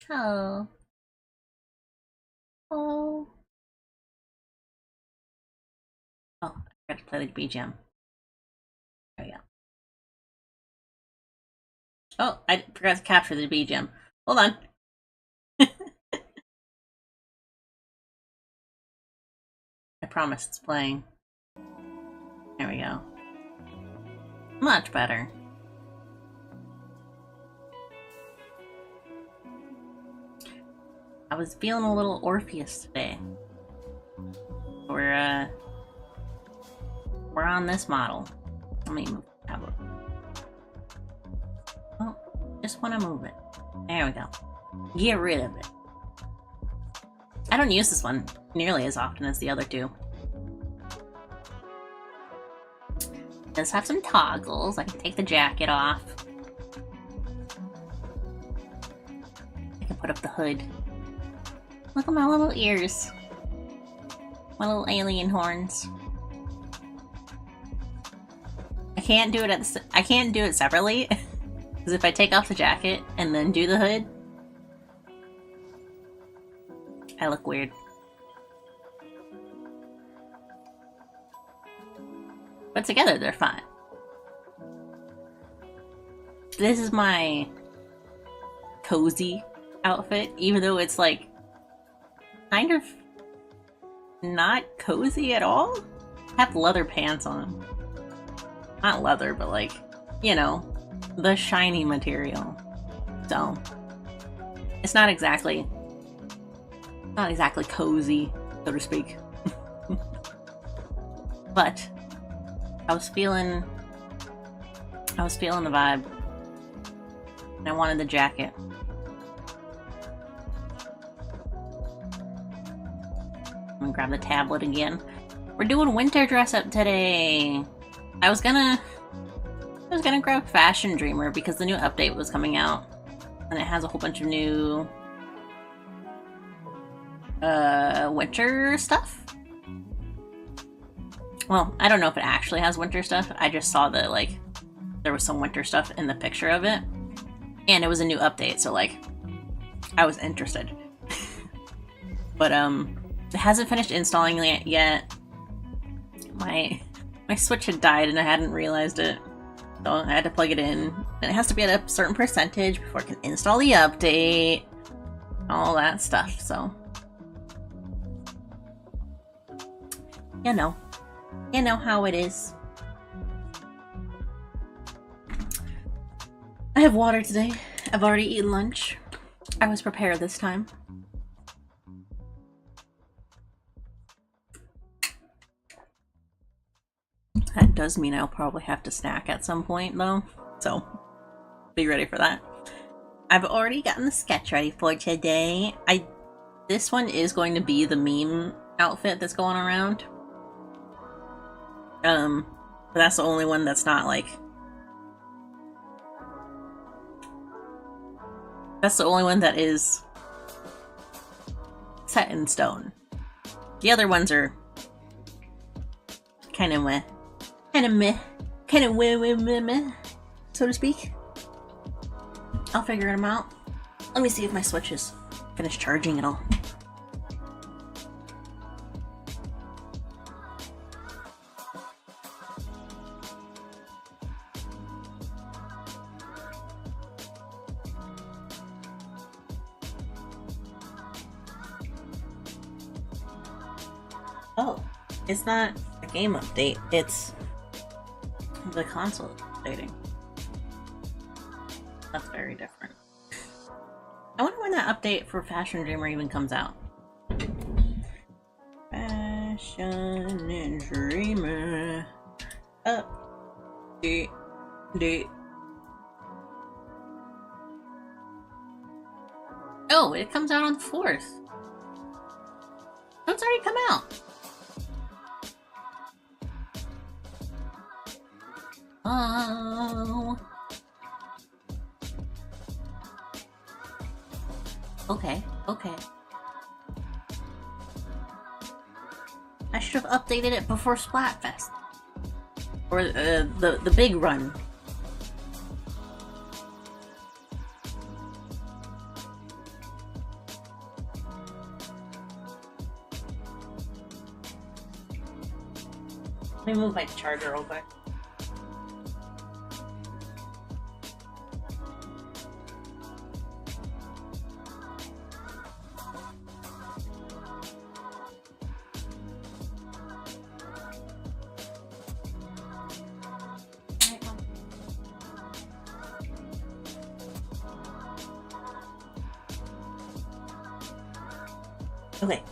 Oh. Oh. Oh, I forgot to play the BGM. There we go. Oh, I forgot to capture the BGM. Hold on. I promise it's playing. There we go. Much better. I was feeling a little Orpheus today. We're on this model. Let me move the tablet. Oh, just want to move it. There we go. Get rid of it. I don't use this one nearly as often as the other two. It does have some toggles. I can take the jacket off. I can put up the hood. Look at my little ears. My little alien horns. I can't do it separately. Because if I take off the jacket and then do the hood, I look weird. But together, they're fine. This is my cozy outfit, even though it's like kind of not cozy at all. I have leather pants on. Not leather, but like, you know, the shiny material. So it's not exactly cozy, so to speak. But I was feeling the vibe, and I wanted the jacket. I'm gonna grab the tablet again. We're doing winter dress up today. I was gonna grab Fashion Dreamer because the new update was coming out, and it has a whole bunch of new winter stuff. Well, I don't know if it actually has winter stuff. I just saw that like there was some winter stuff in the picture of it, and it was a new update, so like I was interested. But it hasn't finished installing it yet. My Switch had died and I hadn't realized it, so I had to plug it in. And it has to be at a certain percentage before it can install the update, all that stuff. So you know how it is. I have water today. I've already eaten lunch. I was prepared this time. That does mean I'll probably have to snack at some point, though, so be ready for that. I've already gotten the sketch ready for today. This one is going to be the meme outfit that's going around. But that's the only one that's not like... That's the only one that is set in stone. The other ones are kind of meh, so to speak. I'll figure them out. Let me see if my Switch is finished charging at all. Oh, it's not a game update, it's the console updating. That's very different. I wonder when that update for Fashion Dreamer even comes out. Fashion Dreamer update. Oh, it comes out on the 4th. It's already come out. Oh. Okay. I should have updated it before Splatfest. Or the big run. Let me move my charger real quick. Okay,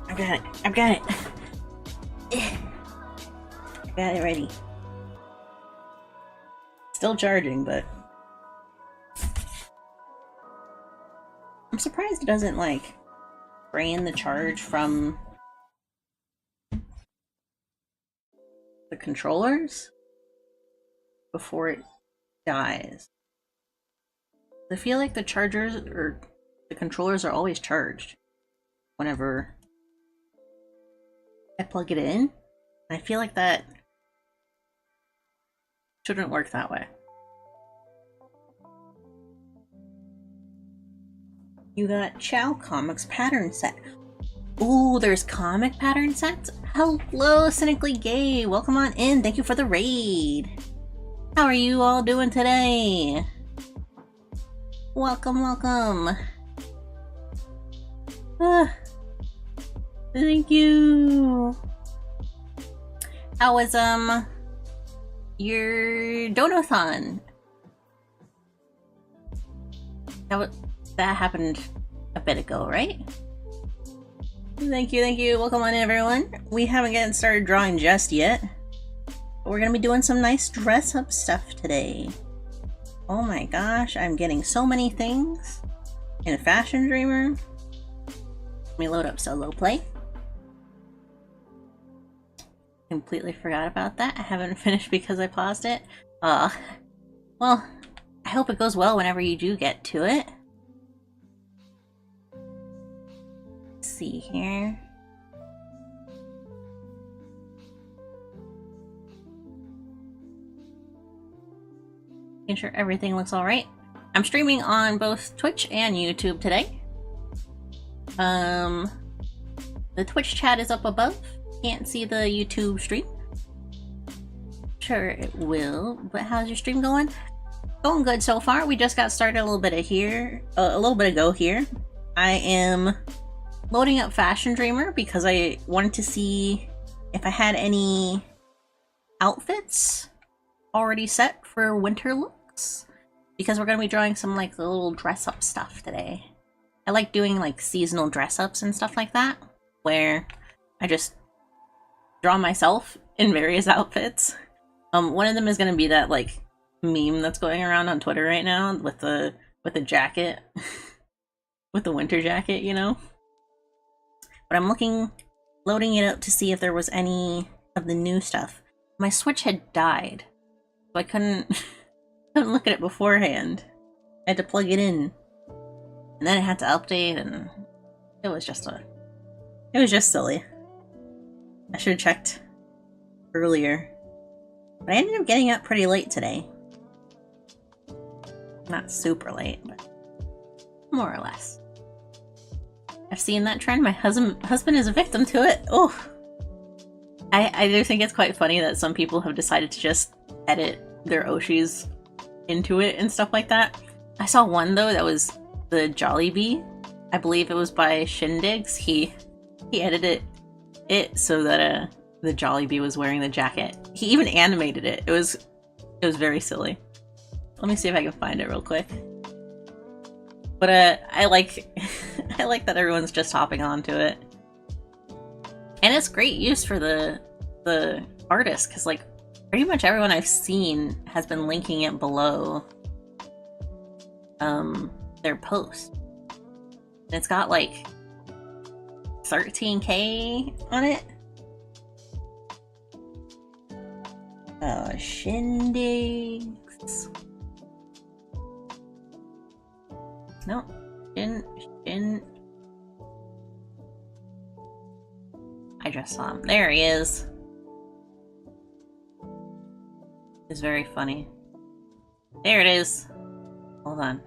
I've got it. I've got it. I got it ready. Still charging, but I'm surprised it doesn't like drain the charge from the controllers before it dies. I feel like the chargers or the controllers are always charged whenever I plug it in. I feel like that shouldn't work that way. You got Chow Comics pattern set. Ooh, there's comic pattern sets? Hello, Cynically Gay. Welcome on in. Thank you for the raid. How are you all doing today? Welcome, welcome. Thank you. How was your donathon? That happened a bit ago, right? Thank you, thank you. Welcome on in, everyone. We haven't gotten started drawing just yet, but we're gonna be doing some nice dress-up stuff today. Oh my gosh, I'm getting so many things in Fashion Dreamer. Let me load up solo play. Completely forgot about that. I haven't finished because I paused it. Well, I hope it goes well whenever you do get to it. Let's see here. Making sure everything looks alright. I'm streaming on both Twitch and YouTube today. The Twitch chat is up above. Can't see the YouTube stream. Sure it will, but how's your stream going? Going good so far. We just got started a little bit ago here. I am loading up Fashion Dreamer because I wanted to see if I had any outfits already set for winter looks, because we're gonna be drawing some like little dress up stuff today. I like doing like seasonal dress ups and stuff like that, where I just draw myself in various outfits. One of them is gonna be that like meme that's going around on Twitter right now with the jacket, with the winter jacket, you know. But I'm loading it up to see if there was any of the new stuff. My Switch had died, so I couldn't look at it beforehand. I had to plug it in, and then it had to update, and it was just silly. I should have checked earlier. But I ended up getting up pretty late today. Not super late, but more or less. I've seen that trend. My husband is a victim to it. Oh, I do think it's quite funny that some people have decided to just edit their Oshis into it and stuff like that. I saw one though that was the Jollibee. I believe it was by Shindigs. He edited it so that the Jollibee was wearing the jacket. He even animated it. It was very silly. Let me see if I can find it real quick. But I like I like that everyone's just hopping onto it. And it's great use for the artist, because like pretty much everyone I've seen has been linking it below their post. And it's got like 13K on it. Shindigs. No, Shin. I just saw him. There he is. It's very funny. There it is. Hold on.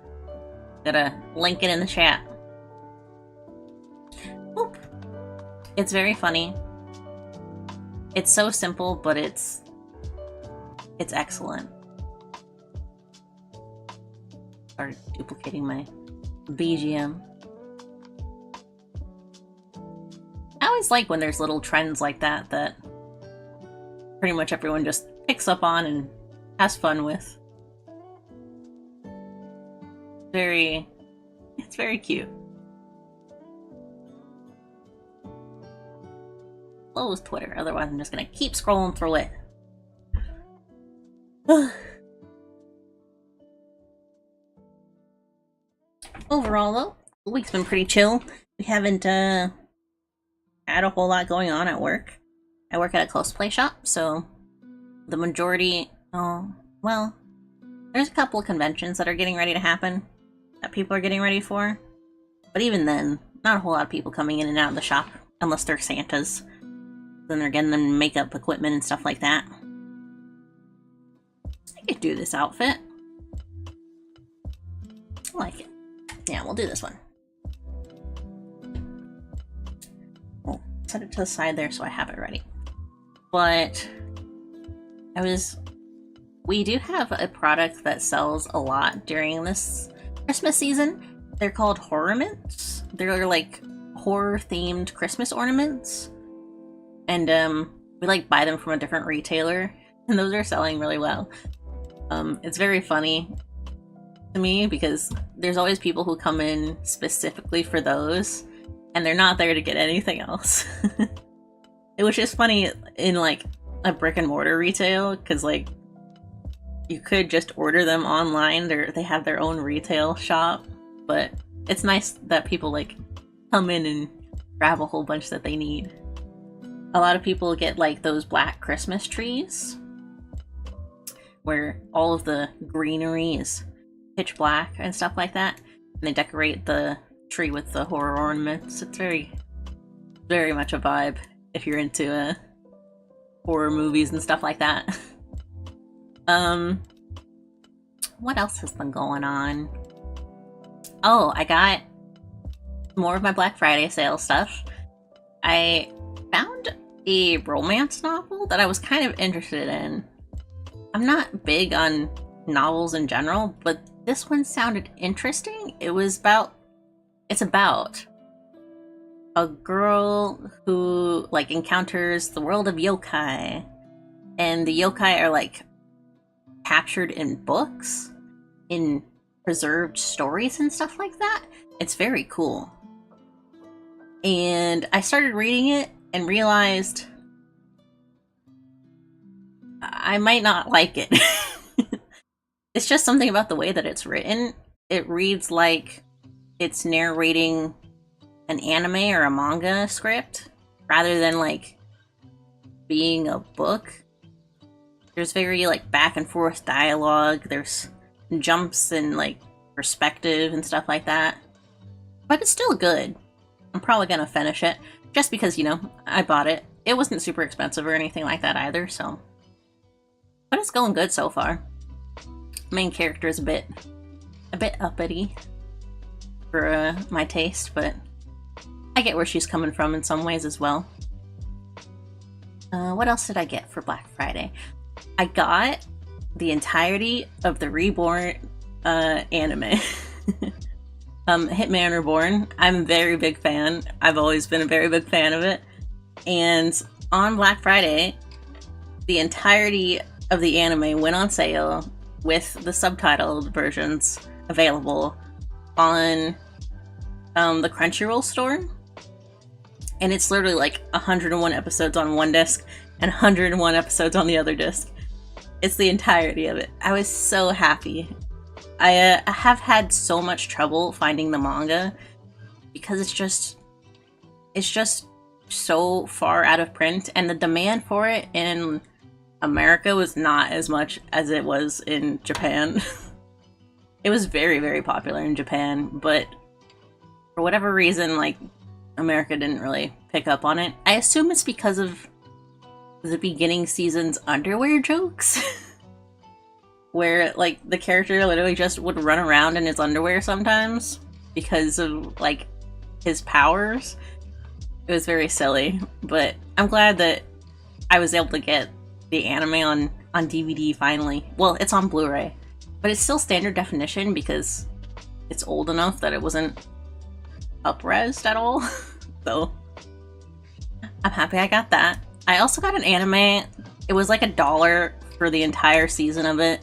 Gotta link it in the chat. Oop. It's very funny. It's so simple, but it's excellent. Started duplicating my BGM. I always like when there's little trends like that that pretty much everyone just picks up on and has fun with. It's very cute. Close Twitter, otherwise I'm just gonna keep scrolling through it. Overall though, the week's been pretty chill. We haven't had a whole lot going on at work. I work at a cosplay shop, so the majority, well, there's a couple of conventions that are getting ready to happen that people are getting ready for. But even then, not a whole lot of people coming in and out of the shop unless they're Santas. Then they're getting them makeup equipment and stuff like that. I could do this outfit. I like it. Yeah, we'll do this one. We'll set it to the side there so I have it ready. But we do have a product that sells a lot during this Christmas season. They're called ornaments. They're like horror-themed Christmas ornaments. And we like buy them from a different retailer, and those are selling really well. It's very funny to me because there's always people who come in specifically for those, and they're not there to get anything else. Which is funny in like a brick and mortar retail, because like you could just order them online. They have their own retail shop, but it's nice that people like come in and grab a whole bunch that they need. A lot of people get like those black Christmas trees where all of the greenery is pitch black and stuff like that, and they decorate the tree with the horror ornaments. It's very, very much a vibe if you're into horror movies and stuff like that. What else has been going on? Oh, I got more of my Black Friday sale stuff. I found a romance novel that I was kind of interested in. I'm not big on novels in general, but this one sounded interesting. It's about a girl who like encounters the world of yokai, and the yokai are like captured in books, in preserved stories and stuff like that. It's very cool. And I started reading it and realized I might not like it. It's just something about the way that it's written. It reads like it's narrating an anime or a manga script rather than like being a book. There's very like back and forth dialogue. There's jumps and like perspective and stuff like that. But it's still good. I'm probably gonna finish it just because, you know, I bought it. It wasn't super expensive or anything like that either, so. But it's going good so far. Main character is a bit uppity for my taste, but I get where she's coming from in some ways as well. What else did I get for Black Friday? I got the entirety of the Reborn anime. Hitman Reborn. I'm a very big fan. I've always been a very big fan of it. And on Black Friday, the entirety of the anime went on sale with the subtitled versions available on the Crunchyroll store. And it's literally like 101 episodes on one disc and 101 episodes on the other disc. It's the entirety of it. I was so happy. I have had so much trouble finding the manga because it's just so far out of print, and the demand for it in America was not as much as it was in Japan. It was very, very popular in Japan, but for whatever reason, like, America didn't really pick up on it. I assume it's because of the beginning season's underwear jokes. Where, like, the character literally just would run around in his underwear sometimes because of, like, his powers. It was very silly, but I'm glad that I was able to get the anime on DVD finally. Well, it's on Blu-ray, but it's still standard definition because it's old enough that it wasn't up-resed at all. So I'm happy I got that. I also got an anime. It was like $1 for the entire season of it,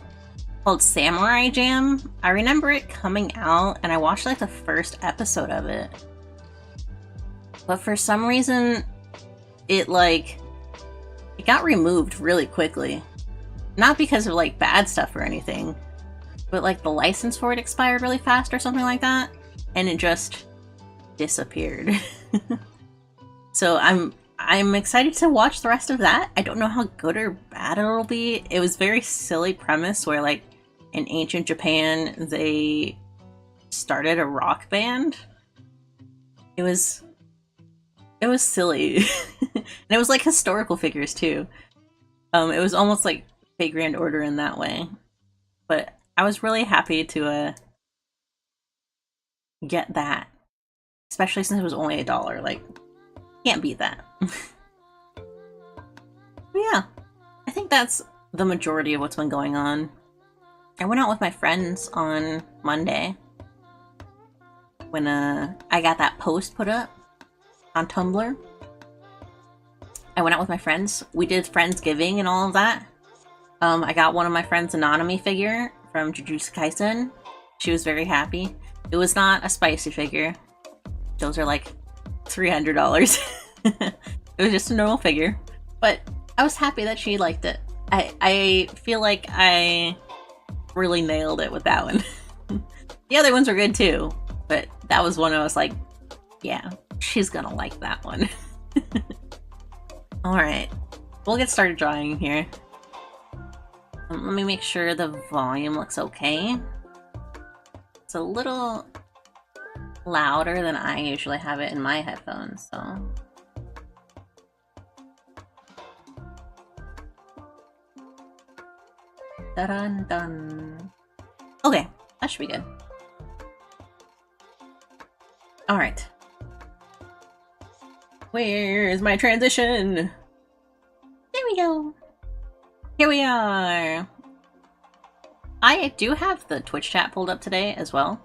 called Samurai Jam. I remember it coming out and I watched like the first episode of it. But for some reason, it got removed really quickly. Not because of like bad stuff or anything, but like the license for it expired really fast or something like that, and it just disappeared. So I'm excited to watch the rest of that. I don't know how good or bad it'll be. It was very silly premise where like in ancient Japan they started a rock band. It was silly. And it was like historical figures too. It was almost like Fate Grand Order in that way. But I was really happy to get that. Especially since it was only $1. Like, can't beat that. But yeah, I think that's the majority of what's been going on. I went out with my friends on Monday when I got that post put up on Tumblr. I went out with my friends. We did Friendsgiving and all of that. I got one of my friends a Nanami figure from Jujutsu Kaisen. She was very happy. It was not a spicy figure. Those are like $300. It was just a normal figure. But I was happy that she liked it. I feel like I really nailed it with that one. The other ones were good too, but that was one I was like, yeah, she's gonna like that one. Alright, we'll get started drawing here. Let me make sure the volume looks okay. It's a little louder than I usually have it in my headphones, so... Dun-dun-dun. Okay, that should be good. Alright. Where's my transition? There we go. Here we are. I do have the Twitch chat pulled up today as well.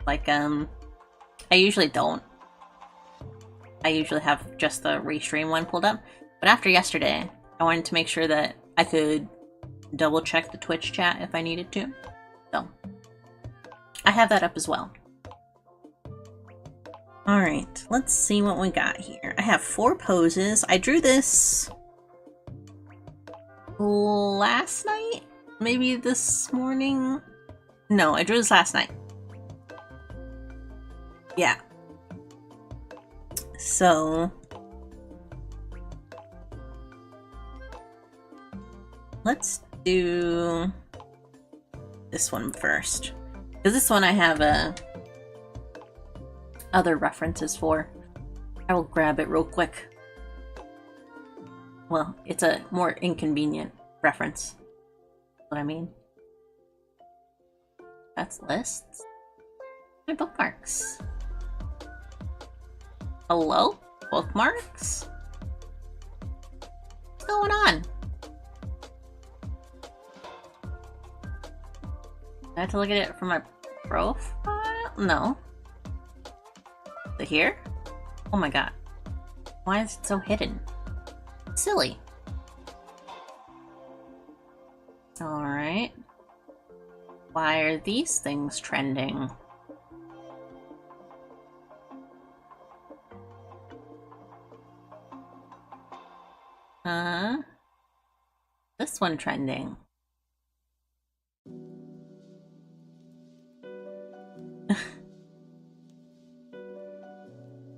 Like, I usually don't. I usually have just the restream one pulled up. But after yesterday, I wanted to make sure that I could double check the Twitch chat if I needed to. So, I have that up as well. Alright, let's see what we got here. I have 4 poses. I drew this last night? Maybe this morning? No, I drew this last night. Yeah. So... let's do this one first. Because this one I have other references for. I will grab it real quick. Well, it's a more inconvenient reference. What I mean. That's lists. My bookmarks. Hello? Bookmarks? What's going on? I have to look at it from my profile? No. Is it here? Oh my god. Why is it so hidden? Silly. Alright. Why are these things trending? This one trending.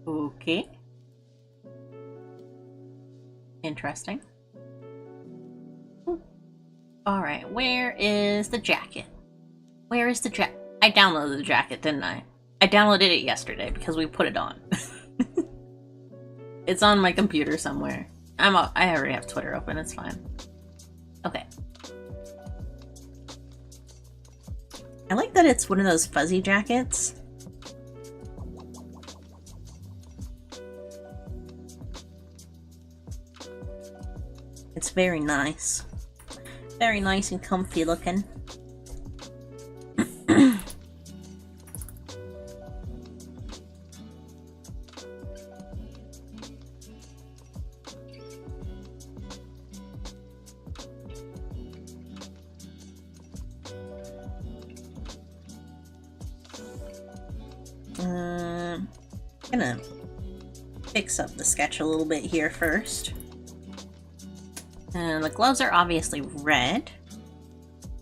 Okay. Interesting. Alright, where is the jacket? Where is the jacket? I downloaded the jacket, didn't I? I downloaded it yesterday because we put it on. It's on my computer somewhere. I already have Twitter open, it's fine. Okay. I like that it's one of those fuzzy jackets. It's very nice. Very nice and comfy looking. I'm gonna fix up the sketch a little bit here first. And the gloves are obviously red.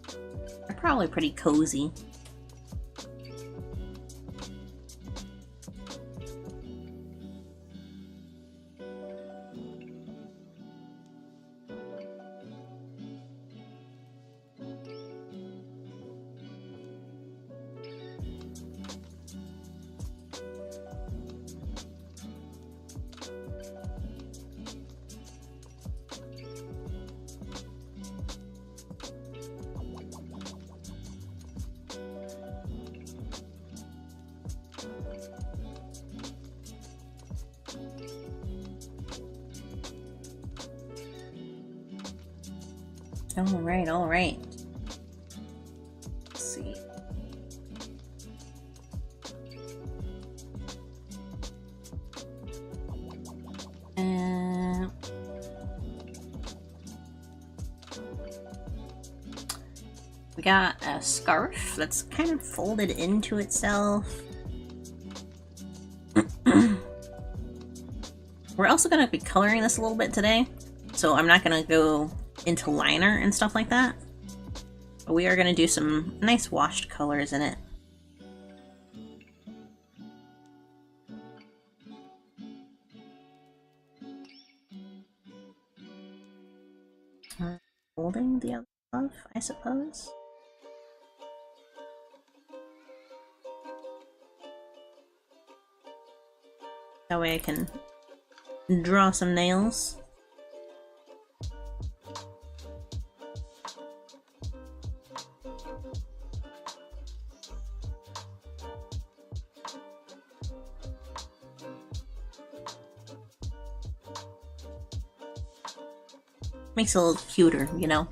They're probably pretty cozy. All right. Let's see. We got a scarf that's kind of folded into itself. We're also going to be coloring this a little bit today, so I'm not going to go into liner and stuff like that. But we are going to do some nice washed colors in it. Holding the other glove, I suppose. That way I can draw some nails. Makes it a little cuter, you know?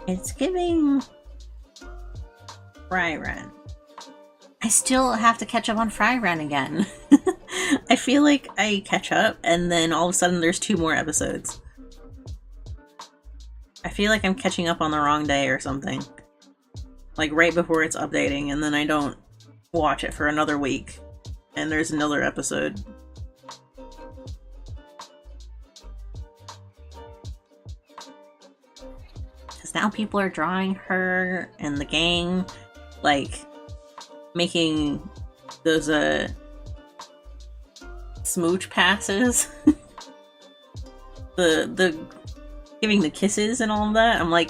It's giving Fry Run. I still have to catch up on Fry Run again. I feel like I catch up and then all of a sudden there's 2 more episodes. I feel like I'm catching up on the wrong day or something. Like right before it's updating, and then I don't watch it for another week and there's another episode. Because now people are drawing her and the gang, like, making those smooch passes. the giving the kisses and all of that. I'm like,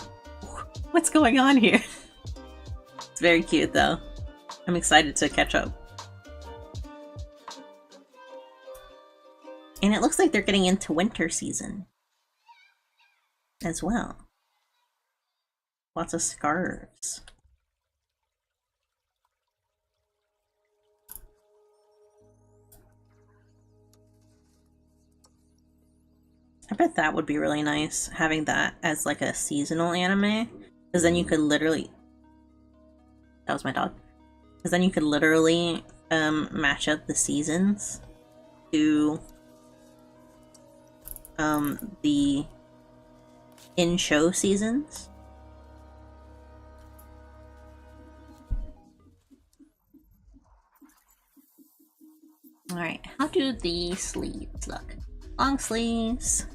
what's going on here? It's very cute though. I'm excited to catch up. And it looks like they're getting into winter season as well. Lots of scarves. I bet that would be really nice, having that as like a seasonal anime. Because then you could literally... That was my dog. Because then you could literally match up the seasons to the in-show seasons. Alright, how do the sleeves look? Long sleeves.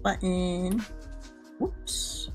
Button. Whoops.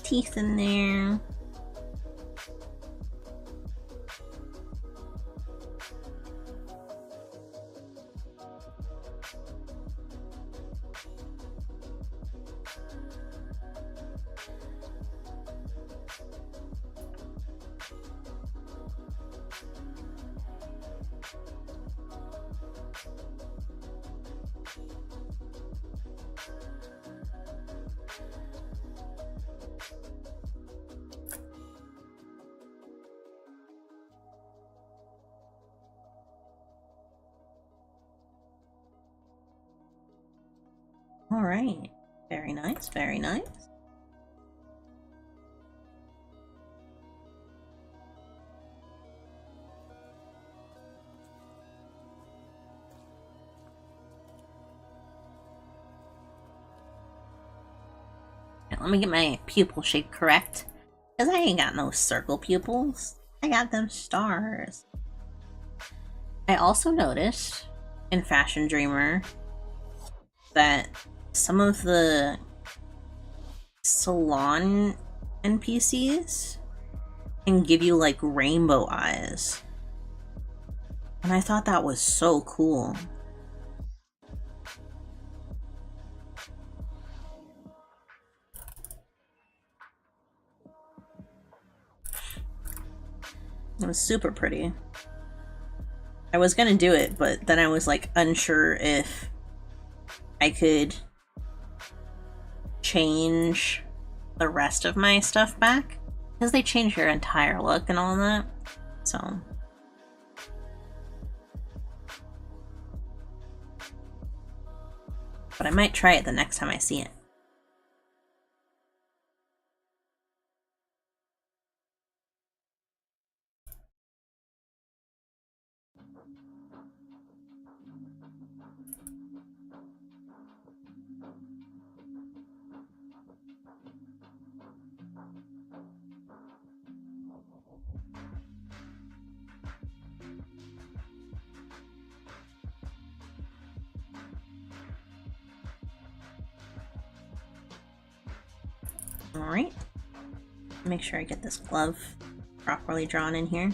teeth in there. All right, very nice, very nice. Let me get my pupil shape correct, because I ain't got no circle pupils. I got them stars. I also noticed in Fashion Dreamer that some of the salon NPCs can give you like rainbow eyes. And I thought that was so cool. It was super pretty. I was gonna do it, but then I was like unsure if I could change the rest of my stuff back, because they change your entire look and all that. So but I might try it the next time I see it. Alright, make sure I get this glove properly drawn in here.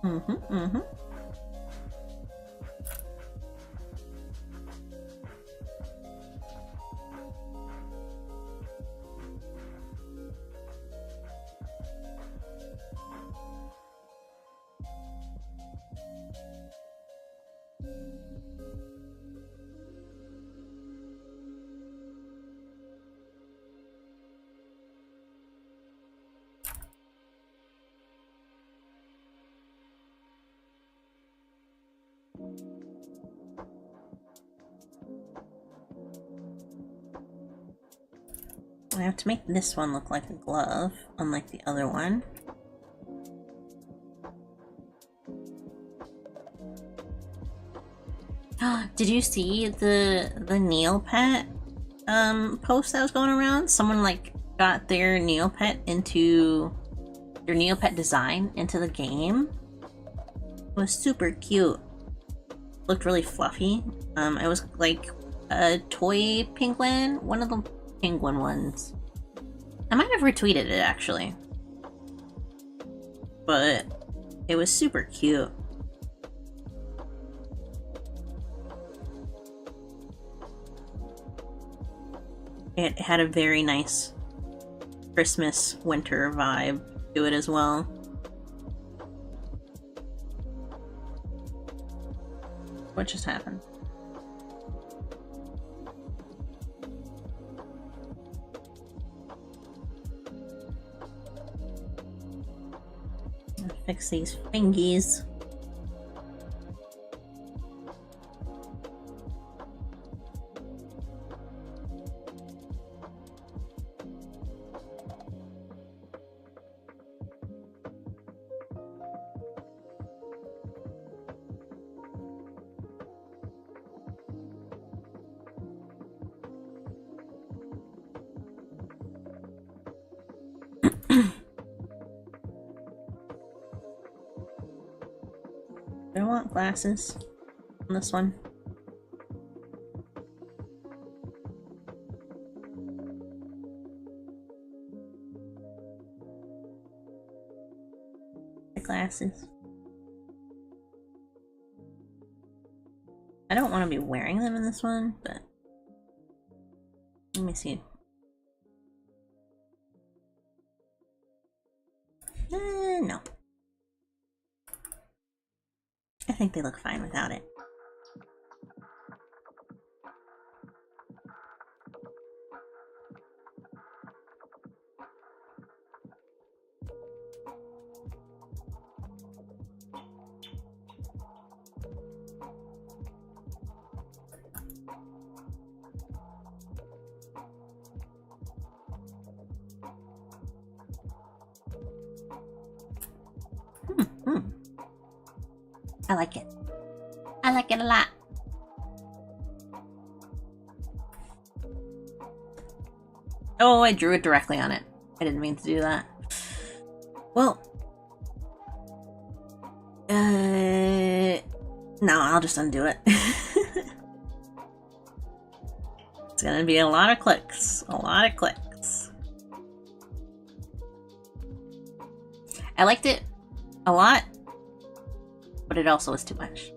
Mm-hmm. I have to make this one look like a glove, unlike the other one. Did you see the Neopet post that was going around? Someone like got their Neopet design into the game. It was super cute. Looked really fluffy. It was like a toy penguin, one of the penguin ones. I might have retweeted it actually, but it was super cute. It had a very nice Christmas winter vibe to it as well. What just happened? Fix these fingies. Do I want glasses on this one? The glasses. I don't want to be wearing them in this one, but let me see. No. I think they look fine without it. I like it. I like it a lot. Oh, I drew it directly on it. I didn't mean to do that. Well, no, I'll just undo it. It's gonna be a lot of clicks. A lot of clicks. I liked it a lot, but it also was too much.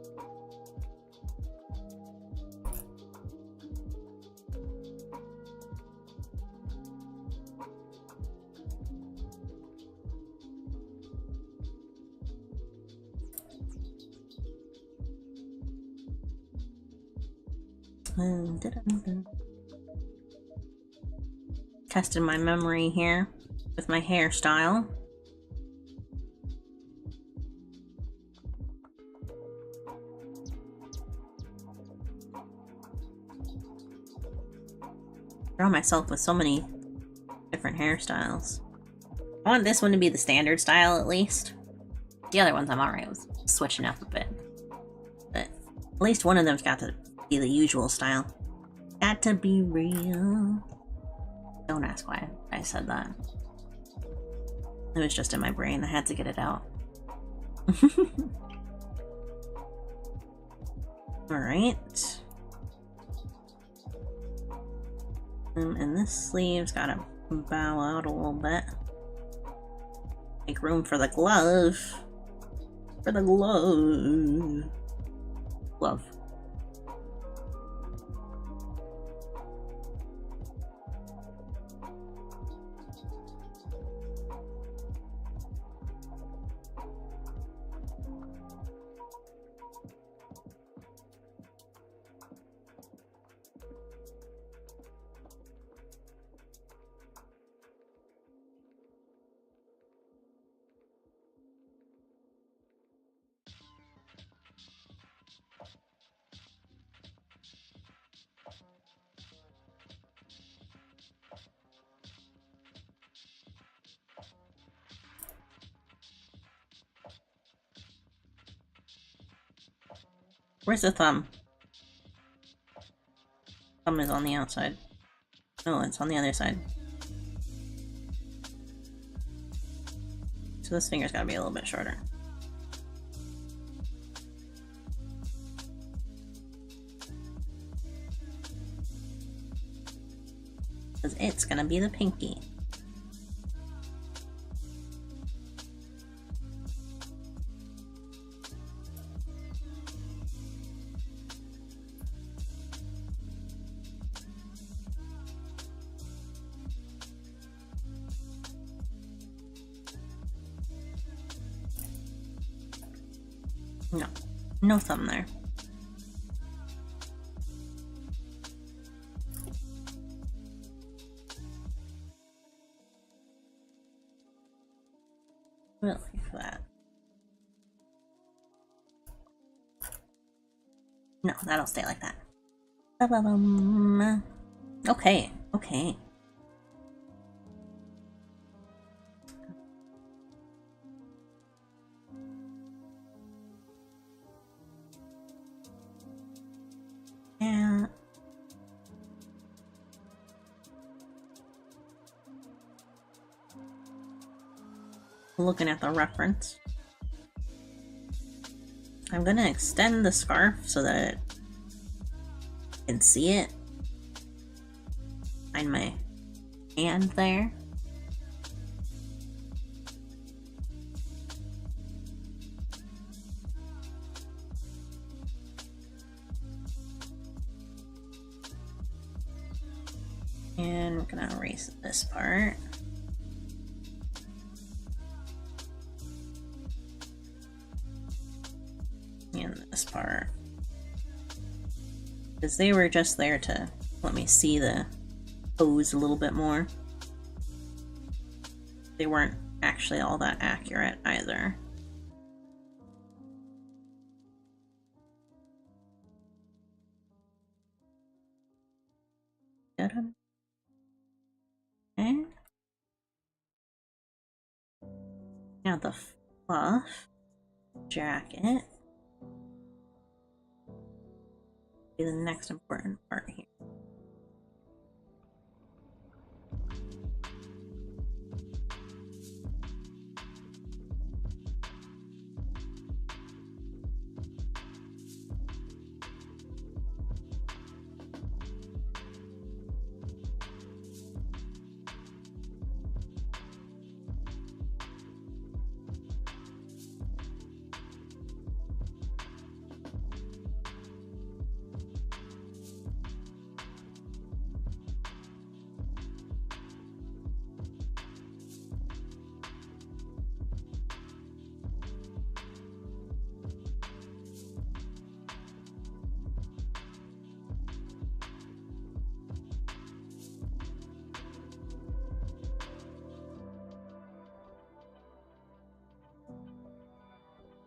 Tested my memory here with my hairstyle. Draw myself with so many different hairstyles. I want this one to be the standard style at least. The other ones I'm alright with switching up a bit. But at least one of them's got to be the usual style. Got to be real. Don't ask why I said that. It was just in my brain. I had to get it out. Alright. And this sleeve's gotta bow out a little bit. Make room for the glove. For the glove. Glove. Where's the thumb? Thumb is on the outside. Oh, it's on the other side. So this finger's gotta be a little bit shorter. Because it's gonna be the pinky. No, no thumb there. We'll look for that. No, that'll stay like that. Ba-ba-bum. Okay, okay. Yeah. Looking at the reference. I'm gonna extend the scarf so that I can see it. Find my hand there. And we're gonna erase this part. And this part. Because they were just there to let me see the pose a little bit more. They weren't actually all that accurate either. Get him. Okay. Now the fluff jacket. Be the next important part here.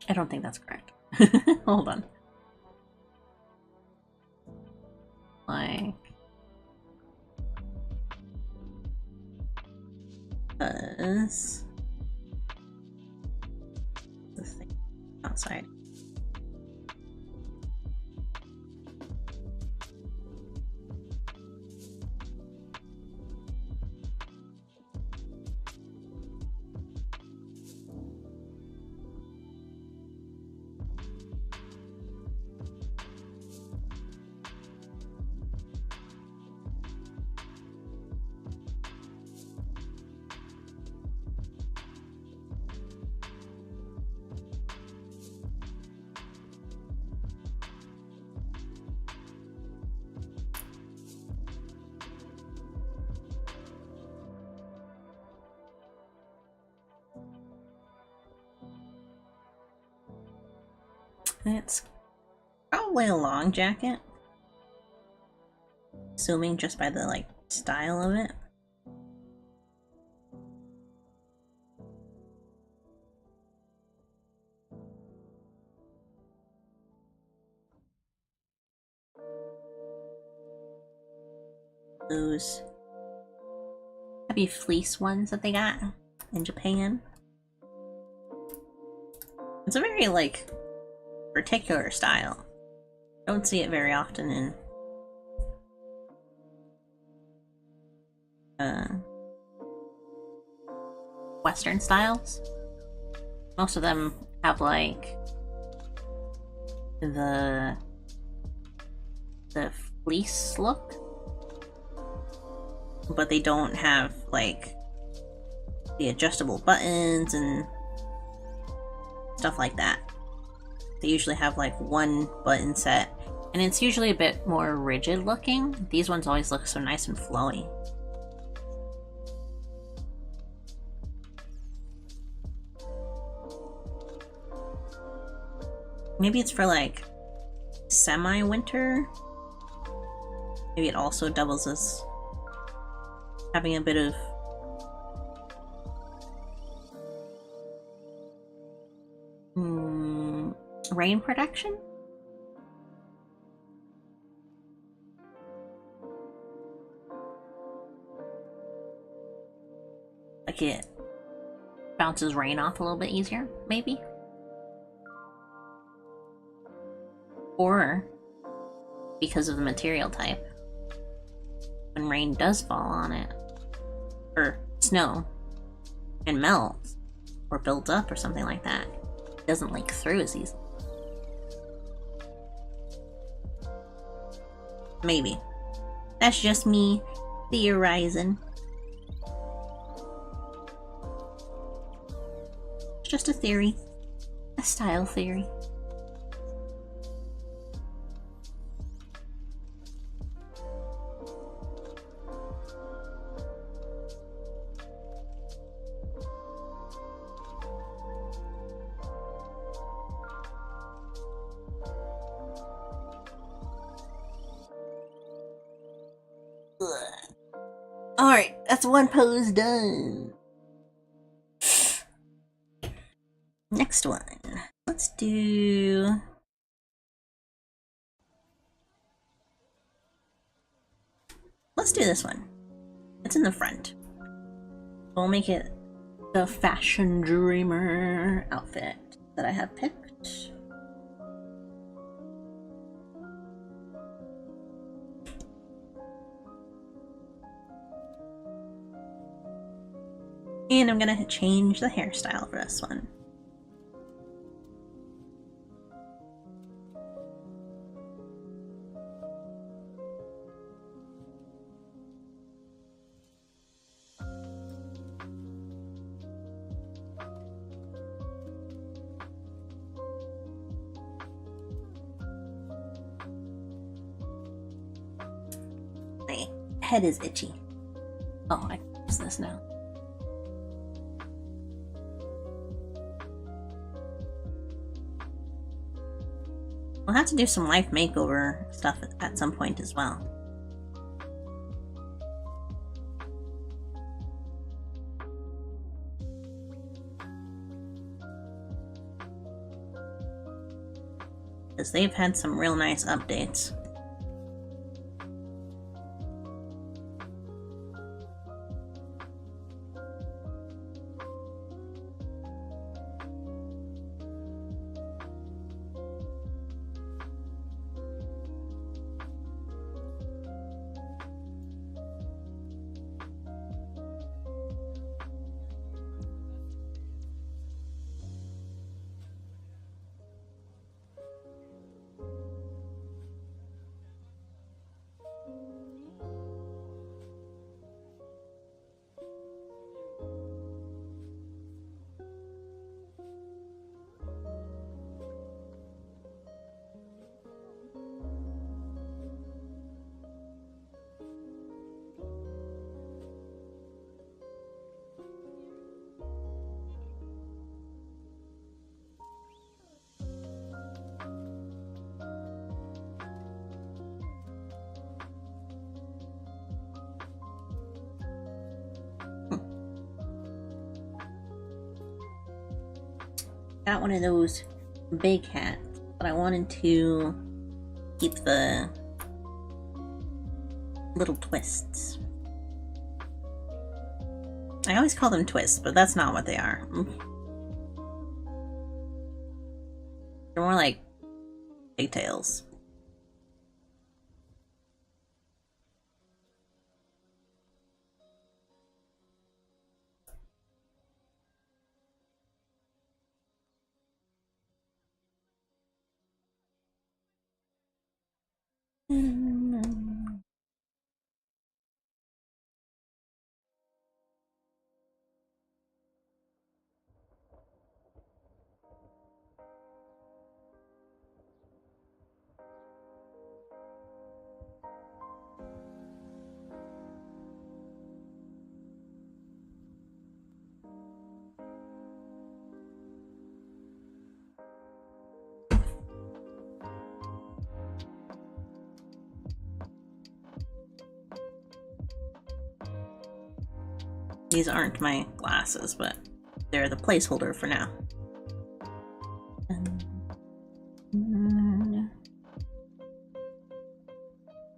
I don't think that's correct. Hold on. Like this. The thing outside. It's probably a long jacket, assuming just by the like style of it. Those heavy fleece ones that they got in Japan. It's a very like particular style. Don't see it very often in Western styles. Most of them have like the fleece look, but they don't have like the adjustable buttons and stuff like that. They usually have like one button set, and it's usually a bit more rigid looking. These ones always look so nice and flowy. Maybe it's for like semi-winter. Maybe it also doubles as having a bit of rain protection? Like it bounces rain off a little bit easier, maybe? Or because of the material type, when rain does fall on it, or snow, and melts, or builds up or something like that, it doesn't leak through as easily. Maybe. That's just me theorizing. It's just a theory. A style theory. Alright, that's one pose done. Next one. Let's do... Let's do this one. It's in the front. We'll make it the fashion dreamer outfit that I have picked. And I'm gonna change the hairstyle for this one. My head is itchy. Oh, I can use this now. We'll have to do some life makeover stuff at some point as well. Because they've had some real nice updates. Got one of those big hats, but I wanted to keep the little twists. I always call them twists, but that's not what they are. They're more like pigtails. These aren't my glasses, but they're the placeholder for now.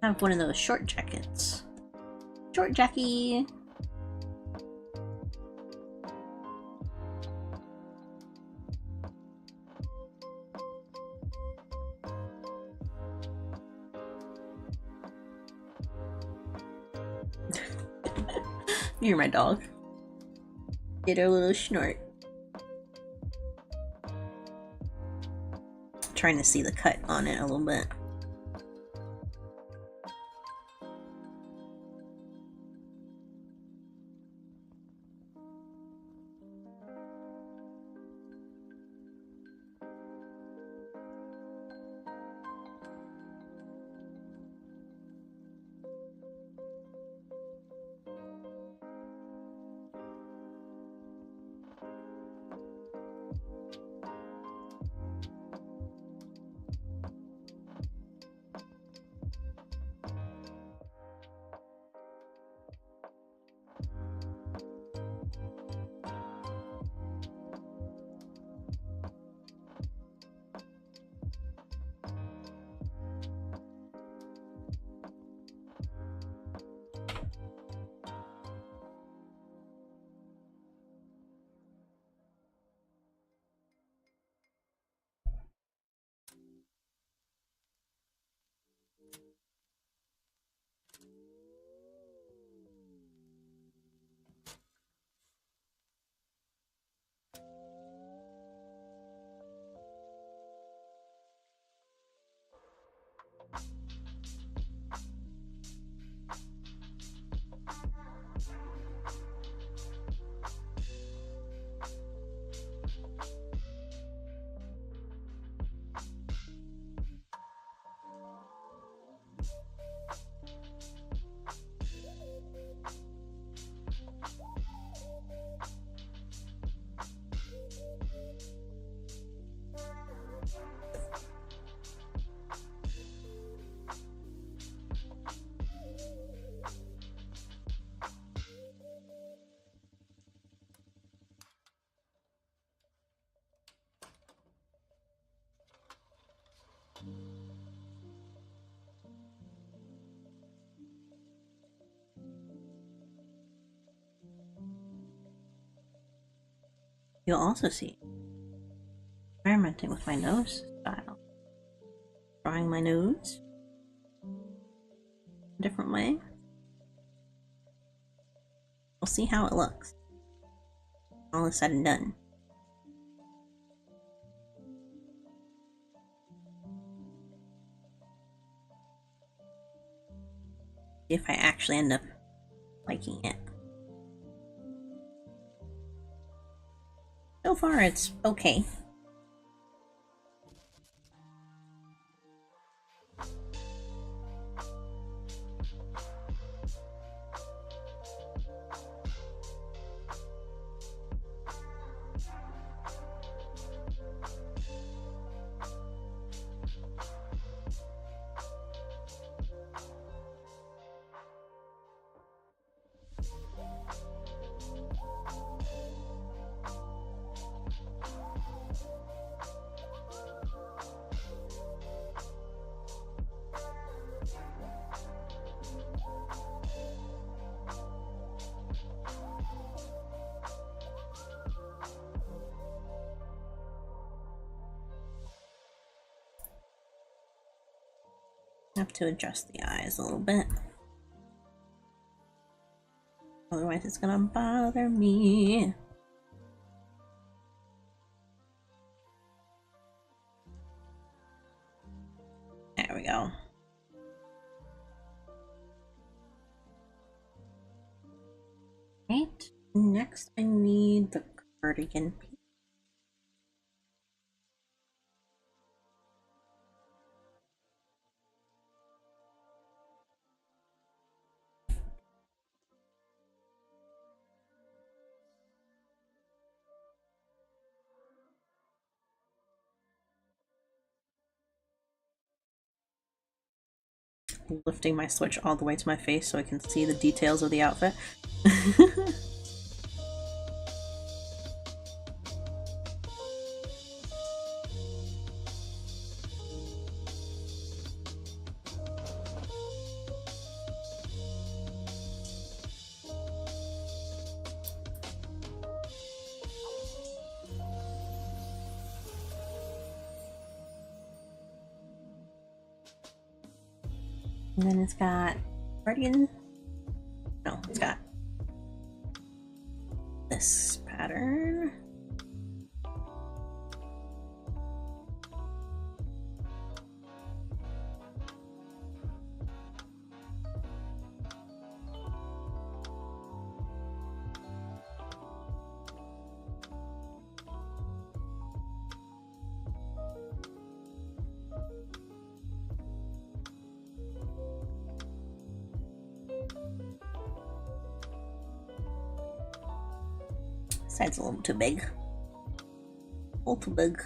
I have one of those short jackets. Short jacky. You're my dog. Get a little snort. Trying to see the cut on it a little bit. You'll also see experimenting with my nose style. Drawing my nose a different way. We'll see how it looks. All is said and done. If I actually end up liking it. So far, it's okay. I have to adjust the eyes a little bit. Otherwise it's gonna bother me. There we go. Right, next I need the cardigan piece. Lifting my switch all the way to my face so I can see the details of the outfit. And then it's got cardigan. No, it's got this pattern. Side's a little too big. A little too big.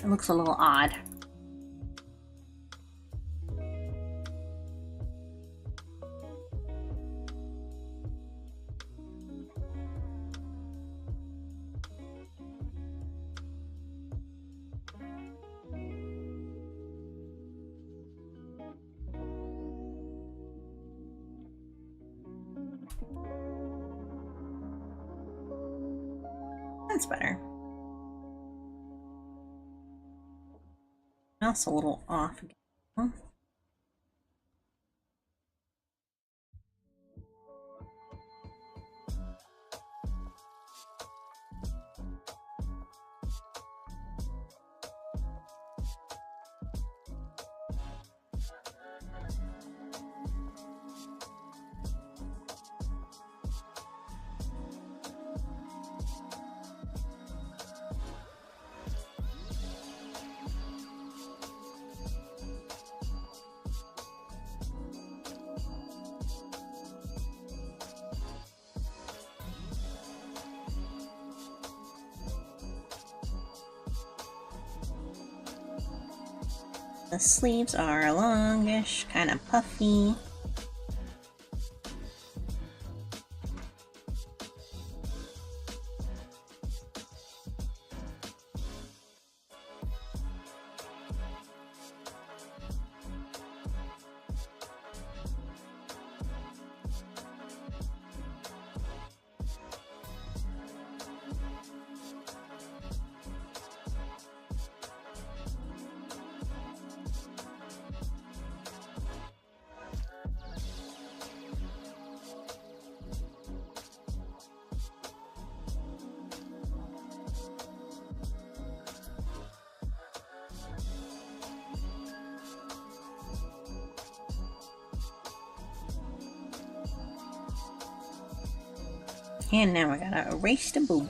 It looks a little odd. That's better. That's a little off again. Huh? The sleeves are longish, kind of puffy. And now I gotta erase the boob.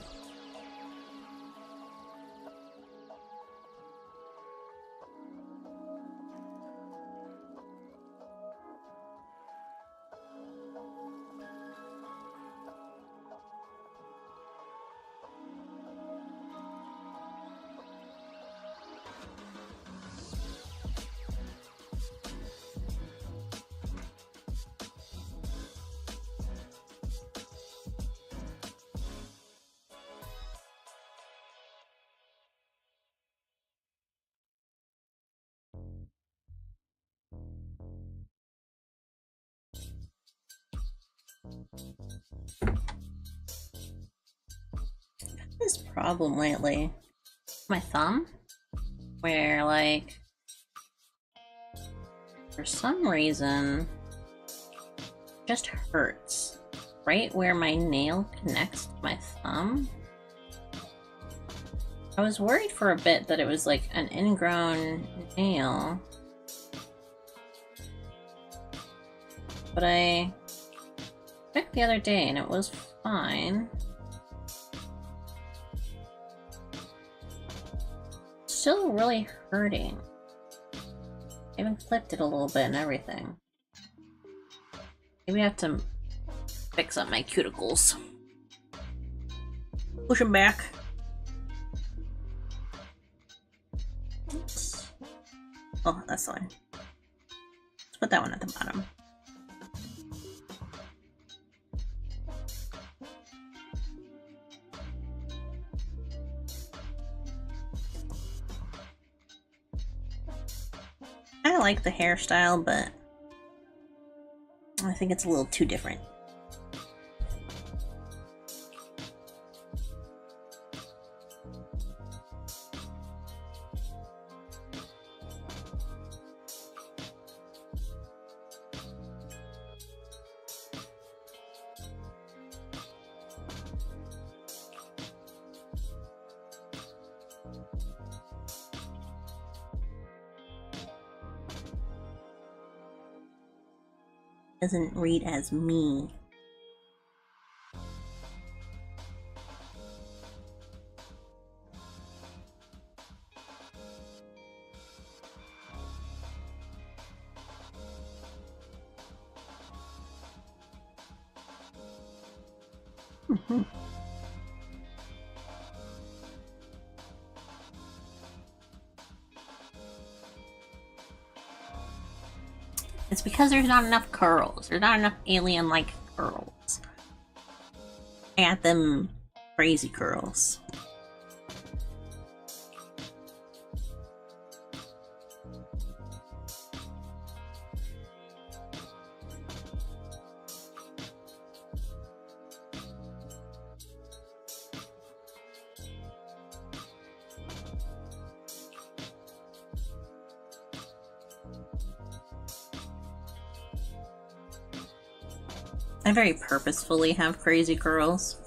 This problem lately, my thumb, where like for some reason it just hurts right where my nail connects to my thumb. I was worried for a bit that it was like an ingrown nail, but I checked the other day and it was fine. Still really hurting. I even clipped it a little bit and everything. Maybe I have to fix up my cuticles. Push them back. Oops. Oh, that's fine. Let's put that one at the bottom. I like the hairstyle, but I think it's a little too different. Doesn't read as me. It's because there's not enough curls. There's not enough alien-like curls. I got them crazy curls. I very purposefully have crazy curls.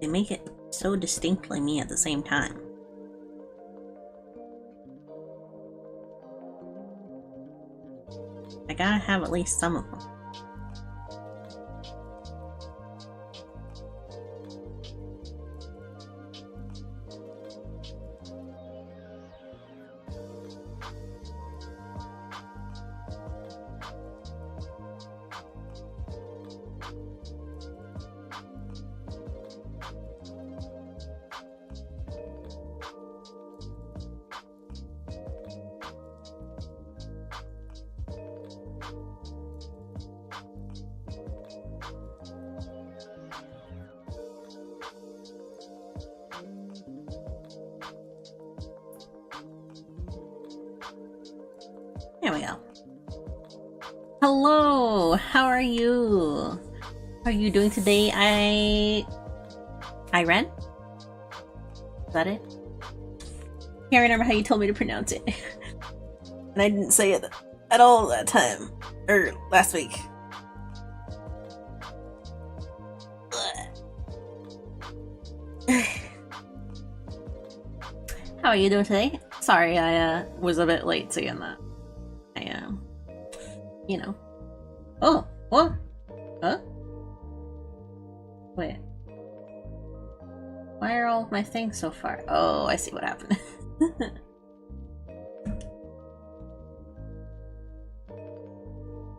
They make it so distinctly me at the same time. I gotta have at least some of them. There we go. Hello, how are you? How are you doing today? Irene? Is that it? Can't remember how you told me to pronounce it. And I didn't say it at all that time. Or last week. How are you doing today? Sorry, I was a bit late saying that. You know. Oh, what? Huh? Wait. Why are all of my things so far? Oh, I see what happened.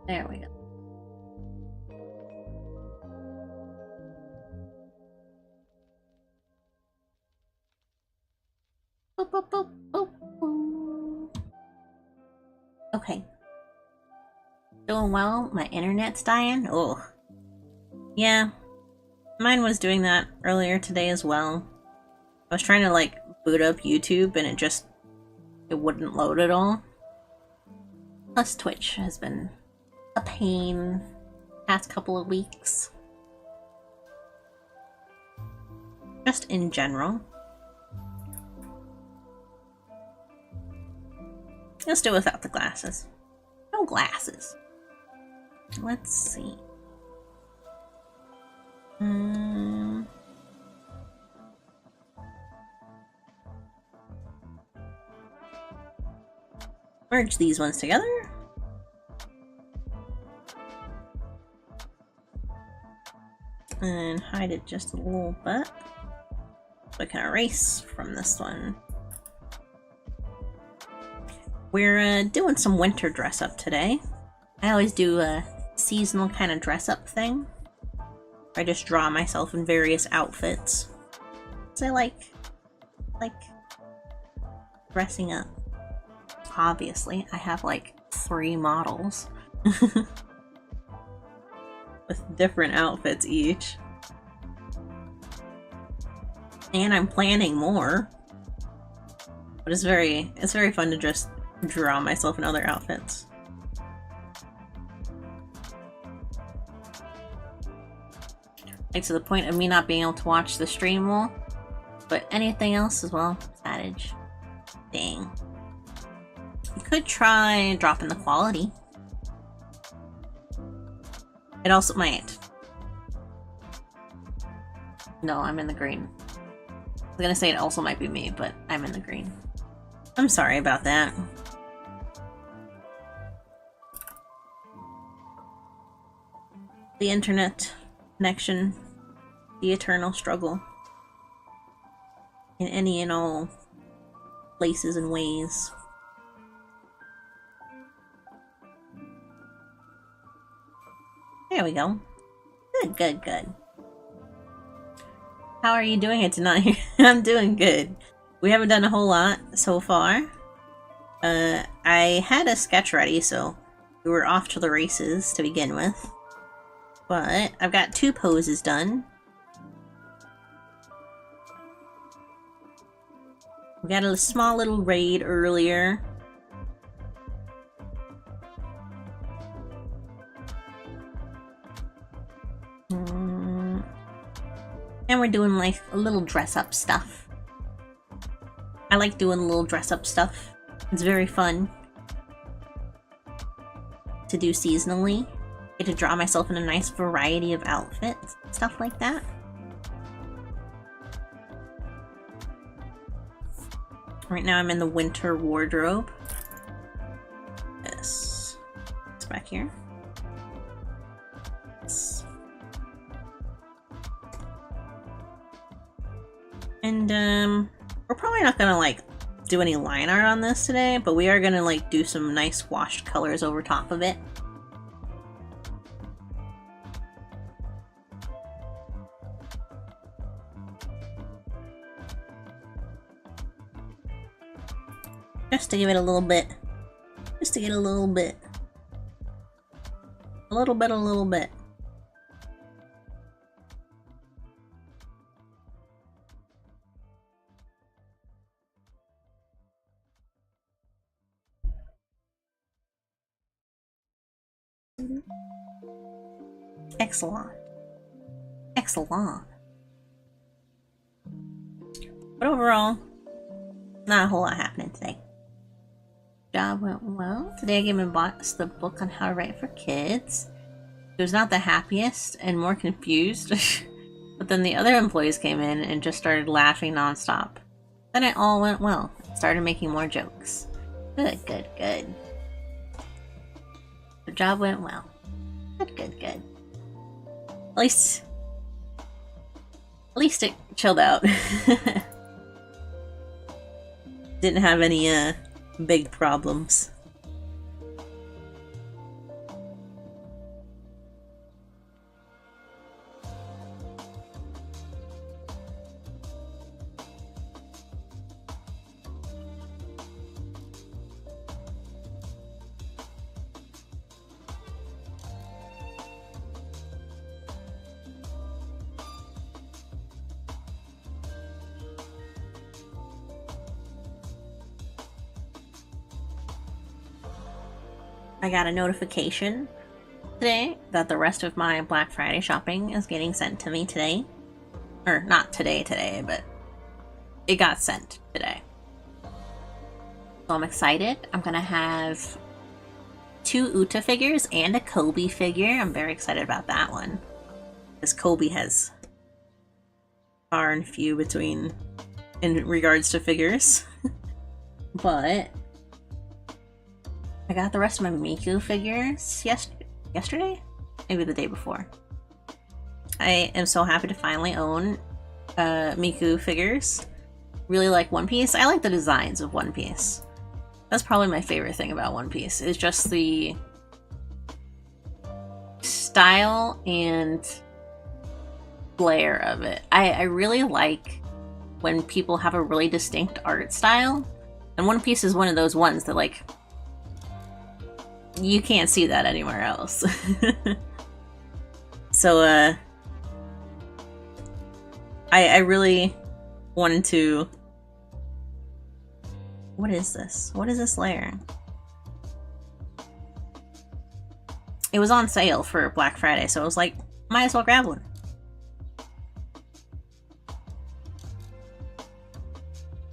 There we go. Boop, boop, boop, boop, boop. Okay. Doing well? My internet's dying? Oh. Yeah. Mine was doing that earlier today as well. I was trying to like boot up YouTube and it wouldn't load at all. Plus Twitch has been a pain past couple of weeks. Just in general. Let's do it without the glasses. No glasses. Let's see. Merge these ones together. And hide it just a little bit. So I can erase from this one. We're doing some winter dress up today. I always do a seasonal kind of dress up thing. I just draw myself in various outfits. So I like dressing up. Obviously, I have like 3 models. With different outfits each. And I'm planning more. But it's very fun to just draw myself in other outfits. Like to the point of me not being able to watch the stream well. But anything else as well, adage. Dang. You could try dropping the quality. It also might. No, I'm in the green. I was gonna say it also might be me, but I'm in the green. I'm sorry about that. The internet connection, the eternal struggle. In any and all places and ways. There we go. Good, good, good. How are you doing it tonight? I'm doing good. We haven't done a whole lot so far. I had a sketch ready, so we were off to the races to begin with. But I've got 2 poses done. We got a small little raid earlier. And we're doing like a little dress up stuff. I like doing a little dress up stuff. It's very fun to do seasonally. Get to draw myself in a nice variety of outfits, stuff like that. Right now I'm in the winter wardrobe. Yes. It's back here. Yes. And we're probably not gonna like do any line art on this today, but we are gonna like do some nice washed colors over top of it. Just to give it a little bit. Just to get a little bit. A little bit. Excellent. Excellent. But overall, not a whole lot happening today. Job went well. Today I gave my boss the book on how to write for kids. He was not the happiest and more confused. But then the other employees came in and just started laughing nonstop. Then it all went well. Started making more jokes. Good, good, good. The job went well. Good, good, good. At least it chilled out. Didn't have any big problems. I got a notification today that the rest of my Black Friday shopping is getting sent to me today. Or not today, but it got sent today. So I'm excited. I'm gonna have 2 Uta figures and a Kobe figure. I'm very excited about that one. Because Kobe has far and few between in regards to figures. But I got the rest of my Miku figures yesterday? Maybe the day before. I am so happy to finally own Miku figures. Really like One Piece. I like the designs of One Piece. That's probably my favorite thing about One Piece, is just the style and flair of it. I really like when people have a really distinct art style. And One Piece is one of those ones that, like, you can't see that anywhere else. So, I really wanted to... What is this? What is this layer? It was on sale for Black Friday, so I was like, might as well grab one.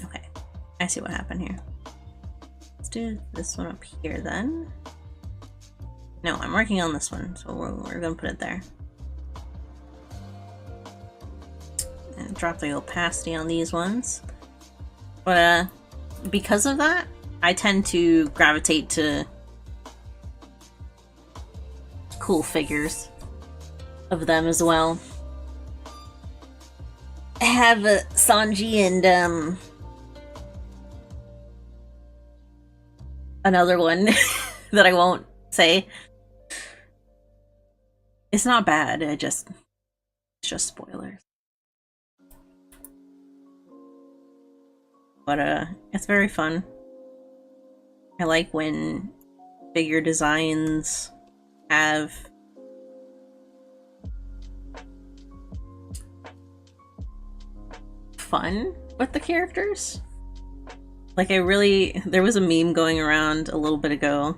Okay, I see what happened here. Let's do this one up here then. No, I'm working on this one, so we're gonna put it there. And drop the opacity on these ones. But, because of that, I tend to gravitate to cool figures of them as well. I have Sanji and, another one that I won't say. It's not bad, it's just spoilers. But it's very fun. I like when figure designs have fun with the characters. Like, there was a meme going around a little bit ago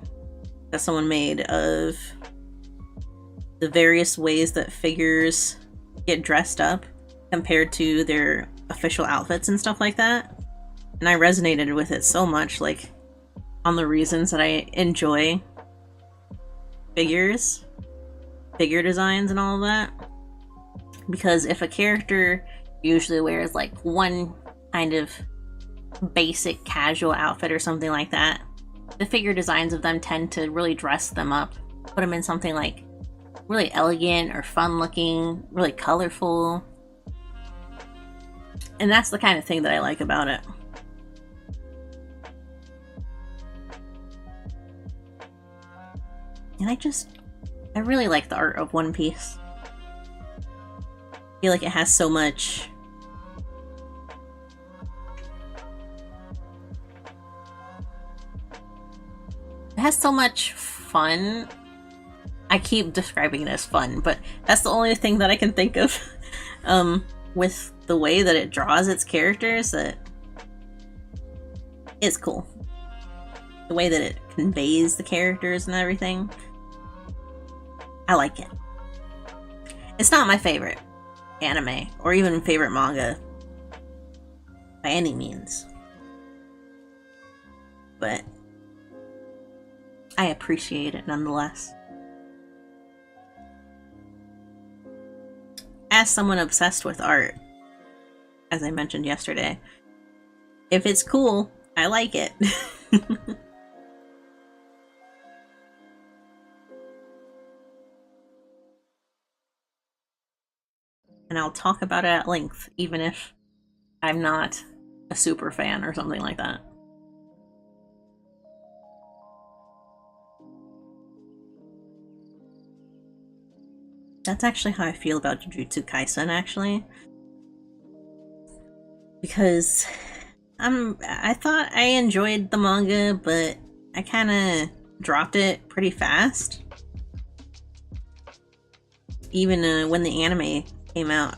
that someone made of the various ways that figures get dressed up compared to their official outfits and stuff like that. And I resonated with it so much, like, on the reasons that I enjoy figure designs and all of that. Because if a character usually wears, like, one kind of basic casual outfit or something like that, the figure designs of them tend to really dress them up, put them in something, like, really elegant or fun looking, really colorful. And that's the kind of thing that I like about it. And I really like the art of One Piece. I feel like it has so much... It has so much fun. I keep describing it as fun, but that's the only thing that I can think of. With the way that it draws its characters, that it's cool. The way that it conveys the characters and everything. I like it. It's not my favorite anime or even favorite manga by any means, but I appreciate it nonetheless. As someone obsessed with art, as I mentioned yesterday, if it's cool, I like it. And I'll talk about it at length, even if I'm not a super fan or something like that. That's actually how I feel about Jujutsu Kaisen, actually. Because I thought I enjoyed the manga, but I kind of dropped it pretty fast. Even when the anime came out,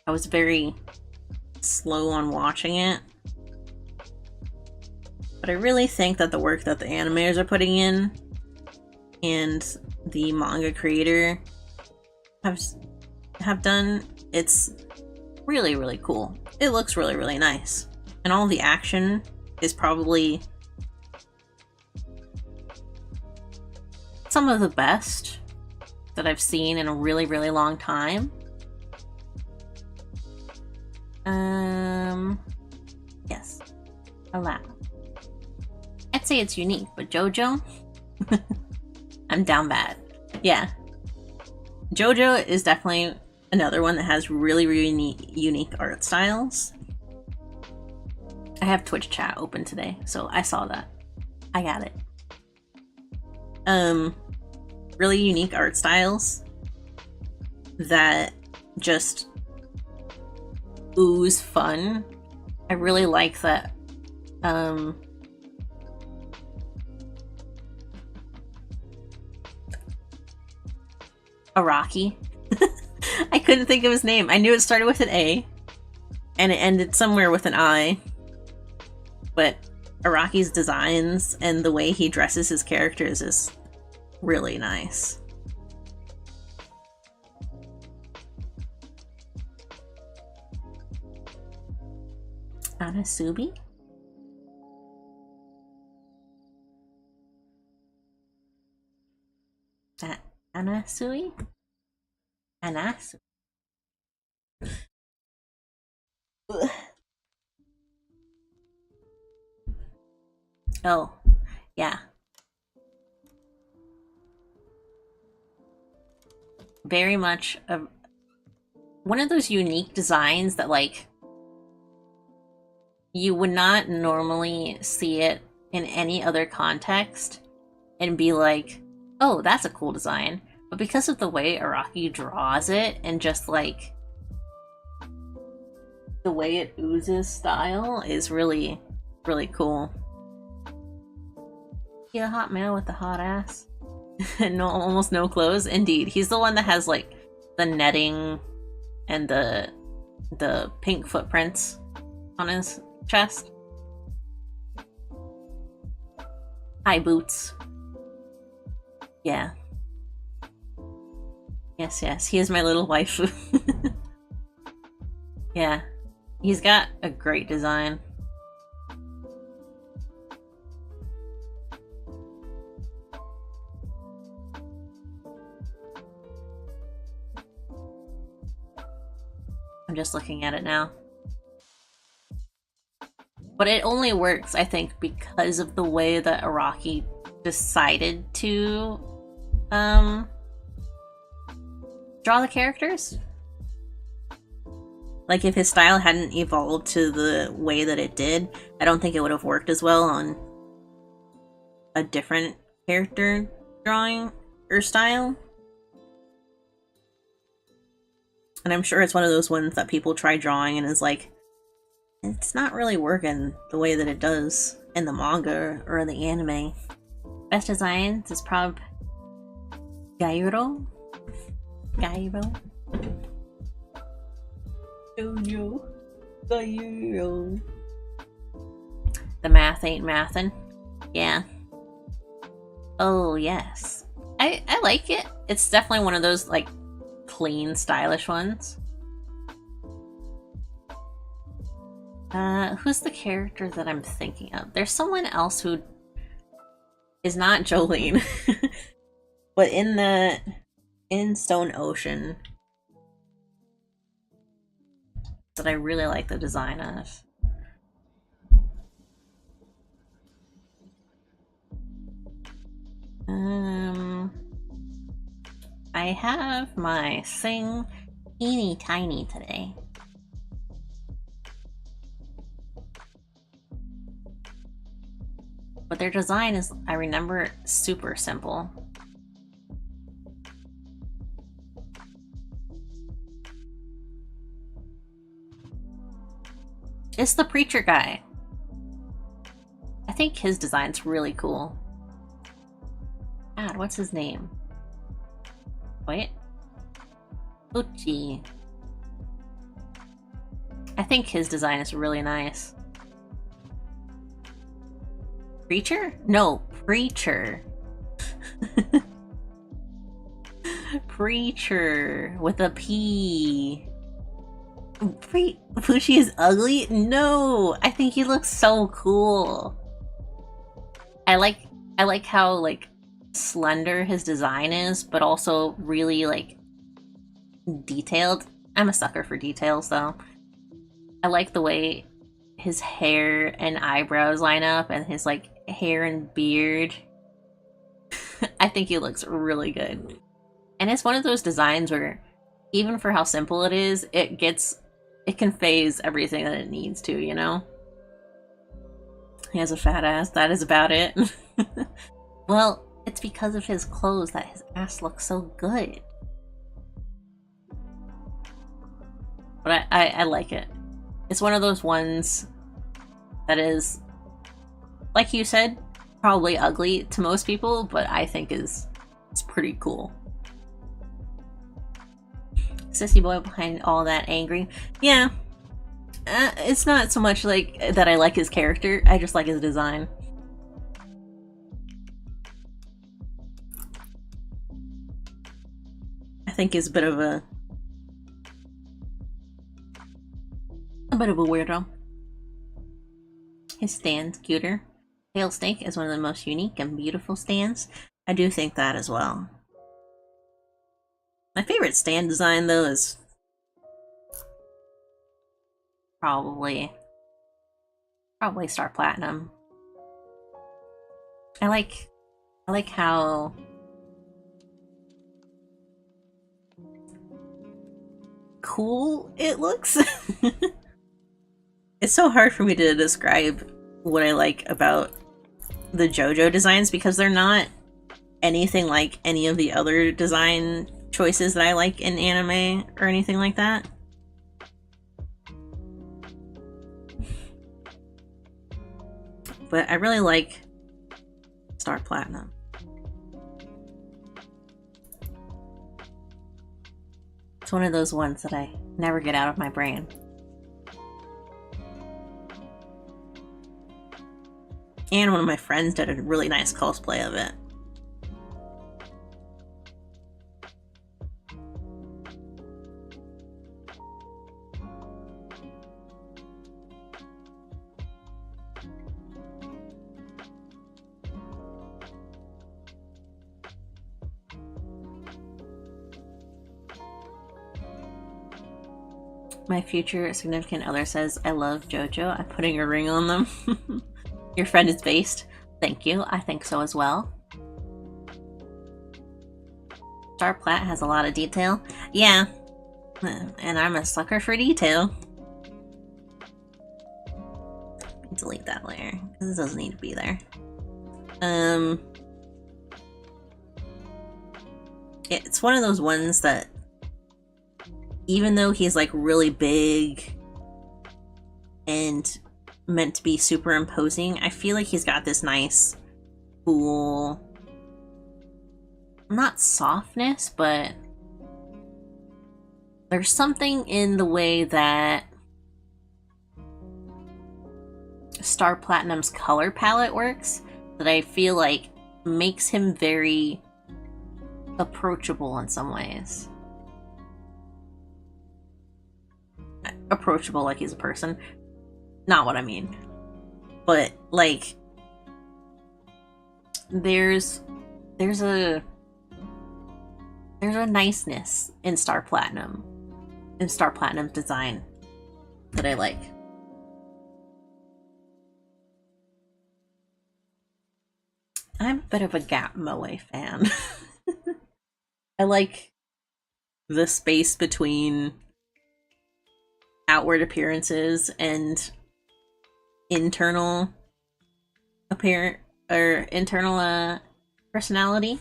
I was very slow on watching it. But I really think that the work that the animators are putting in and the manga creator have done, it's really, really cool. It looks really, really nice. And all the action is probably some of the best that I've seen in a really, really long time. Yes. Allow. I'd say it's unique, but JoJo? I'm down bad. Yeah. JoJo is definitely another one that has really, really unique art styles. I have Twitch chat open today, so I saw that. I got it. Really unique art styles that just ooze fun. I really like that. Araki. I couldn't think of his name. I knew it started with an A and it ended somewhere with an I. But Araki's designs and the way he dresses his characters is really nice. Anasubi? Anasui? Anasu. Oh, yeah. Very much one of those unique designs that, like, you would not normally see it in any other context and be like, oh, that's a cool design. But because of the way Araki draws it and just, like, the way it oozes style is really, really cool. He's a hot male with a hot ass. And almost no clothes. Indeed. He's the one that has, like, the netting and the pink footprints on his chest. High boots. Yeah. Yes, he is my little waifu. Yeah. He's got a great design. I'm just looking at it now. But it only works, I think, because of the way that Araki decided to draw the characters. Like, if his style hadn't evolved to the way that it did, I don't think it would have worked as well on a different character drawing or style. And I'm sure it's one of those ones that people try drawing and is like, it's not really working the way that it does in the manga or in the anime. Best designs is prob Gairo. Gairo. The math ain't mathin'. Yeah. Oh yes. I like it. it's definitely one of those like clean, stylish ones. Who's the character that I'm thinking of? There's someone else who is not Jolene, but in Stone Ocean that I really like the design of. I have my thing teeny tiny today. But their design is, I remember, super simple. It's the preacher guy. I think his design's really cool. God, what's his name? Wait. Uchi. I think his design is really nice. Preacher? No, Preacher. Preacher with a P. Fushi is ugly? No, I think he looks so cool. I like how like slender his design is, but also really like detailed. I'm a sucker for details though. I like the way his hair and eyebrows line up and his like hair and beard. I think he looks really good. And it's one of those designs where even for how simple it is, it conveys everything that it needs to, you know? He has a fat ass, that is about it. Well, it's because of his clothes that his ass looks so good. But I like it. It's one of those ones that is, like you said, probably ugly to most people, but I think it's pretty cool. Sissy boy behind all that angry. Yeah. It's not so much like that I like his character, I just like his design. I think he's a bit of a weirdo. His stand's cuter. Tail snake is one of the most unique and beautiful stands. I do think that as well. My favorite stand design though is probably Star Platinum. I like how cool it looks. It's so hard for me to describe what I like about the JoJo designs because they're not anything like any of the other design choices that I like in anime or anything like that. But I really like Star Platinum. It's one of those ones that I never get out of my brain. And one of my friends did a really nice cosplay of it. My future significant other says, I love JoJo. I'm putting a ring on them. Your friend is based. Thank you. I think so as well. Star Plat has a lot of detail. Yeah. And I'm a sucker for detail. Delete that layer, because it doesn't need to be there. It's one of those ones that even though he's like really big and meant to be super imposing, I feel like he's got this nice, cool, not softness, but there's something in the way that Star Platinum's color palette works that I feel like makes him very approachable in some ways. Approachable like he's a person. Not what I mean. But, like, there's a niceness in Star Platinum. In Star Platinum's design that I like. I'm a bit of a Gap Moe fan. I like the space between outward appearances and internal internal personality.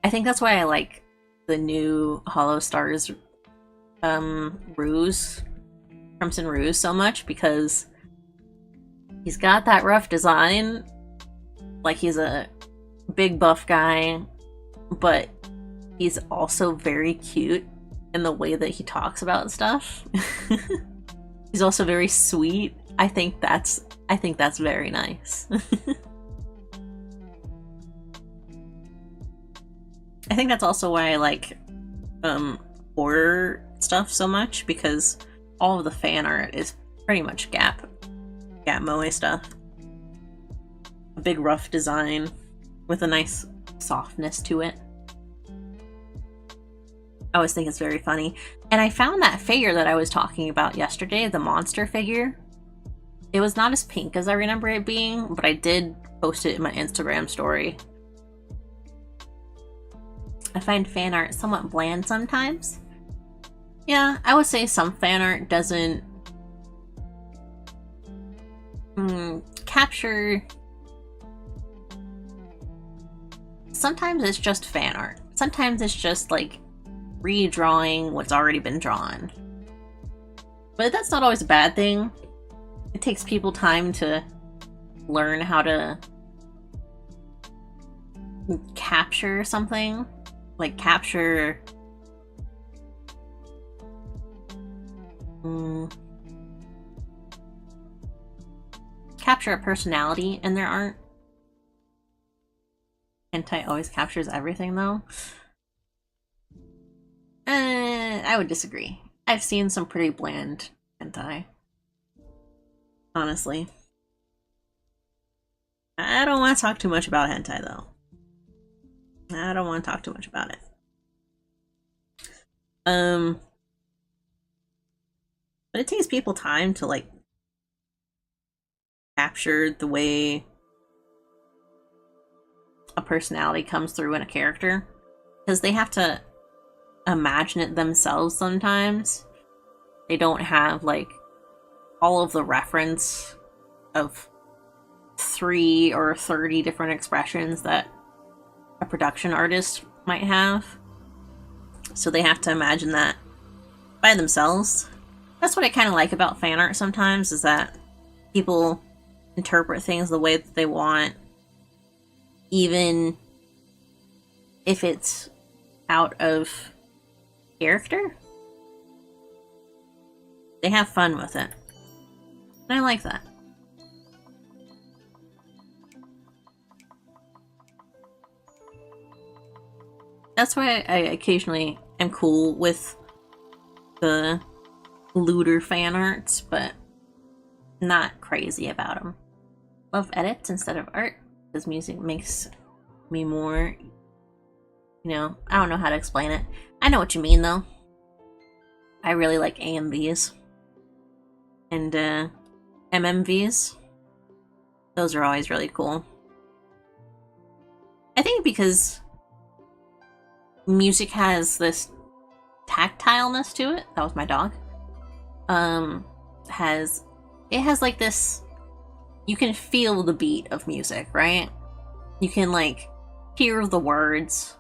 I think that's why I like the new Hollow Stars Ruse, Crimson Ruse so much, because he's got that rough design. Like, he's a big buff guy, but he's also very cute in the way that he talks about stuff. He's also very sweet. I think that's very nice. I think that's also why I like horror stuff so much, because all of the fan art is pretty much Gap Moe stuff. A big rough design with a nice softness to it. I always think it's very funny. And I found that figure that I was talking about yesterday, the monster figure. It was not as pink as I remember it being, but I did post it in my Instagram story. I find fan art somewhat bland sometimes. Yeah, I would say some fan art doesn't capture... Sometimes it's just fan art. Sometimes it's just, like, redrawing what's already been drawn. But that's not always a bad thing. It takes people time to learn how to capture something. Like, capture... capture a personality in their art. Hentai always captures everything, though. I would disagree. I've seen some pretty bland hentai. Honestly. I don't want to talk too much about hentai, though. I don't want to talk too much about it. But it takes people time to, like, capture the way a personality comes through in a character, because they have to imagine it themselves sometimes. They don't have, like, all of the reference of 3 or 30 different expressions that a production artist might have. So they have to imagine that by themselves. That's what I kind of like about fan art sometimes, is that people interpret things the way that they want, even if it's out of character. They have fun with it. And I like that. That's why I occasionally am cool with the looter fan arts, but not crazy about them. Love edits instead of art, because music makes me more, you know, I don't know how to explain it. I know what you mean, though. I really like AMVs and MMVs. Those are always really cool. I think because music has this tactileness to it. That was my dog. It has like this, you can feel the beat of music, right? You can, like, hear the words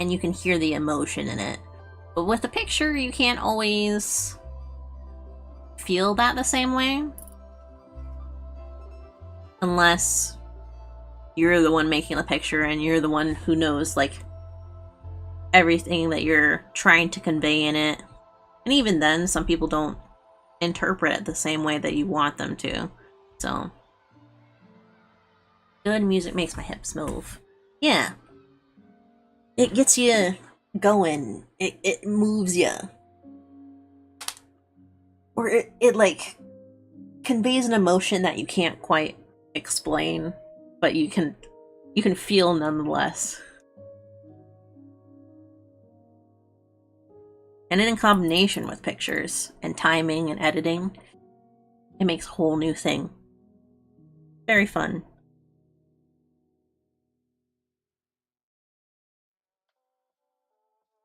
and you can hear the emotion in it. But with a picture, you can't always feel that the same way. Unless you're the one making the picture and you're the one who knows, like, everything that you're trying to convey in it. And even then, some people don't interpret it the same way that you want them to. So, good music makes my hips move. Yeah. it gets you going. It moves you. Or it like conveys an emotion that you can't quite explain, but you can feel nonetheless. And then in combination with pictures and timing and editing, it makes a whole new thing. Very fun.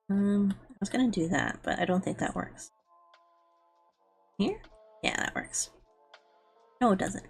I was gonna do that, but I don't think that works. Here? Yeah, that works. No, it doesn't.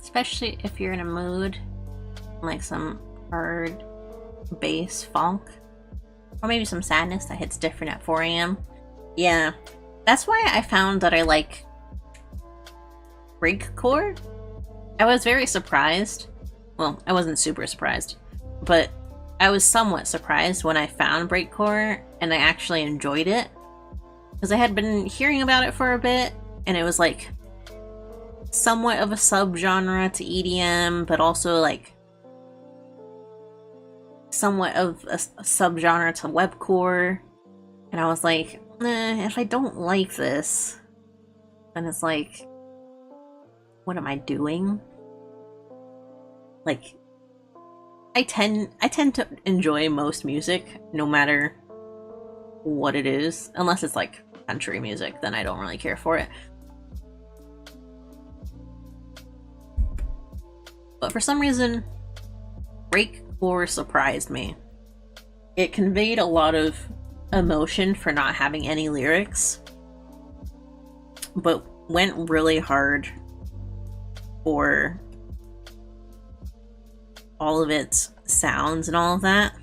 Especially if you're in a mood, like some hard bass funk, or maybe some sadness that hits different at 4 a.m. Yeah, that's why I found that I like breakcore. I was very surprised. Well, I wasn't super surprised, but I was somewhat surprised when I found breakcore and I actually enjoyed it. Because I had been hearing about it for a bit, and it was like somewhat of a subgenre to EDM, but also like somewhat of a subgenre to webcore. And I was like, if I don't like this, then it's like, what am I doing? Like, I tend to enjoy most music, no matter what it is, unless it's like country music, then I don't really care for it. But for some reason, breakcore surprised me. It conveyed a lot of emotion for not having any lyrics, but went really hard for all of its sounds and all of that.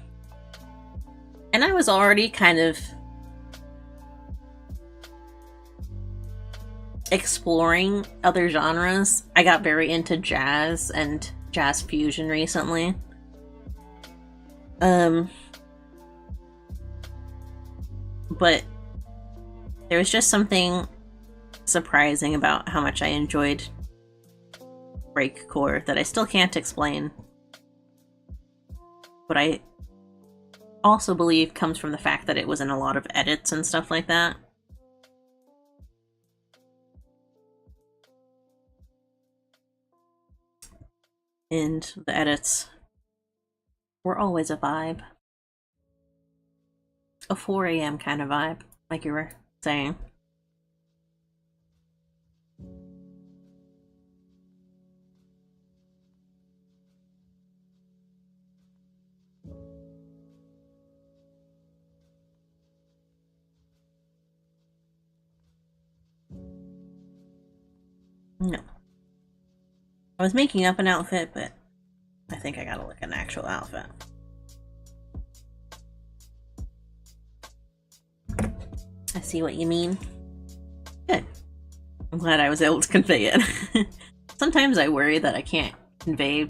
And I was already kind of exploring other genres. I got very into jazz and jazz fusion recently. But there was just something surprising about how much I enjoyed breakcore that I still can't explain. But I also believe comes from the fact that it was in a lot of edits and stuff like that. And the edits were always a vibe. A 4 a.m. kind of vibe, like you were saying. No. I was making up an outfit, but I think I gotta look at an actual outfit. I see what you mean. Good. I'm glad I was able to convey it. Sometimes I worry that I can't convey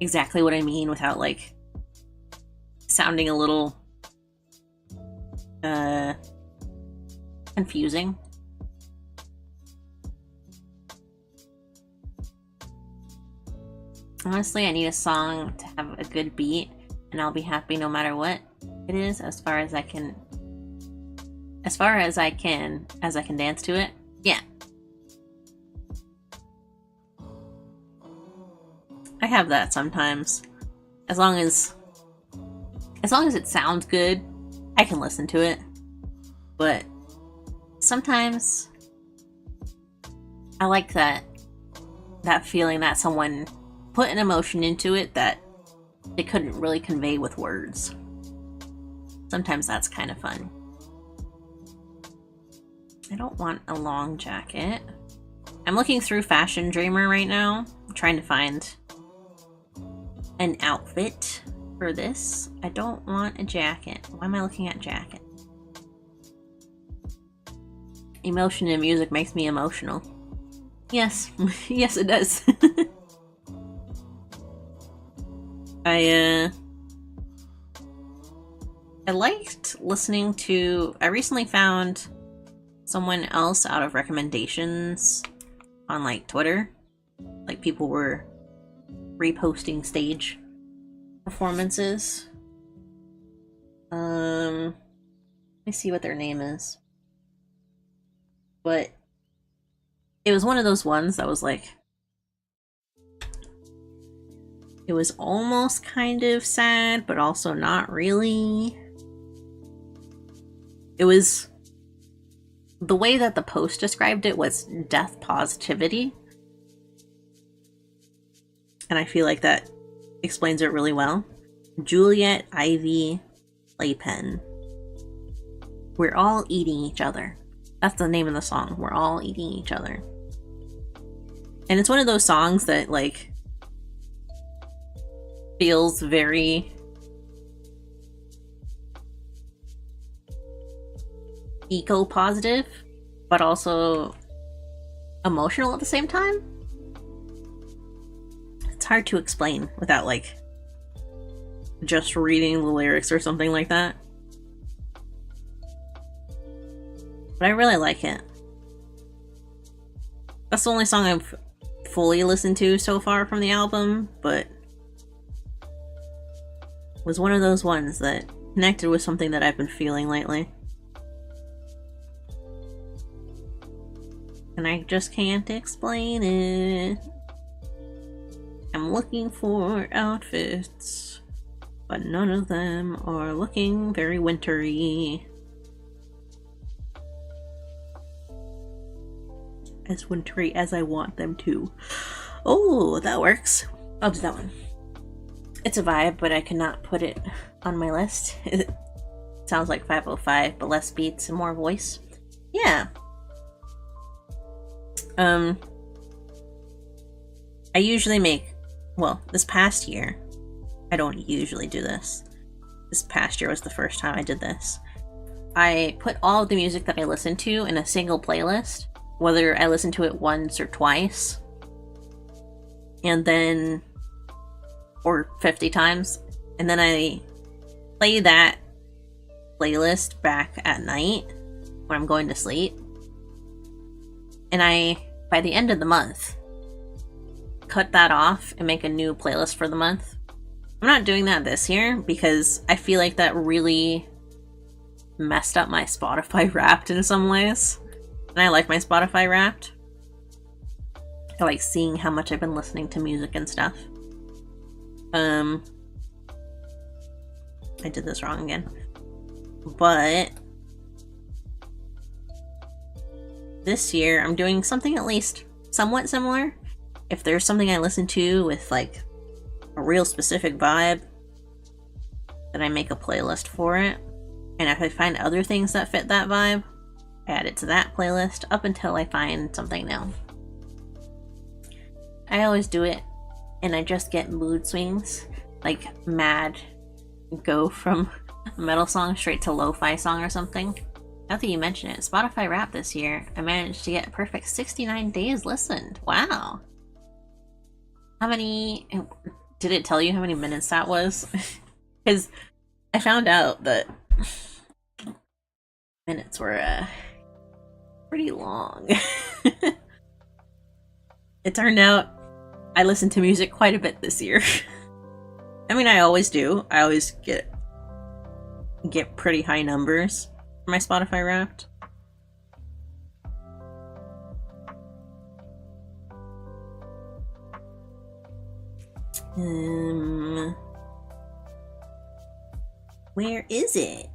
exactly what I mean without, like, sounding a little confusing. Honestly, I need a song to have a good beat, and I'll be happy no matter what it is, as far as I can dance to it. Yeah. I have that sometimes. As long as it sounds good, I can listen to it. But sometimes I like that feeling that someone put an emotion into it that they couldn't really convey with words. Sometimes that's kind of fun. I don't want a long jacket. I'm looking through Fashion Dreamer right now, trying to find an outfit For this, I don't want a jacket. Why am I looking at jacket? Emotion in music makes me emotional. Yes, yes it does. I liked listening to... I recently found someone else out of recommendations on like Twitter. Like people were reposting stage performances. Let me see what their name is. But it was one of those ones that was like... It was almost kind of sad, but also not really. It was... The way that the post described it was death positivity. And I feel like that explains it really well. Juliet Ivy Playpen. We're all eating each other. That's the name of the song. We're all eating each other. And it's one of those songs that, like, feels very eco-positive, but also emotional at the same time. It's hard to explain without, like, just reading the lyrics or something like that. But I really like it. That's the only song I've fully listened to so far from the album, but was one of those ones that connected with something that I've been feeling lately. And I just can't explain it. I'm looking for outfits, but none of them are looking very wintry. As wintry as I want them to. Oh, that works. I'll do that one. It's a vibe, but I cannot put it on my list. It sounds like 505, but less beats and more voice. Yeah. I usually make... Well, this past year, I don't usually do this. This past year was the first time I did this. I put all of the music that I listen to in a single playlist, whether I listen to it once or twice, and then... or 50 times, and then I play that playlist back at night when I'm going to sleep. And I, by the end of the month, cut that off and make a new playlist for the month. I'm not doing that this year because I feel like that really messed up my Spotify Wrapped in some ways. And I like my Spotify Wrapped. I like seeing how much I've been listening to music and stuff. I did this wrong again. But this year I'm doing something at least somewhat similar. If there's something I listen to with like a real specific vibe, then I make a playlist for it. And if I find other things that fit that vibe, I add it to that playlist up until I find something new. I always do it, and I just get mood swings, like mad, go from a metal song straight to lo-fi song or something. Now that you mention it, Spotify Wrapped this year, I managed to get a perfect 69 days listened. Wow. How many... Did it tell you how many minutes that was? Because I found out that minutes were pretty long. It turned out I listened to music quite a bit this year. I mean, I always do. I always get pretty high numbers for my Spotify Wrapped. Where is it?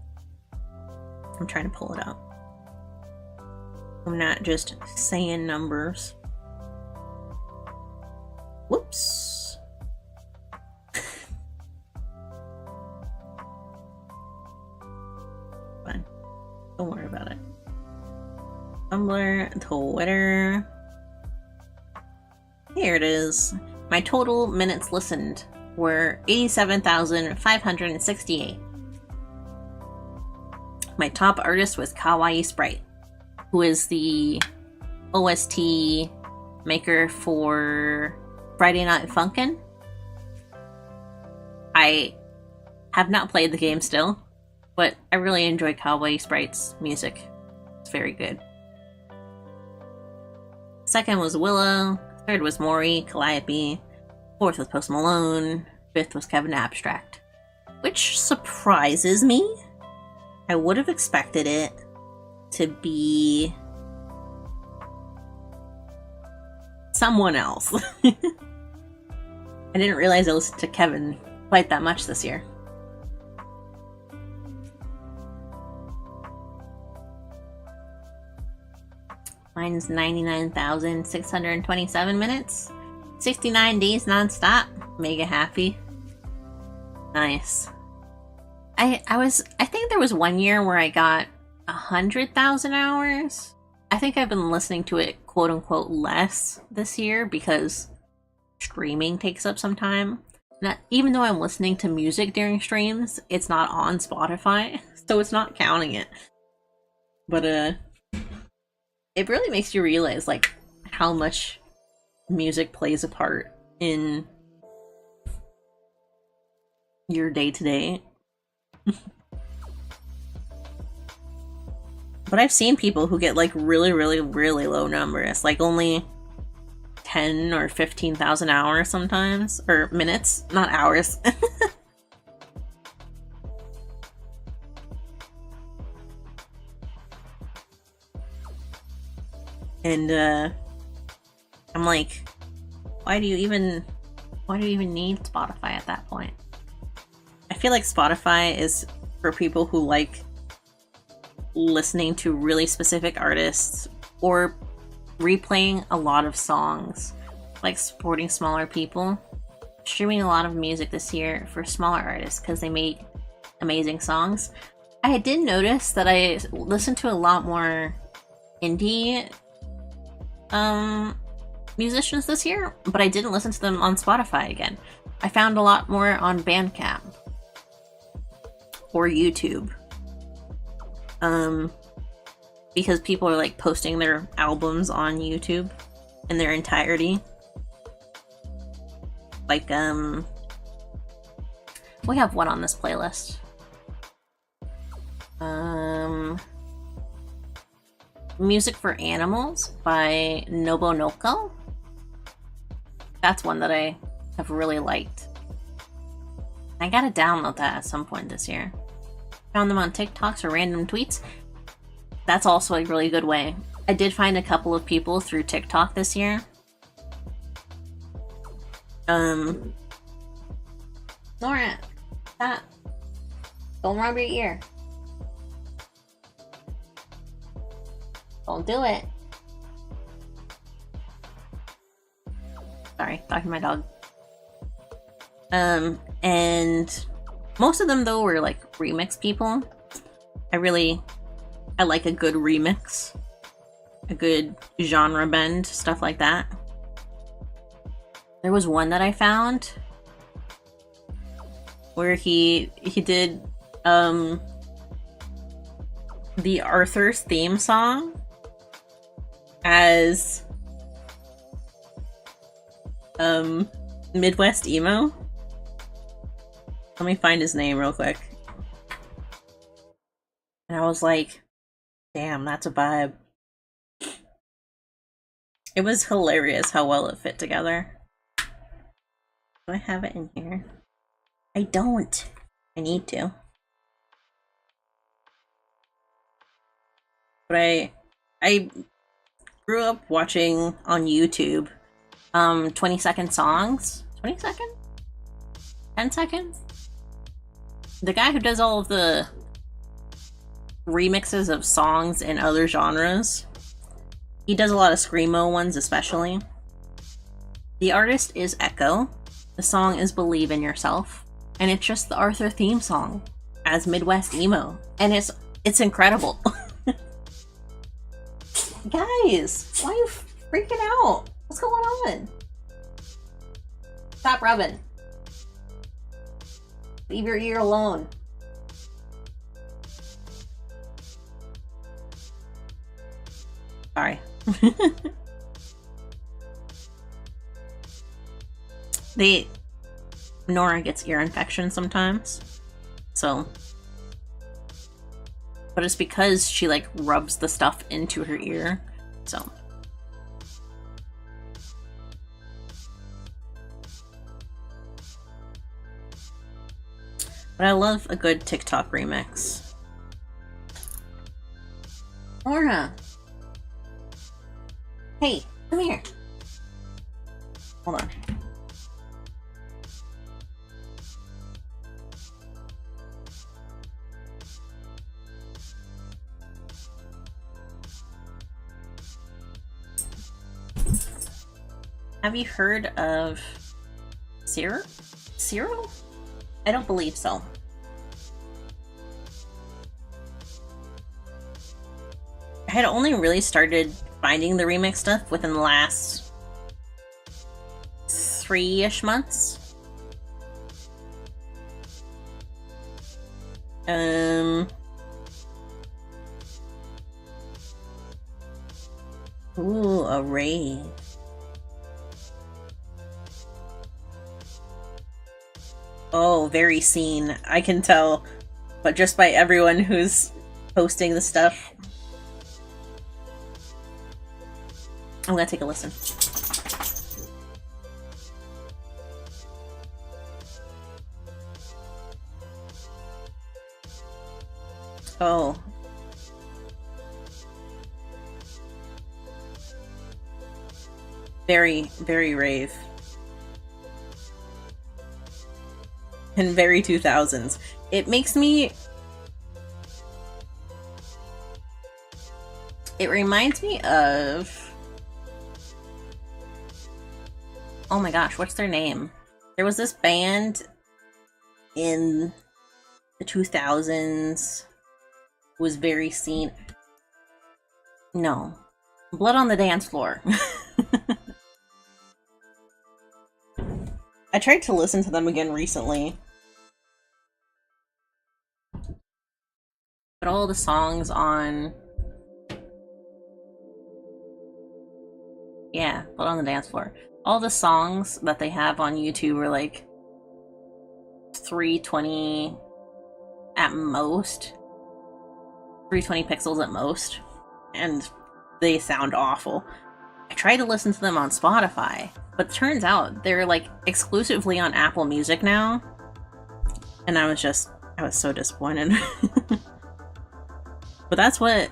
I'm trying to pull it up. I'm not just saying numbers. Whoops. Fine. Don't worry about it. Tumblr, Twitter. Here it is. My total minutes listened were 87,568. My top artist was Kawaii Sprite, who is the OST maker for Friday Night Funkin'. I have not played the game still, but I really enjoy Kawaii Sprite's music. It's very good. Second was Willow. Third was Maury, Calliope. Fourth was Post Malone. Fifth was Kevin Abstract. Which surprises me. I would have expected it to be someone else. I didn't realize I listened to Kevin quite that much this year. Mine's 99,627 minutes. 69 days non-stop. Mega happy. Nice. I think there was one year where I got 100,000 hours. I think I've been listening to it quote unquote less this year because streaming takes up some time. Even though I'm listening to music during streams, it's not on Spotify, so it's not counting it. But it really makes you realize like how much music plays a part in your day-to-day. But I've seen people who get like really low numbers, like only 10 or 15,000 hours sometimes, or minutes, not hours. And I'm like, why do you even need Spotify at that point? I feel like Spotify is for people who like listening to really specific artists or replaying a lot of songs, like supporting smaller people. Streaming a lot of music this year for smaller artists because they make amazing songs. I did notice that I listened to a lot more indie musicians this year, but I didn't listen to them on Spotify again. I found a lot more on Bandcamp or YouTube. Because people are like posting their albums on YouTube in their entirety. Like, we have one on this playlist. Music for Animals by Nobonoko. That's one that I have really liked. I gotta download that at some point this year. Found them on TikToks or random tweets. That's also a really good way. I did find a couple of people through TikTok this year. Nora, stop. Don't rub your ear. Don't do it. Sorry, talking to my dog. And most of them though were like remix people. I like a good remix. A good genre bend, stuff like that. There was one that I found where he did the Arthur's theme song as Midwest emo. Let me find his name real quick. And I was like, damn, that's a vibe. It was hilarious how well it fit together. Do I have it in here? I don't. I need to. But I grew up watching on YouTube 20-second songs. 20 seconds? 10 seconds? The guy who does all of the remixes of songs in other genres. He does a lot of screamo ones especially. The artist is Echo. The song is Believe in Yourself. And it's just the Arthur theme song as Midwest emo. And it's incredible. Guys, why are you freaking out? What's going on? Stop rubbing. Leave your ear alone. Sorry. Nora gets ear infection sometimes, so. But it's because she like rubs the stuff into her ear, so. But I love a good TikTok remix. Nora! Hey, come here. Hold on. Have you heard of Cyril? Cyril? I don't believe so. I had only really started finding the remix stuff within the last 3-ish months. Ooh, a rave. Oh, very seen. I can tell, but just by everyone who's posting the stuff. I'm gonna take a listen. Oh. Very, very rave. And very 2000s. It makes me... It reminds me of... Oh my gosh, what's their name? There was this band in the 2000s who was very seen. No. Blood on the Dance Floor. I tried to listen to them again recently. But all the songs on... Yeah, Blood on the Dance Floor. All the songs that they have on YouTube are like 320 at most. 320 pixels at most. And they sound awful. I tried to listen to them on Spotify, but turns out they're like exclusively on Apple Music now. And I was so disappointed. But that's what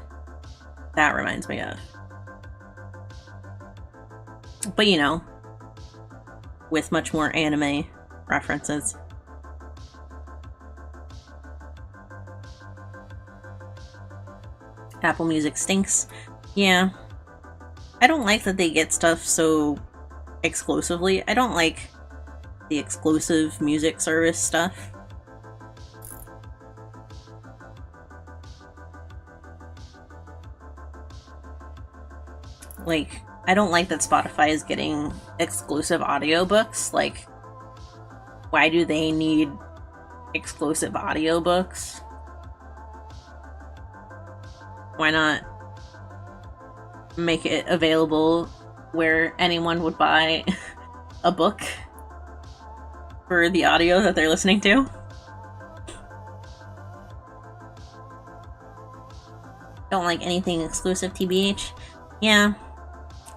that reminds me of. But you know, with much more anime references. Apple Music stinks. Yeah. I don't like that they get stuff so exclusively. I don't like the exclusive music service stuff. Like, I don't like that Spotify is getting exclusive audiobooks. Like, why do they need exclusive audiobooks? Why not make it available where anyone would buy a book for the audio that they're listening to? Don't like anything exclusive, TBH. Yeah.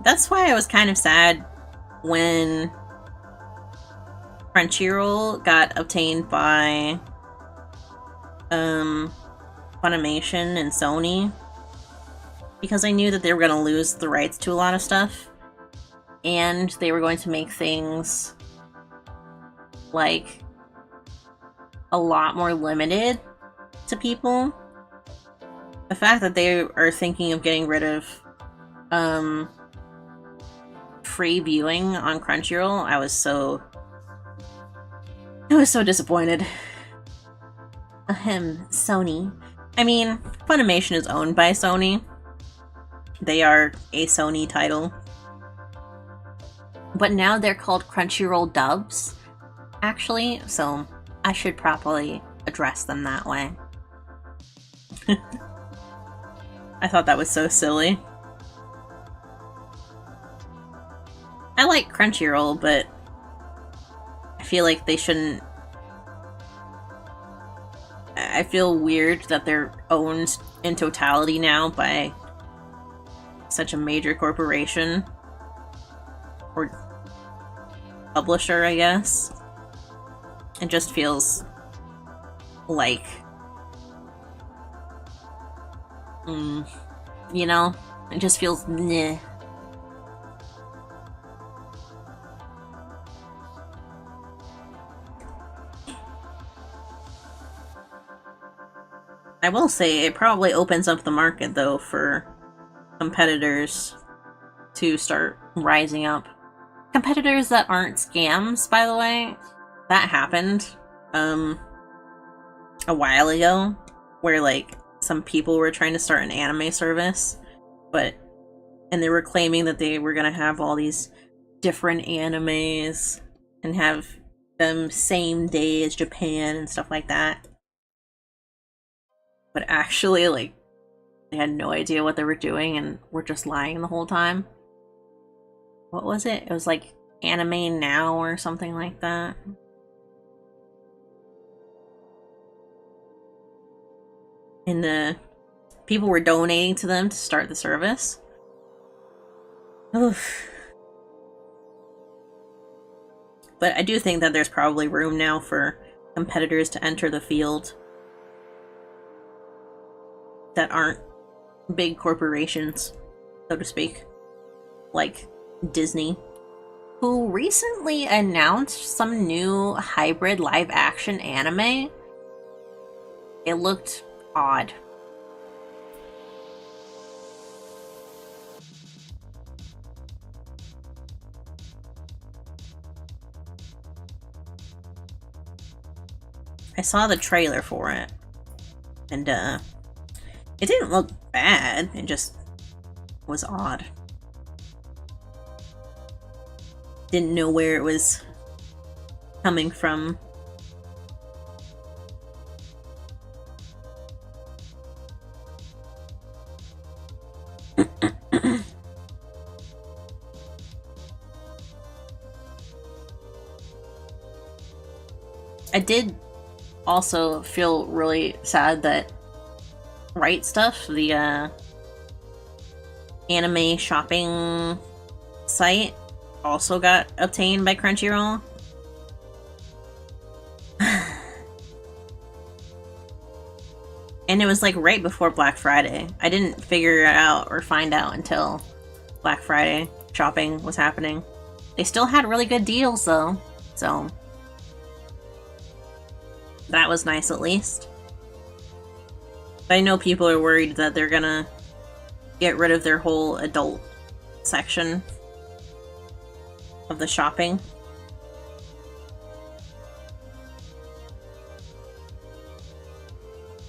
That's why I was kind of sad when Crunchyroll got obtained by Funimation and Sony, because I knew that they were going to lose the rights to a lot of stuff, and they were going to make things like a lot more limited to people. The fact that they are thinking of getting rid of free viewing on Crunchyroll, I was so disappointed. Ahem, Sony. I mean, Funimation is owned by Sony. They are a Sony title. But now they're called Crunchyroll Dubs, actually, so I should probably address them that way. I thought that was so silly. I like Crunchyroll, but I feel like they shouldn't... I feel weird that they're owned in totality now by such a major corporation. Or publisher, I guess. It just feels like... you know? It just feels meh. I will say it probably opens up the market, though, for competitors to start rising up. Competitors that aren't scams, by the way. That happened a while ago, where like some people were trying to start an anime service, and they were claiming that they were gonna have all these different animes and have them same day as Japan and stuff like that. But actually, like, they had no idea what they were doing and were just lying the whole time. What was it? It was like Anime Now or something like that. And the people were donating to them to start the service. Oof. But I do think that there's probably room now for competitors to enter the field that aren't big corporations, so to speak, like Disney, who recently announced some new hybrid live-action anime. It looked odd. I saw the trailer for it, and it didn't look bad, it just was odd. Didn't know where it was coming from. I did also feel really sad that Right Stuff, the anime shopping site, also got obtained by Crunchyroll. And it was like right before Black Friday. I didn't figure it out or find out until Black Friday shopping was happening. They still had really good deals though, so that was nice at least. But I know people are worried that they're gonna get rid of their whole adult section of the shopping.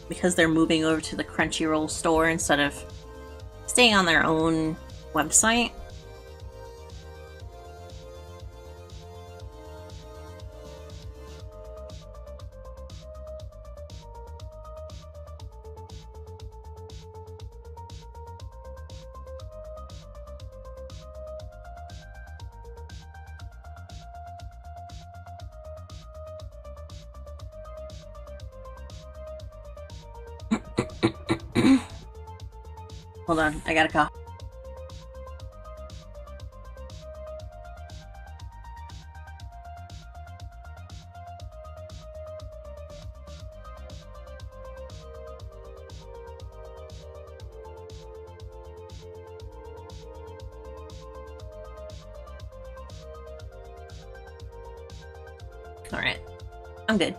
Because they're moving over to the Crunchyroll store instead of staying on their own website. Hold on, I gotta cough. Alright, I'm good.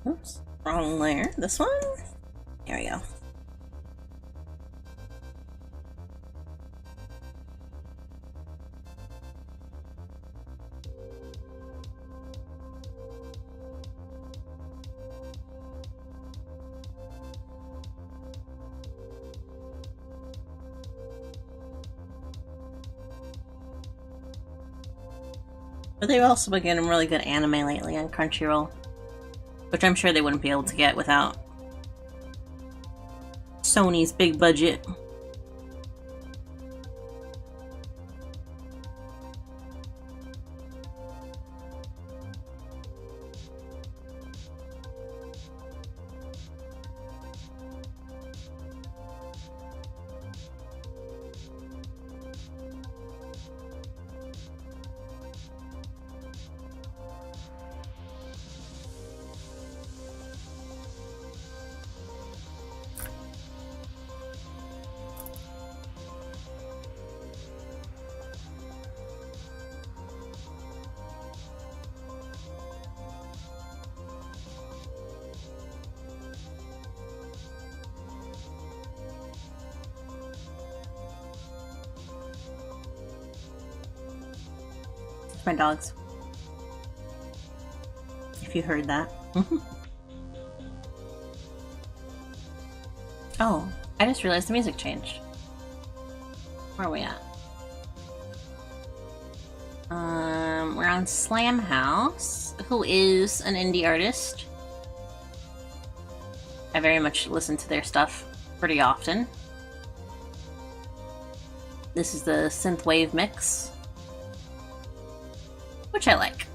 Oops, wrong layer. This one? There we go. But they've also been getting really good anime lately on Crunchyroll, which I'm sure they wouldn't be able to get without Sony's big budget. My dogs. If you heard that. Oh, I just realized the music changed. Where are we at? We're on Slam House, who is an indie artist. I very much listen to their stuff pretty often. This is the synthwave mix, which I like.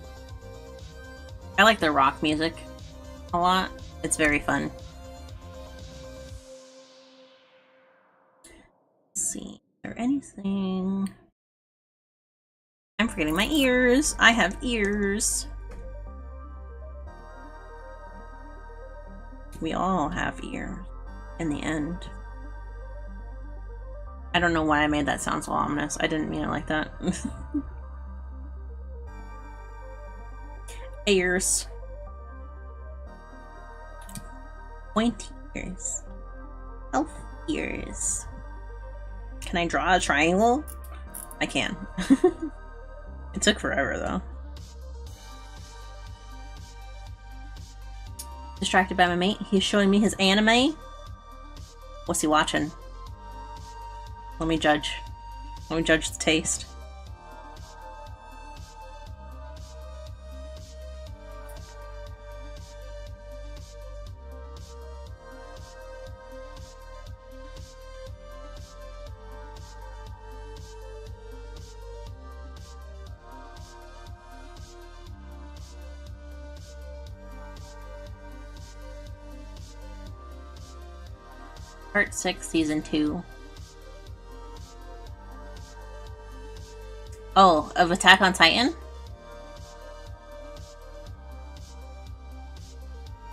I like their rock music a lot. It's very fun. Let's see. Is there anything? I'm forgetting my ears. I have ears. We all have ears in the end. I don't know why I made that sound so ominous. I didn't mean it like that. Ears. Pointy ears. Elf ears. Can I draw a triangle? I can. It took forever though. Distracted by my mate. He's showing me his anime. What's he watching? Let me judge. Let me judge the taste. Part 6, Season 2. Oh, of Attack on Titan?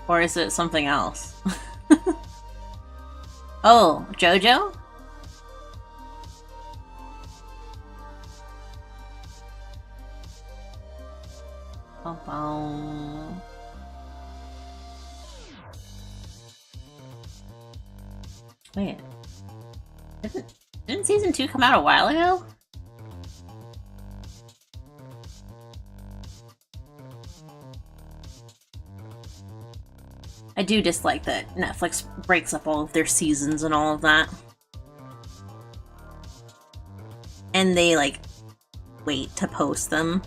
Or is it something else? Oh, JoJo? Oh. Wait. Didn't Season 2 come out a while ago? I do dislike that Netflix breaks up all of their seasons and all of that. And they, like, wait to post them.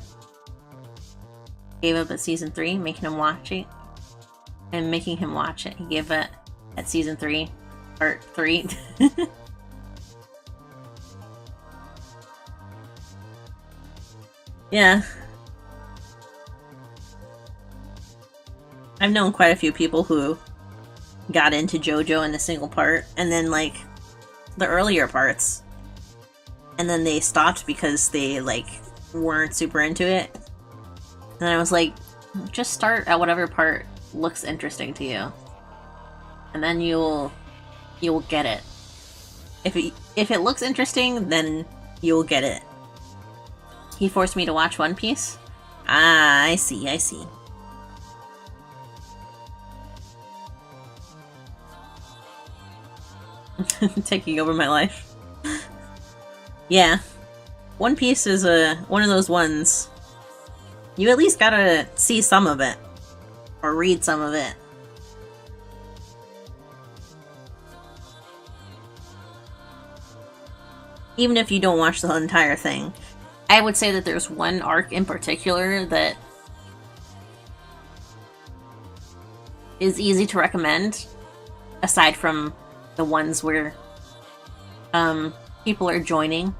Gave up at Season 3, making him watch it. And making him watch it. He gave it at Season 3. Part 3. Yeah. I've known quite a few people who got into JoJo in a single part, and then, like, the earlier parts. And then they stopped because they, like, weren't super into it. And I was like, just start at whatever part looks interesting to you. And then you'll get it. If it looks interesting, then you'll get it. He forced me to watch One Piece? Ah, I see. Taking over my life. Yeah. One Piece is one of those ones. You at least gotta see some of it. Or read some of it. Even if you don't watch the entire thing. I would say that there's one arc in particular that is easy to recommend, aside from the ones where people are joining.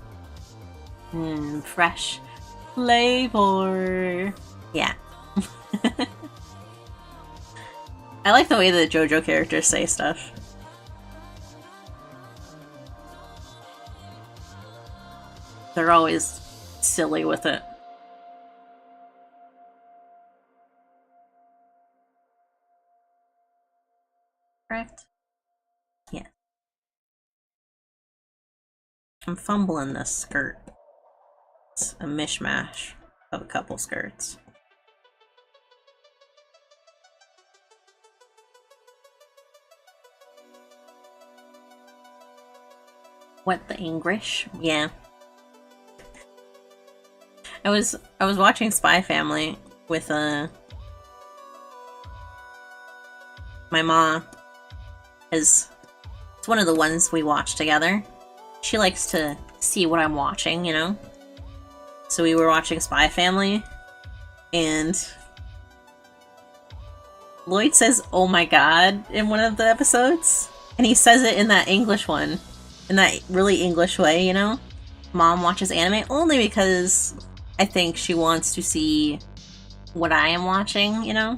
Fresh flavor. Yeah. I like the way that JoJo characters say stuff. They're always silly with it. Correct? Yeah. I'm fumbling this skirt. It's a mishmash of a couple skirts. What, the English? Yeah. I was watching Spy Family with my mom. It's one of the ones we watch together. She likes to see what I'm watching, you know? So we were watching Spy Family, and Lloyd says, "Oh my god," in one of the episodes. And he says it in that English one. In that really English way, you know? Mom watches anime only because I think she wants to see what I am watching, you know?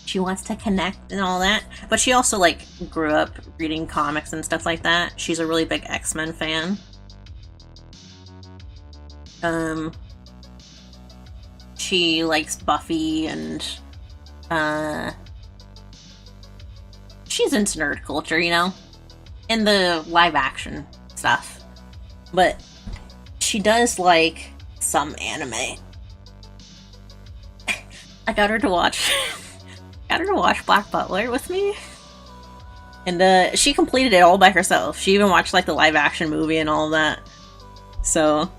She wants to connect and all that. But she also, like, grew up reading comics and stuff like that. She's a really big X-Men fan. She likes Buffy and, she's into nerd culture, you know? And the live-action stuff. But she does like some anime. I got her to watch Black Butler with me. And she completed it all by herself. She even watched like the live action movie and all of that. So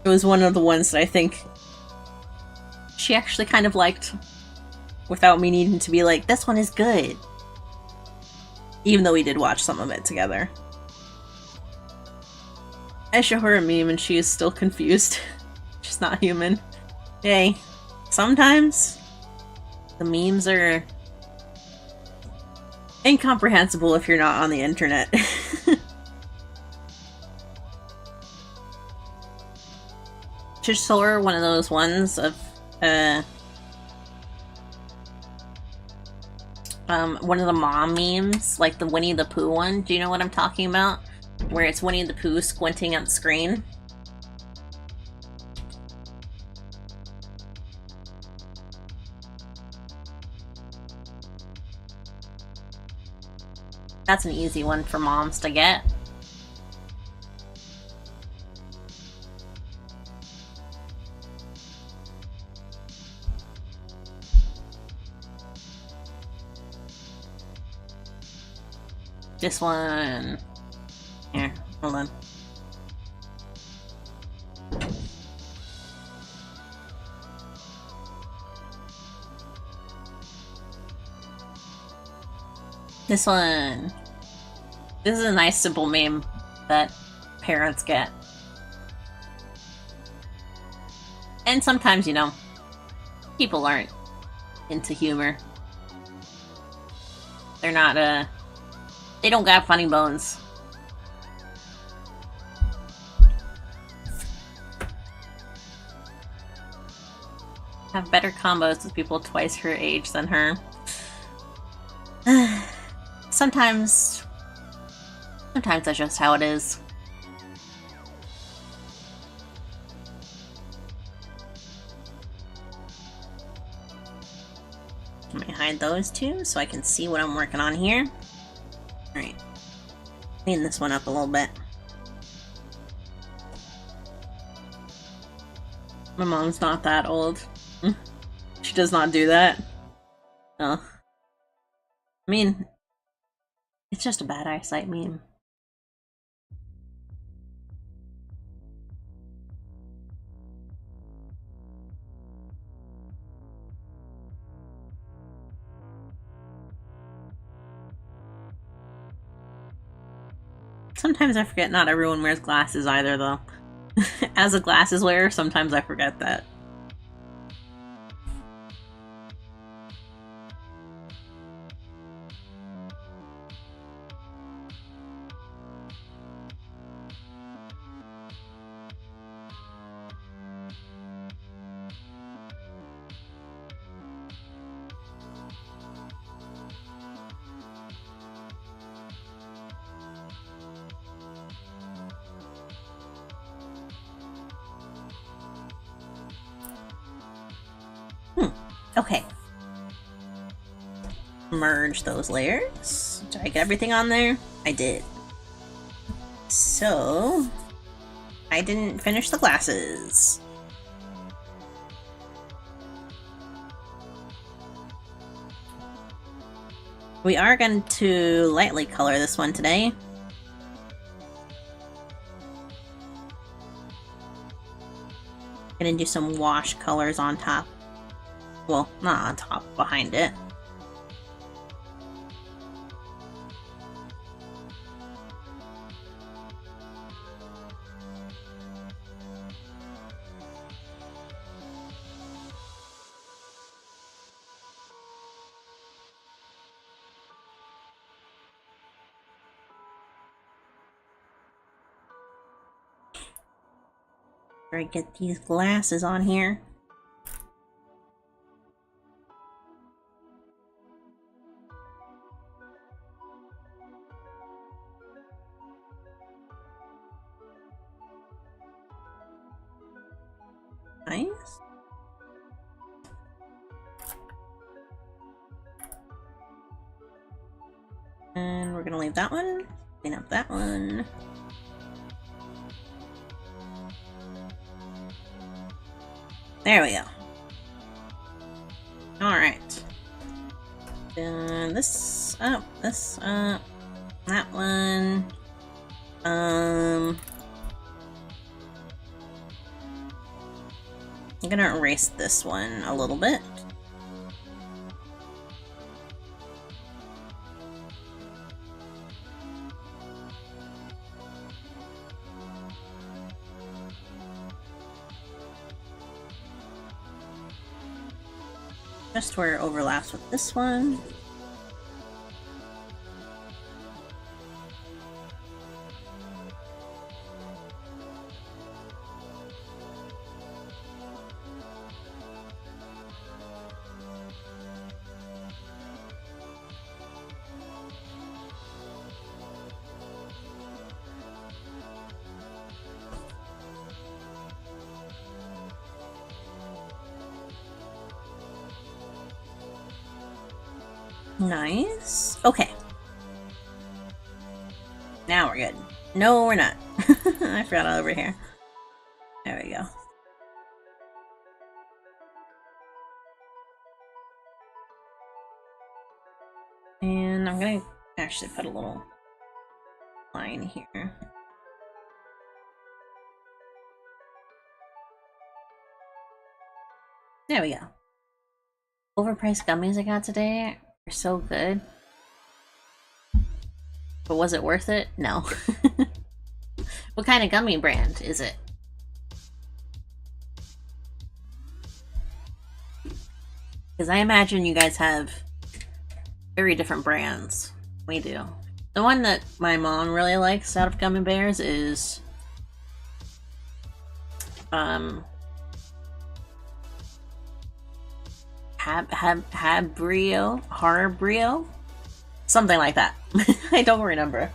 it was one of the ones that I think she actually kind of liked without me needing to be like, this one is good. Even though we did watch some of it together. I show her a meme and she is still confused. She's not human. Yay. Sometimes the memes are incomprehensible if you're not on the internet. Just show her one of those ones of one of the mom memes, like the Winnie the Pooh one. Do you know what I'm talking about? Where it's Winnie the Pooh squinting at the screen. That's an easy one for moms to get. This one. Here, hold on. This one. This is a nice simple meme that parents get. And sometimes, you know, people aren't into humor. They're not, they don't got funny bones. Have better combos with people twice her age than her. Sometimes that's just how it is. Let me hide those two so I can see what I'm working on here. Alright. Clean this one up a little bit. My mom's not that old. She does not do that. Oh. I mean, it's just a bad eyesight meme. Sometimes I forget not everyone wears glasses either, though. As a glasses wearer, sometimes I forget that. Okay. Merge those layers. Did I get everything on there? I did. So, I didn't finish the glasses. We are going to lightly color this one today. Gonna do some wash colors on top. Well, not on top, behind it. Try to get these glasses on here. Nice. And we're gonna leave that one. Clean up that one. There we go. Alright. Then this up, this up, that one. I'm gonna erase this one a little bit. Just where it overlaps with this one. Nice. Okay. Now we're good. No, we're not. I forgot over here. There we go. And I'm gonna actually put a little line here. There we go. Overpriced gummies I got today are so good. But was it worth it? No. What kind of gummy brand is it? Because I imagine you guys have very different brands. We do. The one that my mom really likes out of gummy bears is Harbrio, something like that. I don't remember.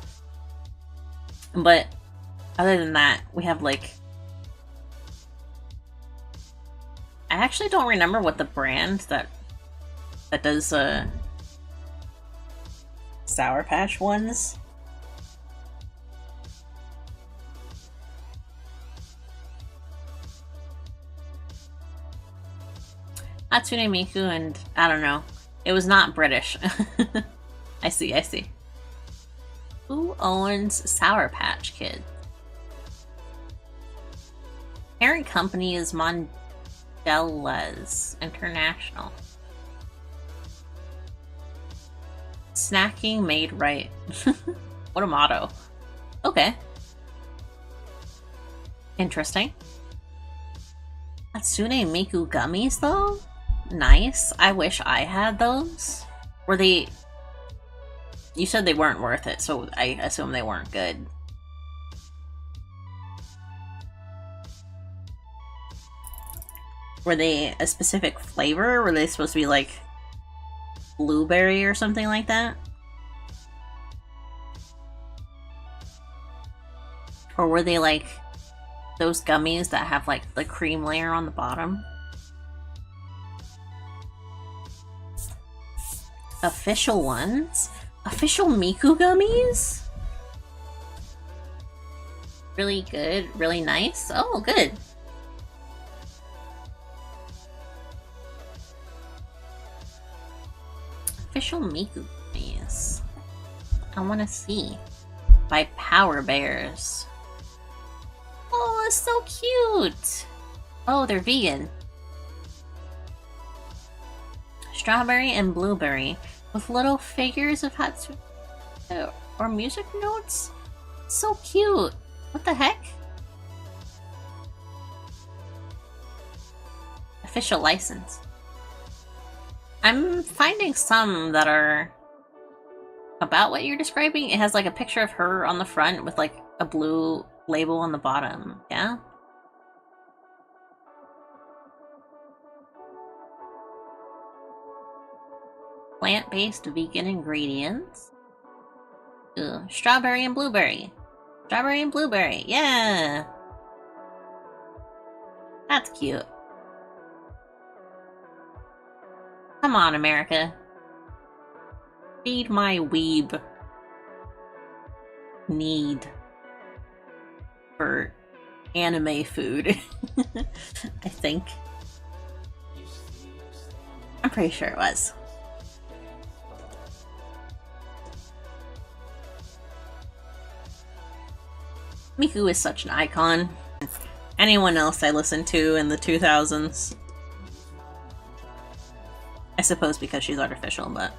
But other than that, we have like, I actually don't remember what the brand that does Sour Patch ones. Hatsune Miku, and I don't know. It was not British. I see, I see. Who owns Sour Patch Kid? Parent company is Mondelez International. Snacking made right. What a motto. Okay. Interesting. Hatsune Miku gummies, though? Nice. I wish I had those. Were they... You said they weren't worth it, so I assume they weren't good. Were they a specific flavor? Were they supposed to be like blueberry or something like that? Or were they like those gummies that have like the cream layer on the bottom? Official ones? Official Miku gummies? Really good, really nice. Oh, good. Official Miku gummies. I want to see. By Power Bears. Oh, it's so cute. Oh, they're vegan. Strawberry and blueberry with little figures of Hatsune or music notes. So cute. What the heck? Official license. I'm finding some that are about what you're describing. It has like a picture of her on the front with like a blue label on the bottom. Yeah? Plant-based vegan ingredients. Ugh. Strawberry and blueberry. Strawberry and blueberry. Yeah! That's cute. Come on, America. Feed my weeb need for anime food. I think. I'm pretty sure it was. Miku is such an icon. Anyone else I listened to in the 2000s. I suppose because she's artificial, but...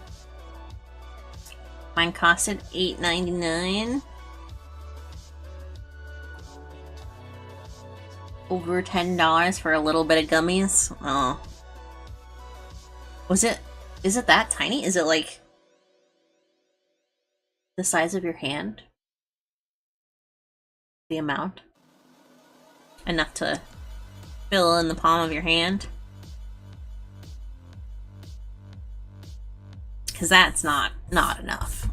Mine costed $8.99. Over $10 for a little bit of gummies. Oh. Was it... Is it that tiny? Is it like... the size of your hand? The amount? Enough to fill in the palm of your hand? Because that's not enough.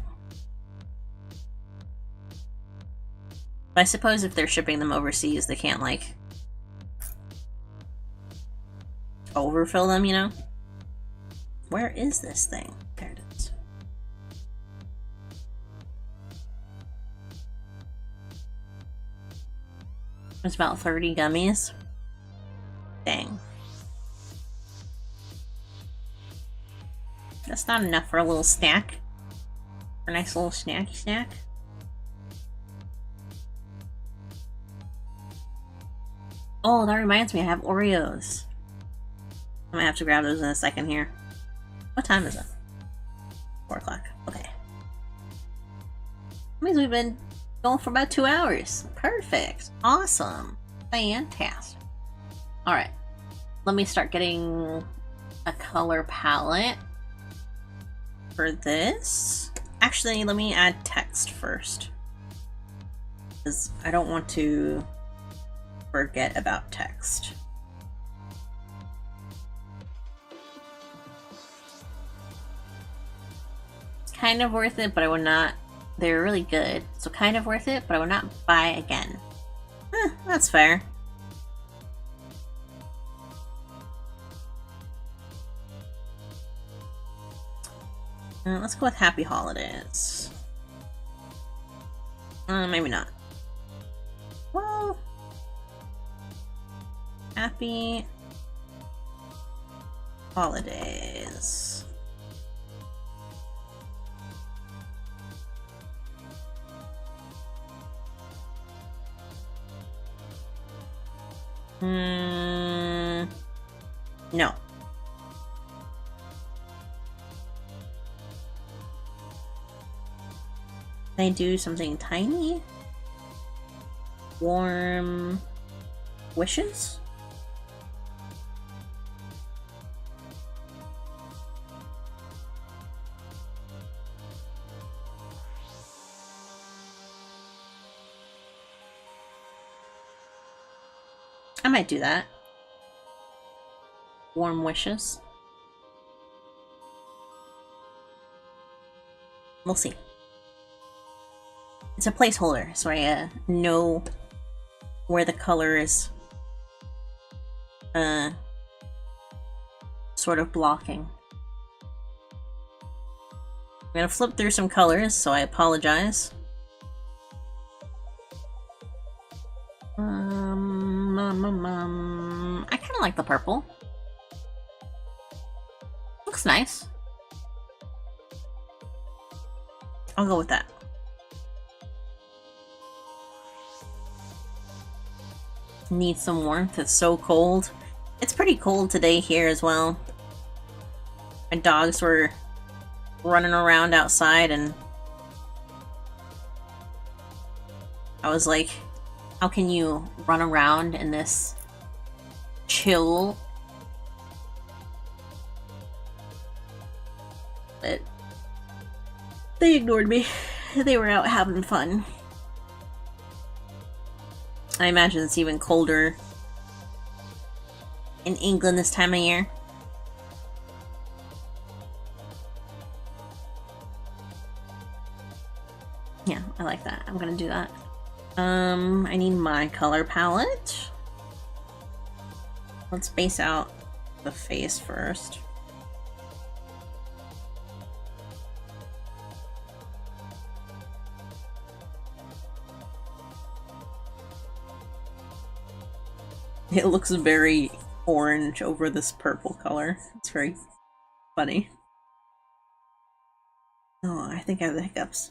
But I suppose if they're shipping them overseas, they can't, like, overfill them, you know? Where is this thing? There it is. There's about 30 gummies. Dang. That's not enough for a little snack. For a nice little snacky snack. Oh, that reminds me, I have Oreos. I'm gonna have to grab those in a second here. What time is it? 4 o'clock. Okay. That means we've been going for about 2 hours. Perfect. Awesome. Fantastic. Alright. Let me start getting a color palette for this. Actually, let me add text first. Because I don't want to forget about text. Kind of worth it, but I would not... They're really good, so kind of worth it, but I would not buy again. That's fair. Let's go with Happy Holidays. Maybe not. Well... Happy Holidays. No. Can I do something tiny? Warm wishes? I might do that. Warm wishes. We'll see. It's a placeholder, so I know where the color is sort of blocking. I'm gonna flip through some colors, so I apologize. I kind of like the purple. Looks nice. I'll go with that. Need some warmth. It's so cold. It's pretty cold today here as well. My dogs were running around outside and I was like, how can you run around in this chill? But they ignored me. They were out having fun. I imagine it's even colder in England this time of year. Yeah, I like that. I'm gonna do that. I need my color palette. Let's base out the face first. It looks very orange over this purple color. It's very funny. Oh, I think I have the hiccups.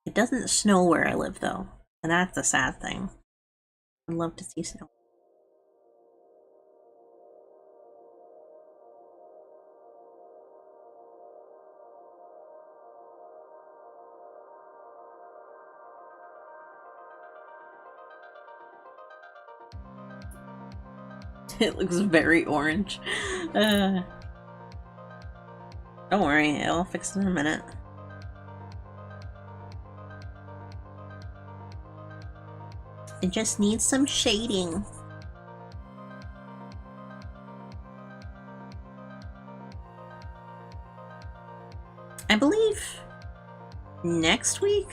It doesn't snow where I live, though, and that's the sad thing. I'd love to see snow. It looks very orange. Don't worry, I'll fix it in a minute. It just needs some shading. I believe next week?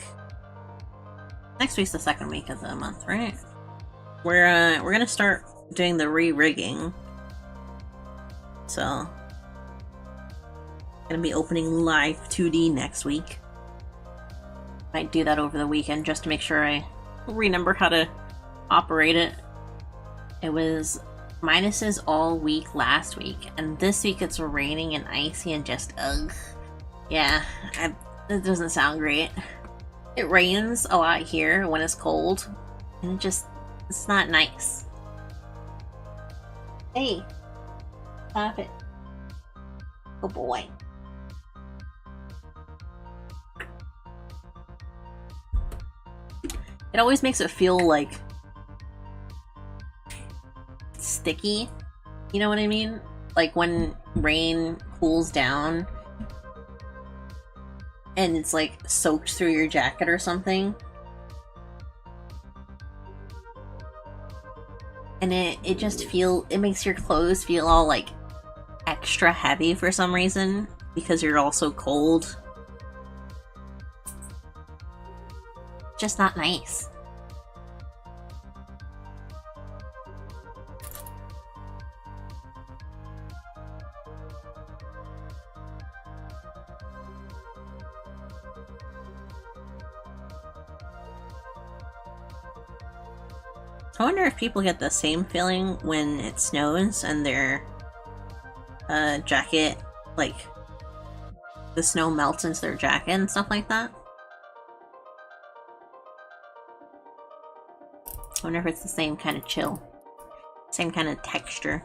Next week's the second week of the month, right? We're gonna start doing the re-rigging. So gonna be opening live 2D next week. Might do that over the weekend just to make sure I remember how to operate it. It was minuses all week last week, and this week it's raining and icy and just ugh. Yeah, it doesn't sound great. It rains a lot here when it's cold, and it's not nice. Hey, stop it. Oh boy. It always makes it feel like sticky. You know what I mean? Like when rain cools down and it's like soaked through your jacket or something. And it just it makes your clothes feel all like extra heavy for some reason because you're all so cold. Just not nice. I wonder if people get the same feeling when it snows and their jacket, like, the snow melts into their jacket and stuff like that. I wonder if it's the same kind of chill. Same kind of texture.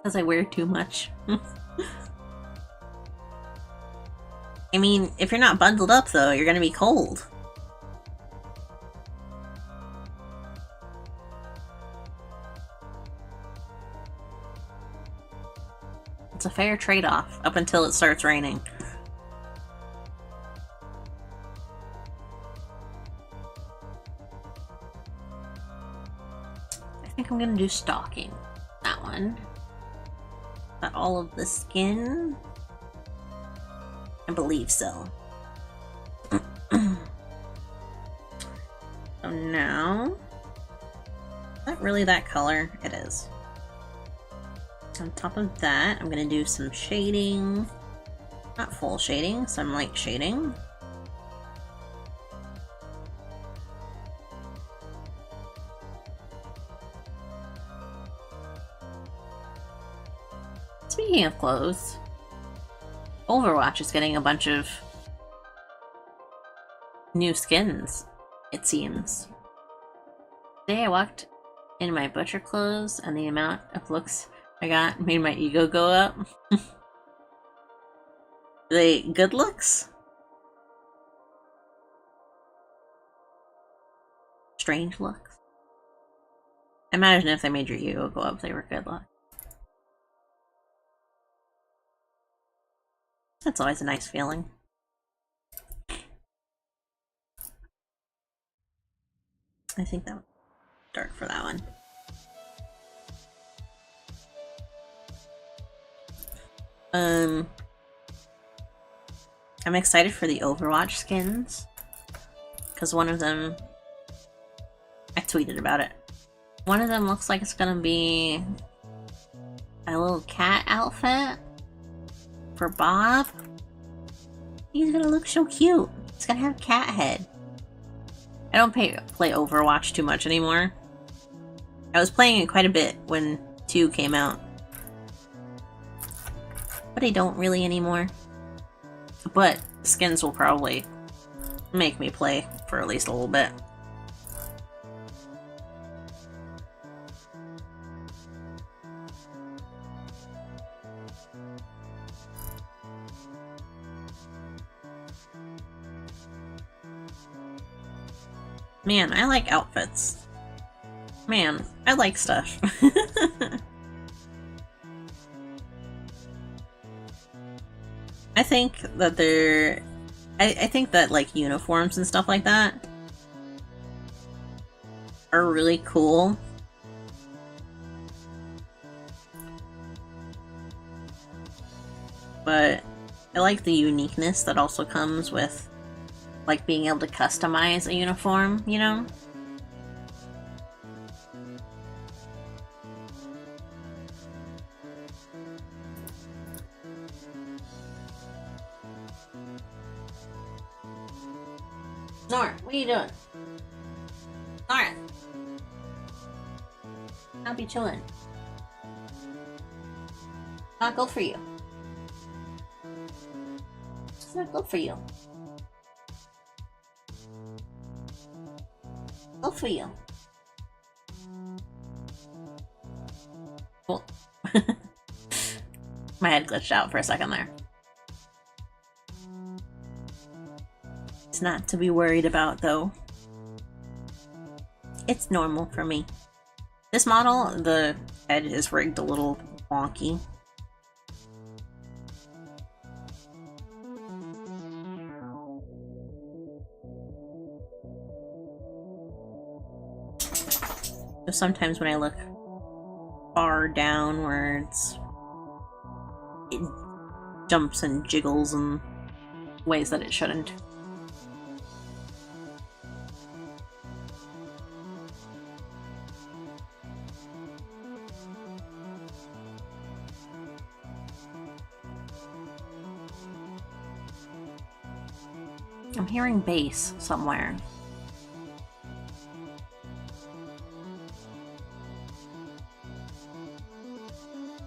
Because I wear too much. I mean, if you're not bundled up though, you're gonna be cold. It's a fair trade-off up until it starts raining. I think I'm gonna do stocking. That one. Got all of the skin. I believe so. So now, is that really that color? It is. On top of that, I'm gonna do some shading. Not full shading, some light shading. Speaking of clothes, Overwatch is getting a bunch of new skins, it seems. Today I walked in my butcher clothes and the amount of looks I got made my ego go up. Are they good looks? Strange looks? Imagine if they made your ego go up, they were good looks. That's always a nice feeling. I think that was dark for that one. I'm excited for the Overwatch skins, because one of them, I tweeted about it. One of them looks like it's gonna be a little cat outfit for Bob. He's gonna look so cute. He's gonna have a cat head. I don't play Overwatch too much anymore. I was playing it quite a bit when 2 came out. But I don't really anymore. But skins will probably make me play for at least a little bit. Man, I like outfits. Man, I like stuff. I think that I think that like uniforms and stuff like that are really cool. But I like the uniqueness that also comes with like being able to customize a uniform, you know? Nora, what are you doing? Nora! I'll be chilling. Not good for you. It's not good for you. Good for you. Well, my head glitched out for a second there. It's not to be worried about, though. It's normal for me. This model, the head is rigged a little wonky. So sometimes when I look far downwards, it jumps and jiggles in ways that it shouldn't. I'm hearing bass somewhere.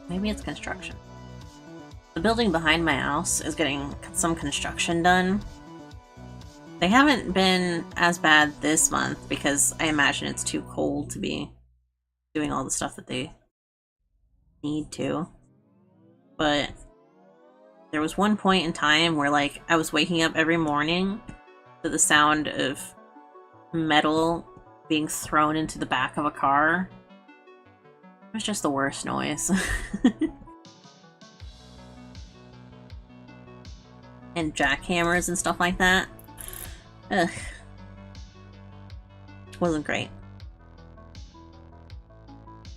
Maybe it's construction. The building behind my house is getting some construction done. They haven't been as bad this month because I imagine it's too cold to be doing all the stuff that they need to. But there was one point in time where, like, I was waking up every morning to the sound of metal being thrown into the back of a car. It was just the worst noise. And jackhammers and stuff like that. Ugh. Wasn't great.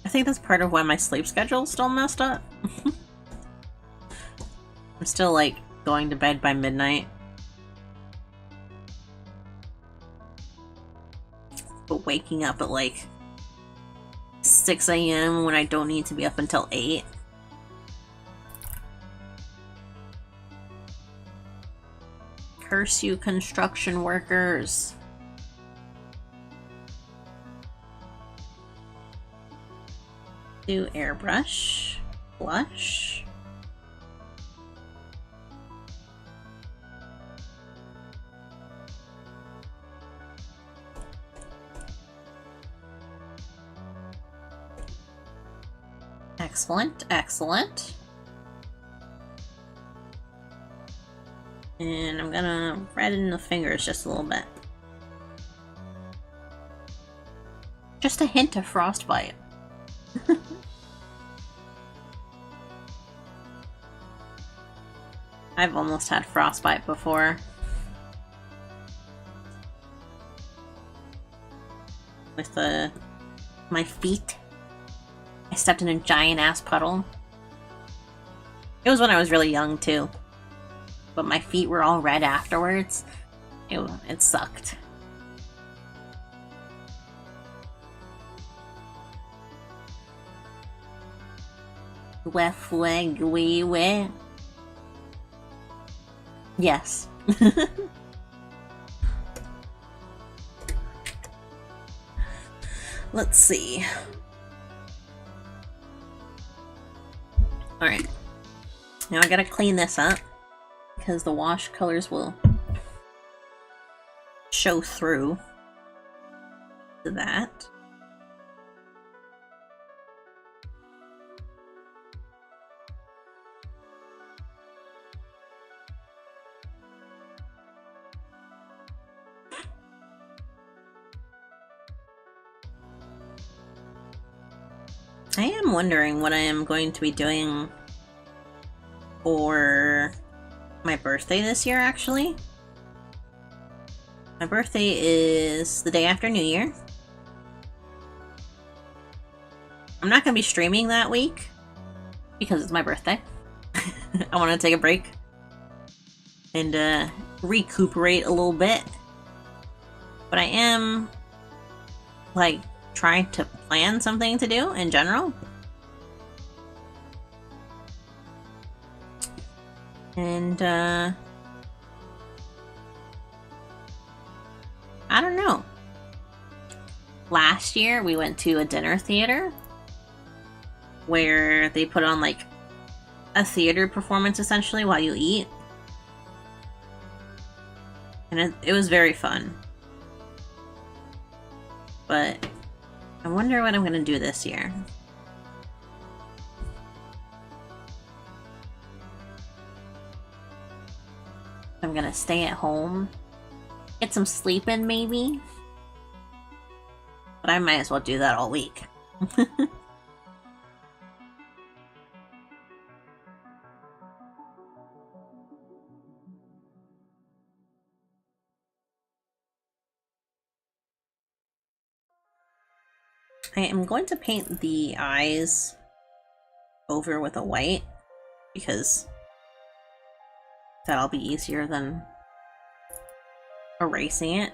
I think that's part of why my sleep schedule's still messed up. I'm still, like, going to bed by midnight. But waking up at, like, 6 a.m. when I don't need to be up until 8. Curse you, construction workers. Do airbrush. Blush. Excellent, excellent. And I'm gonna redden the fingers just a little bit. Just a hint of frostbite. I've almost had frostbite before. With my feet. I stepped in a giant ass puddle. It was when I was really young too. But my feet were all red afterwards. It sucked. Left leg wee wee. Yes. Let's see. Alright. Now I gotta clean this up, because the wash colors will show through to that. I am wondering what I am going to be doing for my birthday this year, actually. My birthday is the day after New Year. I'm not going to be streaming that week because it's my birthday. I want to take a break and recuperate a little bit. But I am, like, trying to plan something to do in general. And, I don't know. Last year, we went to a dinner theater where they put on, like, a theater performance, essentially, while you eat. And it was very fun. But I wonder what I'm gonna do this year. I'm gonna stay at home, get some sleep in maybe, but I might as well do that all week. I am going to paint the eyes over with a white because that'll be easier than erasing it.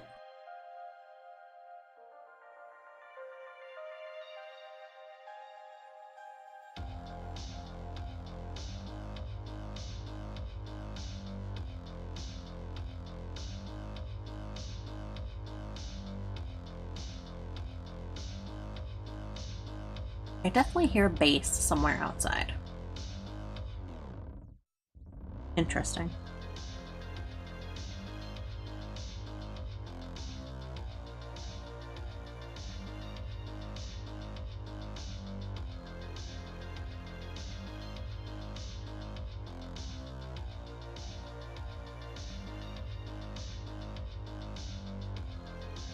I definitely hear bass somewhere outside. Interesting.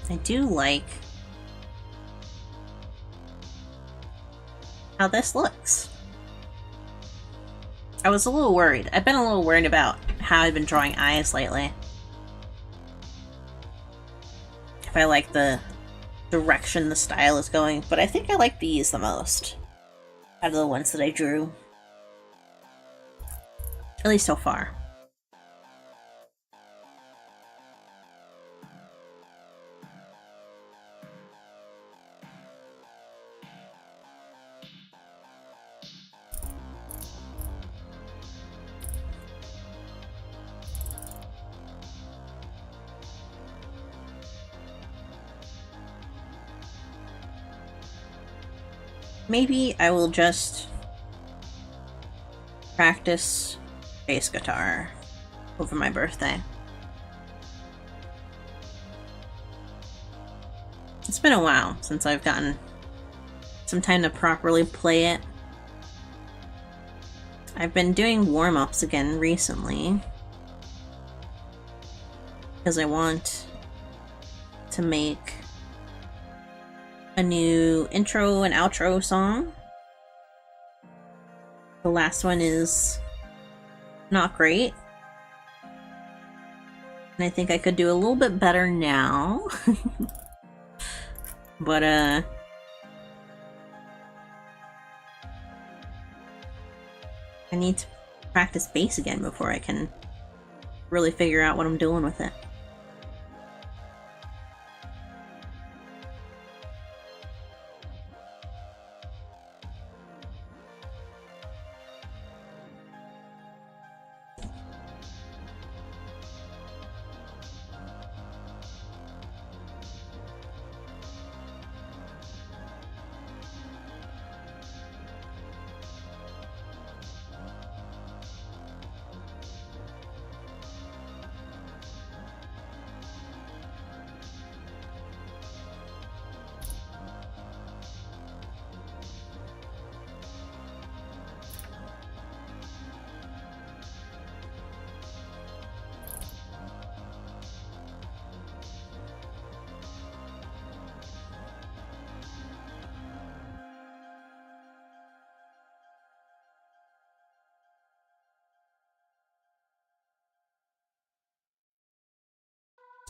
I do like how this looks. I was a little worried. I've been a little worried about how I've been drawing eyes lately. If I like the direction the style is going, but I think I like these the most out of the ones that I drew. At least so far. Maybe I will just practice bass guitar over my birthday. It's been a while since I've gotten some time to properly play it. I've been doing warm-ups again recently because I want to make a new intro and outro song. The last one is not great, and I think I could do a little bit better now. But I need to practice bass again before I can really figure out what I'm doing with it.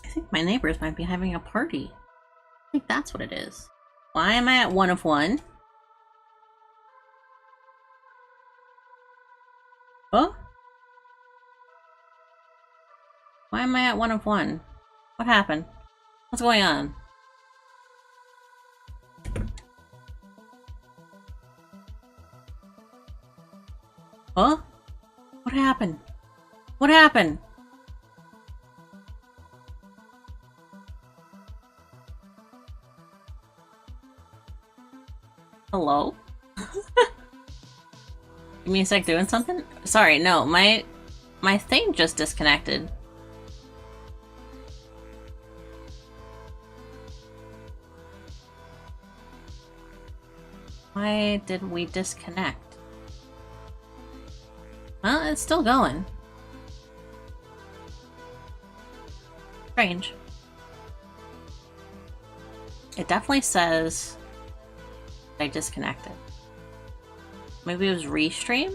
I think my neighbors might be having a party. I think that's what it is. Why am I at 1 of 1? Oh? Why am I at 1 of 1? What happened? What's going on? Huh? What happened? What happened? Hello? Give me a sec, doing something? Sorry, no, my thing just disconnected. Why did we disconnect? Well, it's still going. Strange. It definitely says I disconnected. Maybe it was restream?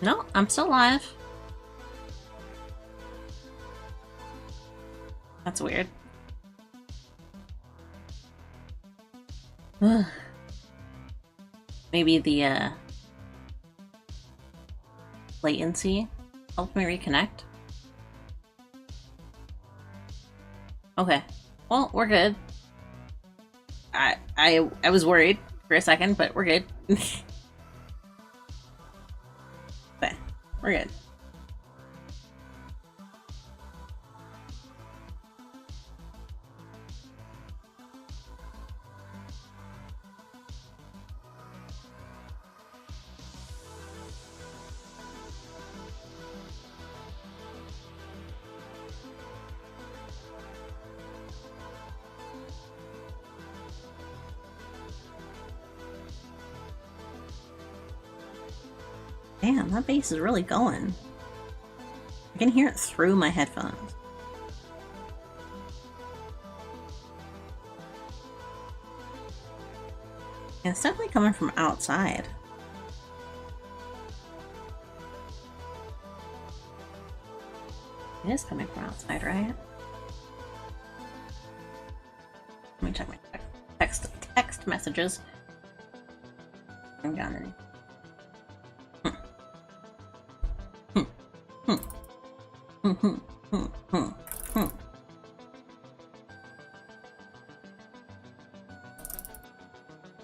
No, I'm still live. That's weird. Maybe the latency helped me reconnect. Okay, well, we're good. I was worried for a second, but we're good. Okay, we're good. Damn, that bass is really going. I can hear it through my headphones. And it's definitely coming from outside. It is coming from outside, right? Let me check my text messages. I'm down in.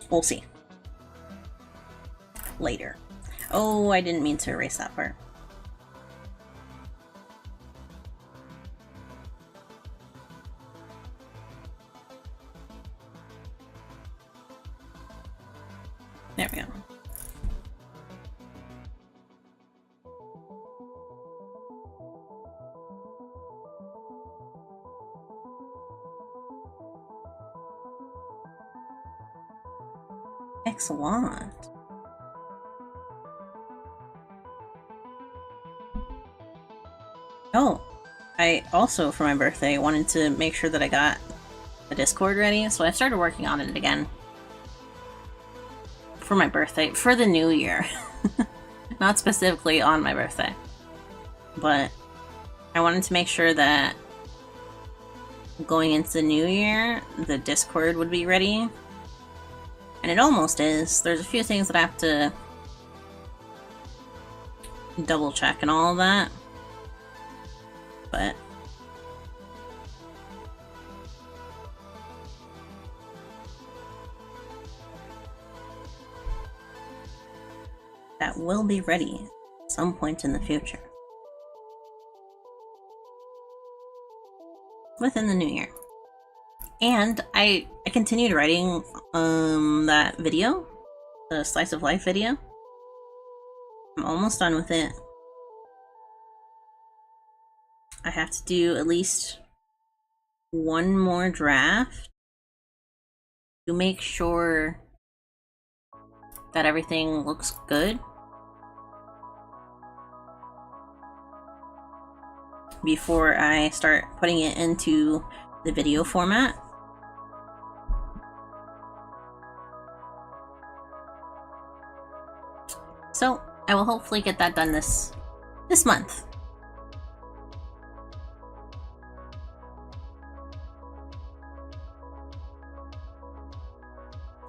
We'll see. Later. Oh, I didn't mean to erase that part. There we go. Excellent. Oh, I also, for my birthday, wanted to make sure that I got the Discord ready, so I started working on it again. For my birthday, for the new year. Not specifically on my birthday. But I wanted to make sure that going into the new year, the Discord would be ready. And it almost is. There's a few things that I have to double check and all of that. But that will be ready at some point in the future. Within the new year. And I continued writing that video, the slice of life video. I'm almost done with it. I have to do at least one more draft to make sure that everything looks good before I start putting it into the video format. So I will hopefully get that done this month.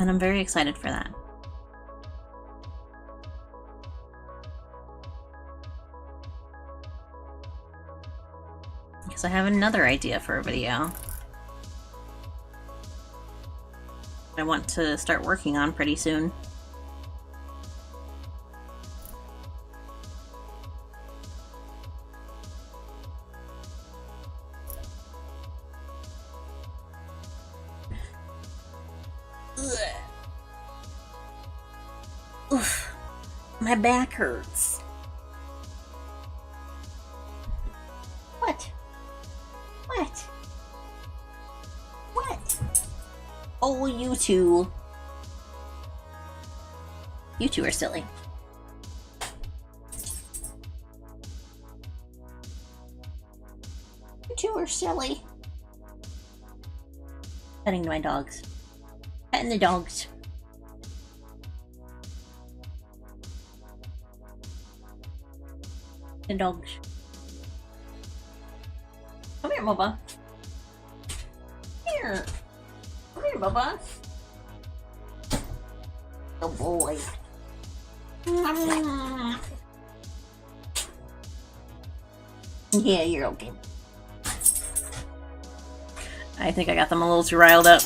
And I'm very excited for that. Because I have another idea for a video I want to start working on pretty soon. Oof, my back hurts. What? What? What? Oh, you two. You two are silly. You two are silly. Petting my dogs. Petting the dogs. The dogs. Come here, Bubba. Here. Come here, Bubba. Oh boy. Yeah, you're okay. I think I got them a little too riled up.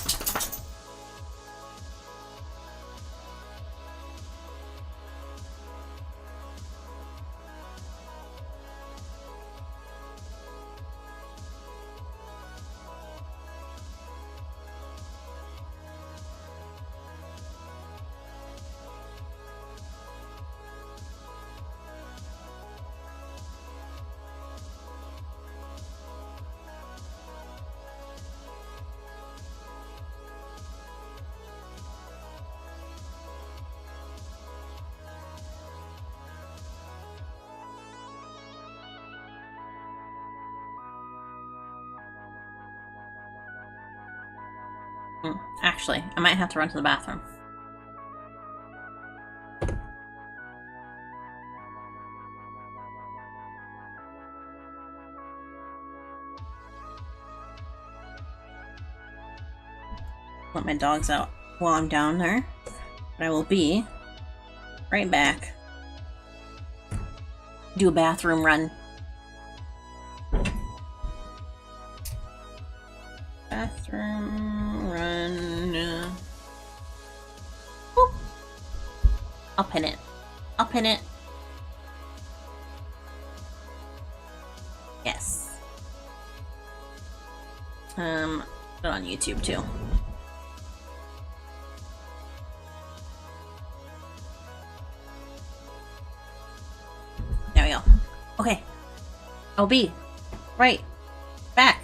Actually, I might have to run to the bathroom. let my dogs out while I'm down there. But I will be right back. Do a bathroom run. Bathroom run. Whoop. I'll pin it. I'll pin it. Yes. Put it on YouTube too. There we go. Okay. I'll be right back.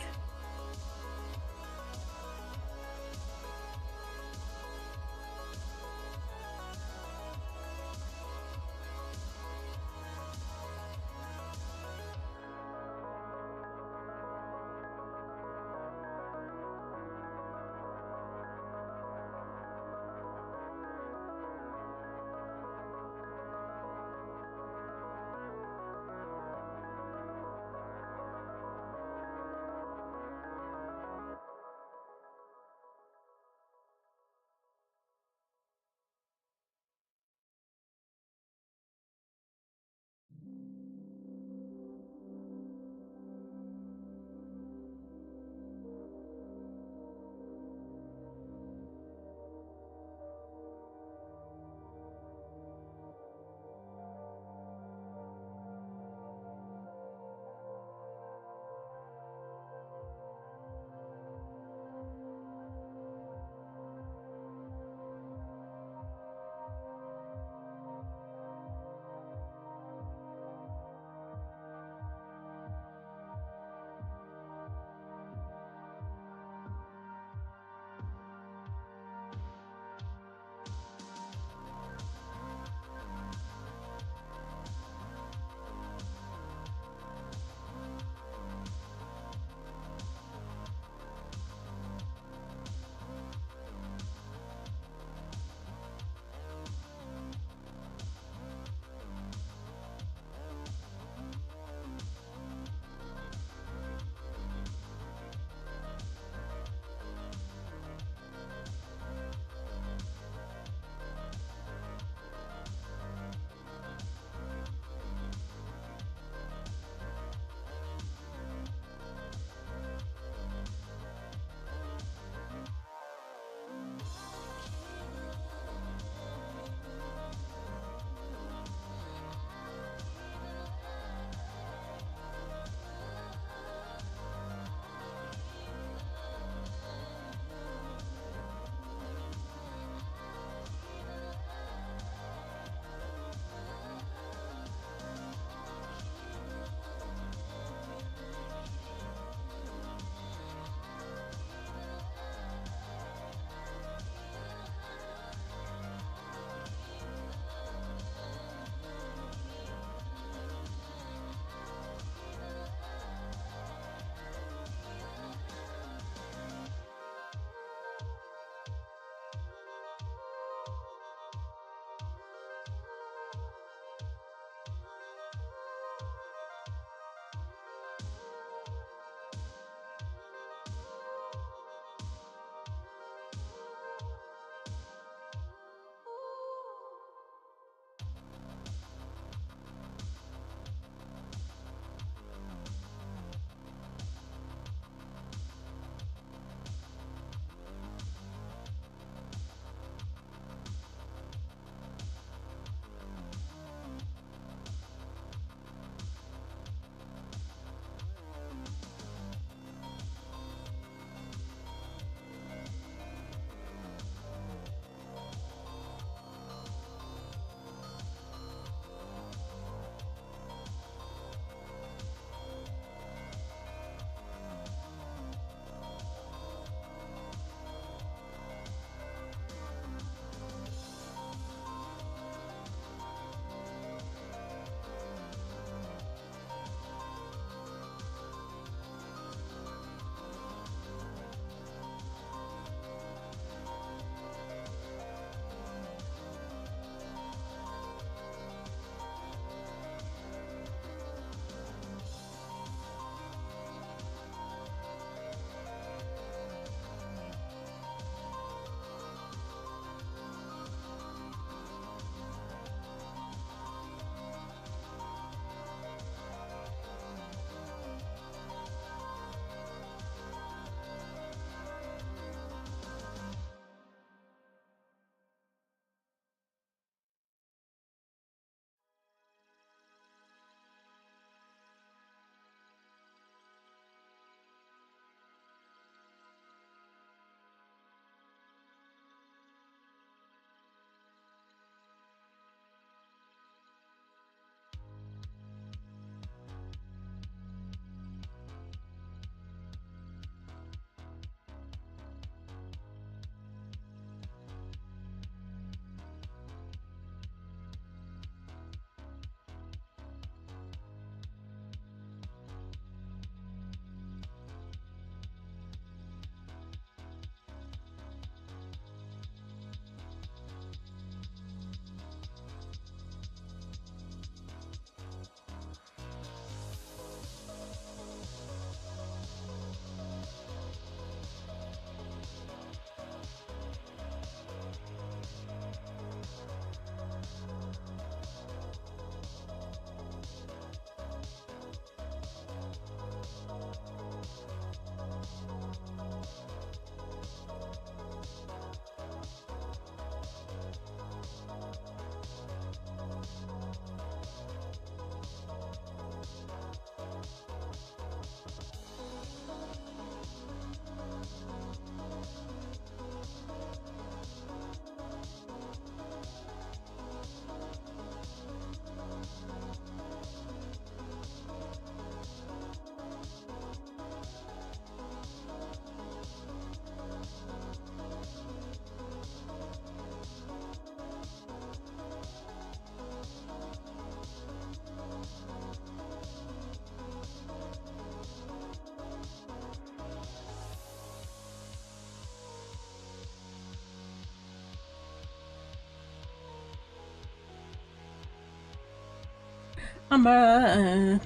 I'm back.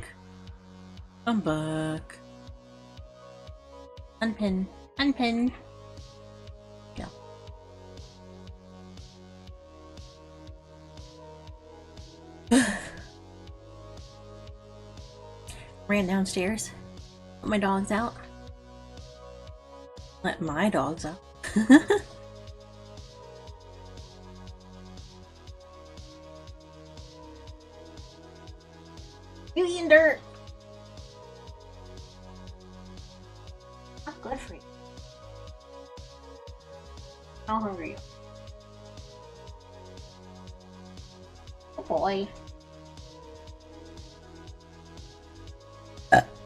I'm back. Unpin. Unpin. Go. Ran downstairs. Let my dogs out. Let my dogs out. You eating dirt? Not good for you. How hungry are you? Oh boy.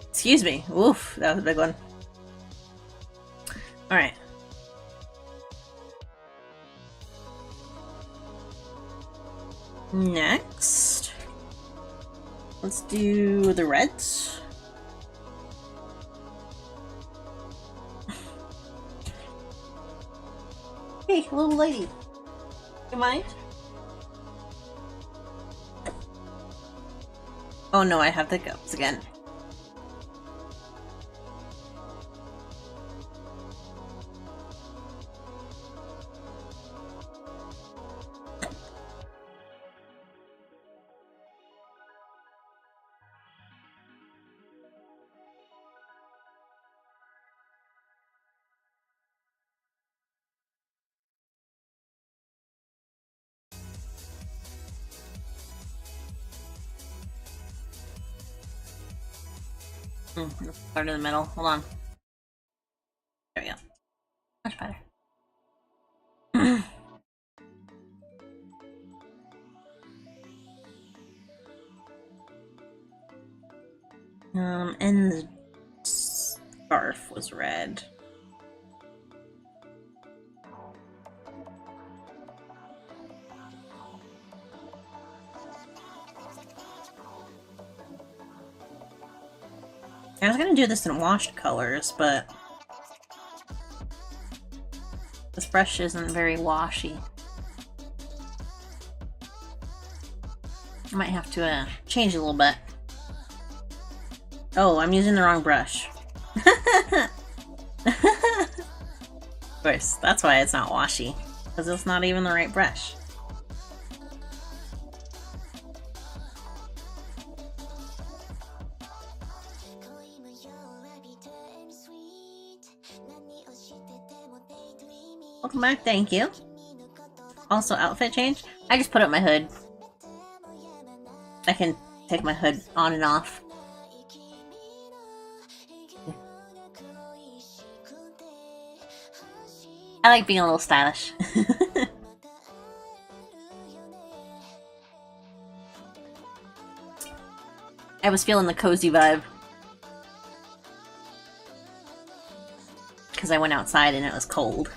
Excuse me. Oof, that was a big one. Alright. Next, let's do the reds. Hey, little lady. You mind? Oh no, I have the hiccups again. Start in the middle. Hold on. There we go. Much better. And the scarf was red. I was gonna do this in washed colors, but this brush isn't very washy. I might have to change it a little bit. Oh, I'm using the wrong brush. Of course, that's why it's not washy, because it's not even the right brush. Welcome back, thank you. Also, outfit change. I just put up my hood. I can take my hood on and off. I like being a little stylish. I was feeling the cozy vibe. Because I went outside and it was cold.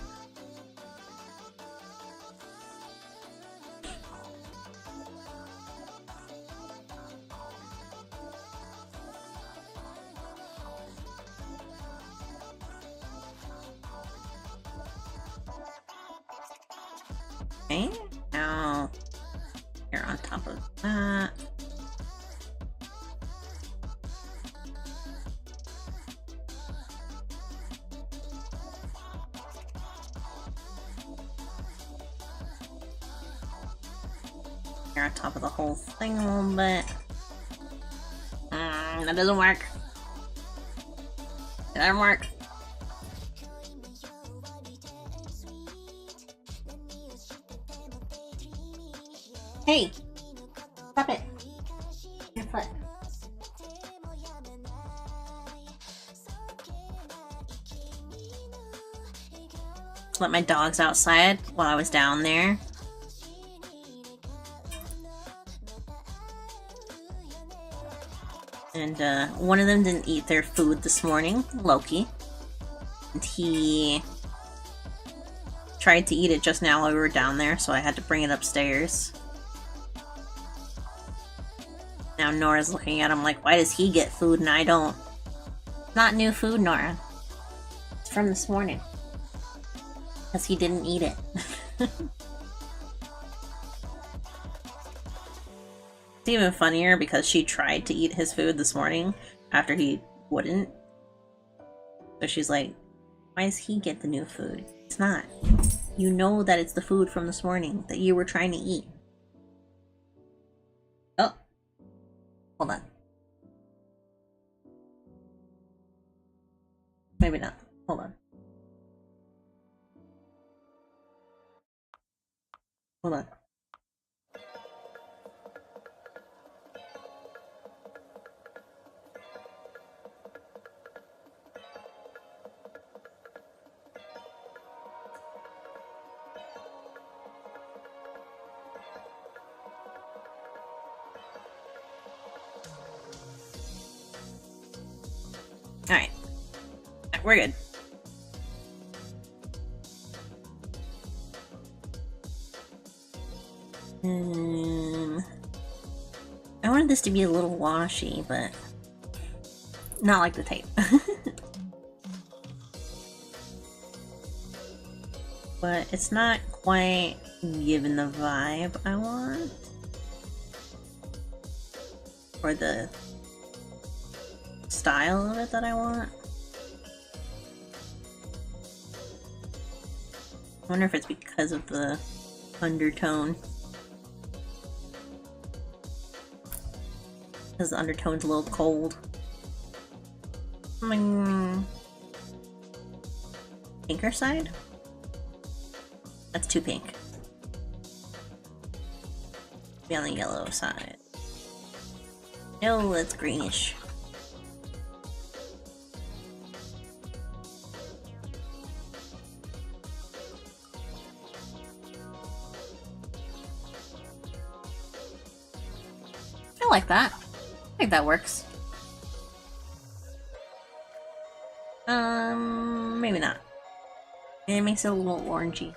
Okay, now you're on top of that. You're on top of the whole thing a little bit. That doesn't work. That doesn't work. Hey! Stop it! Your foot. Let my dogs outside while I was down there. And one of them didn't eat their food this morning, Loki. And he tried to eat it just now while we were down there, so I had to bring it upstairs. Now Nora's looking at him like, why does he get food and I don't? Not new food, Nora. It's from this morning. Because he didn't eat it. It's even funnier because she tried to eat his food this morning after he wouldn't. So she's like, why does he get the new food? It's not. You know that it's the food from this morning that you were trying to eat. Oh. Hold on. Maybe not. Hold on. Hold on. Alright. We're good. I wanted this to be a little washy, but not like the tape. But it's not quite given the vibe I want. Or the style of it that I want. I wonder if it's because of the undertone. Because the undertone's a little cold. Pinker side? That's too pink. Be on the yellow side. No, that's greenish. I like that. I think that works. Maybe not. It makes it a little orangey.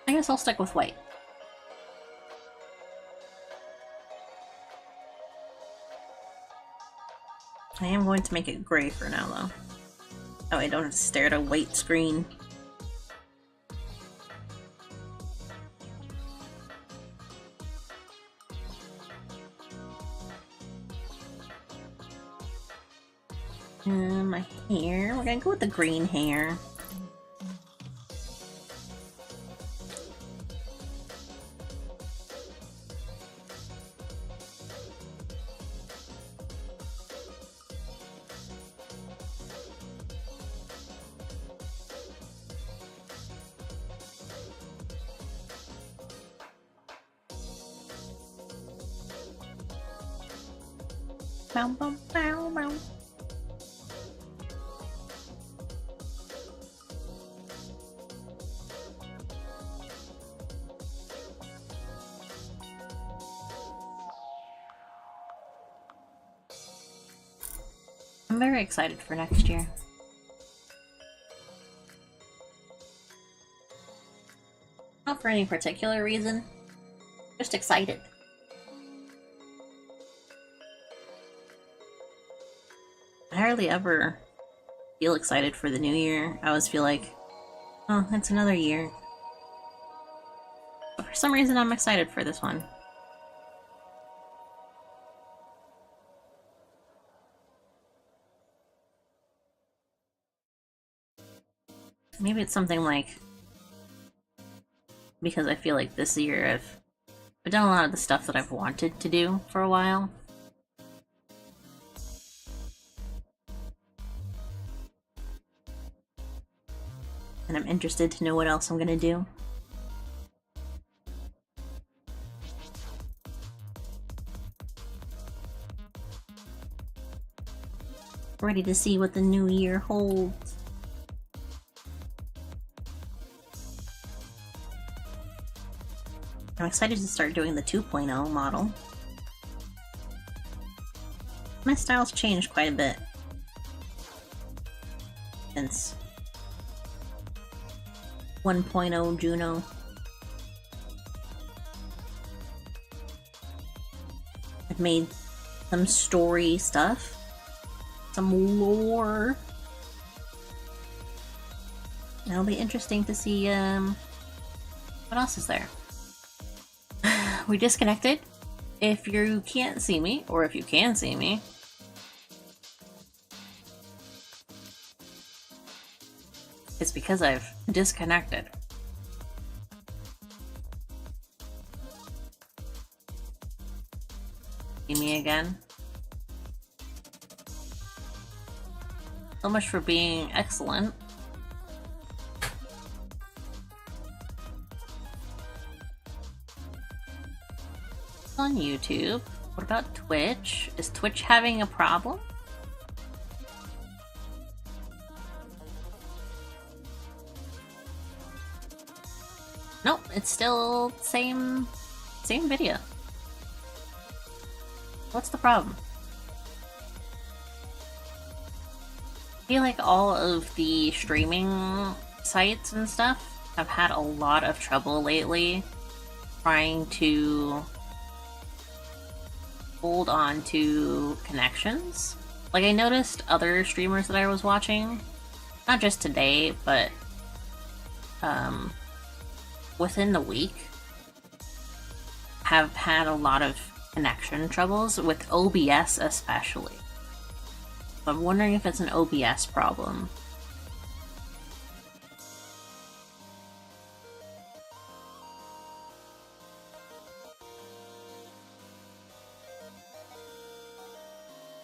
I guess I'll stick with white. I am going to make it gray for now, though. Oh, I don't have to stare at a white screen. My hair. We're gonna go with the green hair. Bow, bow, bow, bow. I'm very excited for next year. Not for any particular reason, just excited. I hardly ever feel excited for the new year. I always feel like, oh, it's another year. But for some reason, I'm excited for this one. Maybe it's something like, because I feel like this year I've done a lot of the stuff that I've wanted to do for a while. And I'm interested to know what else I'm gonna do. Ready to see what the new year holds. I'm excited to start doing the 2.0 model. My style's changed quite a bit since 1.0 Juno. I've made some story stuff, some lore. It'll be interesting to see what else is there. We disconnected. If you can't see me, or if you can see me, it's because I've disconnected. See me again? So much for being excellent. On YouTube. What about Twitch? Is Twitch having a problem? Nope, it's still same video. What's the problem? I feel like all of the streaming sites and stuff have had a lot of trouble lately trying to hold on to connections. Like, I noticed other streamers that I was watching, not just today, but within the week, have had a lot of connection troubles, with OBS especially. I'm wondering if it's an OBS problem.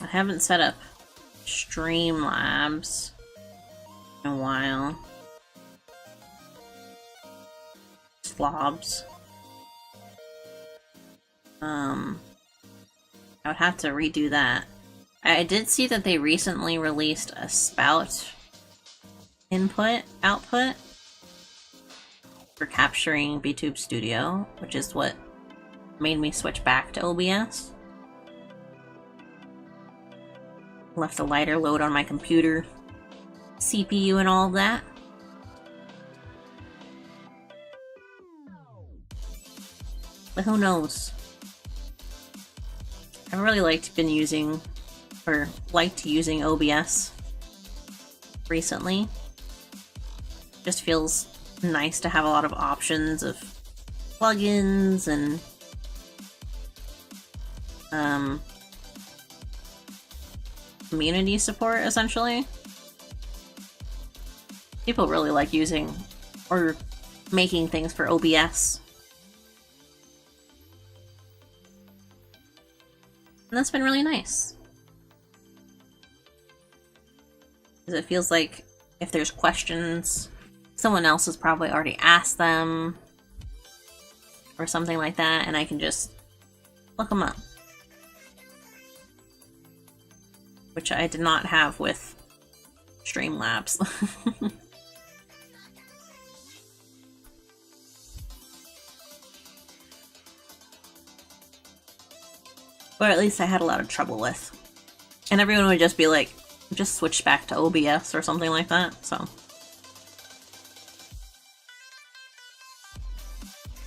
I haven't set up Streamlabs in a while. Slobs. I would have to redo that. I did see that they recently released a spout output for capturing BTube Studio, which is what made me switch back to OBS. Left the lighter load on my computer, CPU and all of that. But who knows? I really liked using OBS recently. Just feels nice to have a lot of options of plugins and community support, essentially. People really like using or making things for OBS. And that's been really nice. Because it feels like if there's questions, someone else has probably already asked them or something like that, and I can just look them up. Which I did not have with Streamlabs. Or at least I had a lot of trouble with. And everyone would just be like, just switch back to OBS or something like that, so.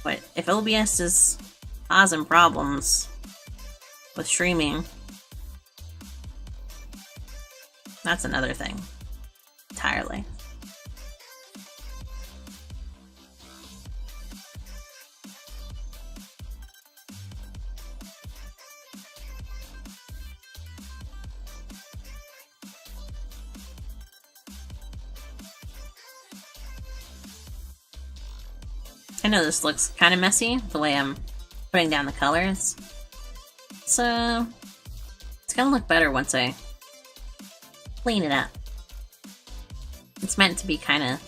But if OBS is causing problems with streaming, that's another thing entirely. I know this looks kind of messy, the way I'm putting down the colors. So, it's gonna look better once I clean it up. It's meant to be kind of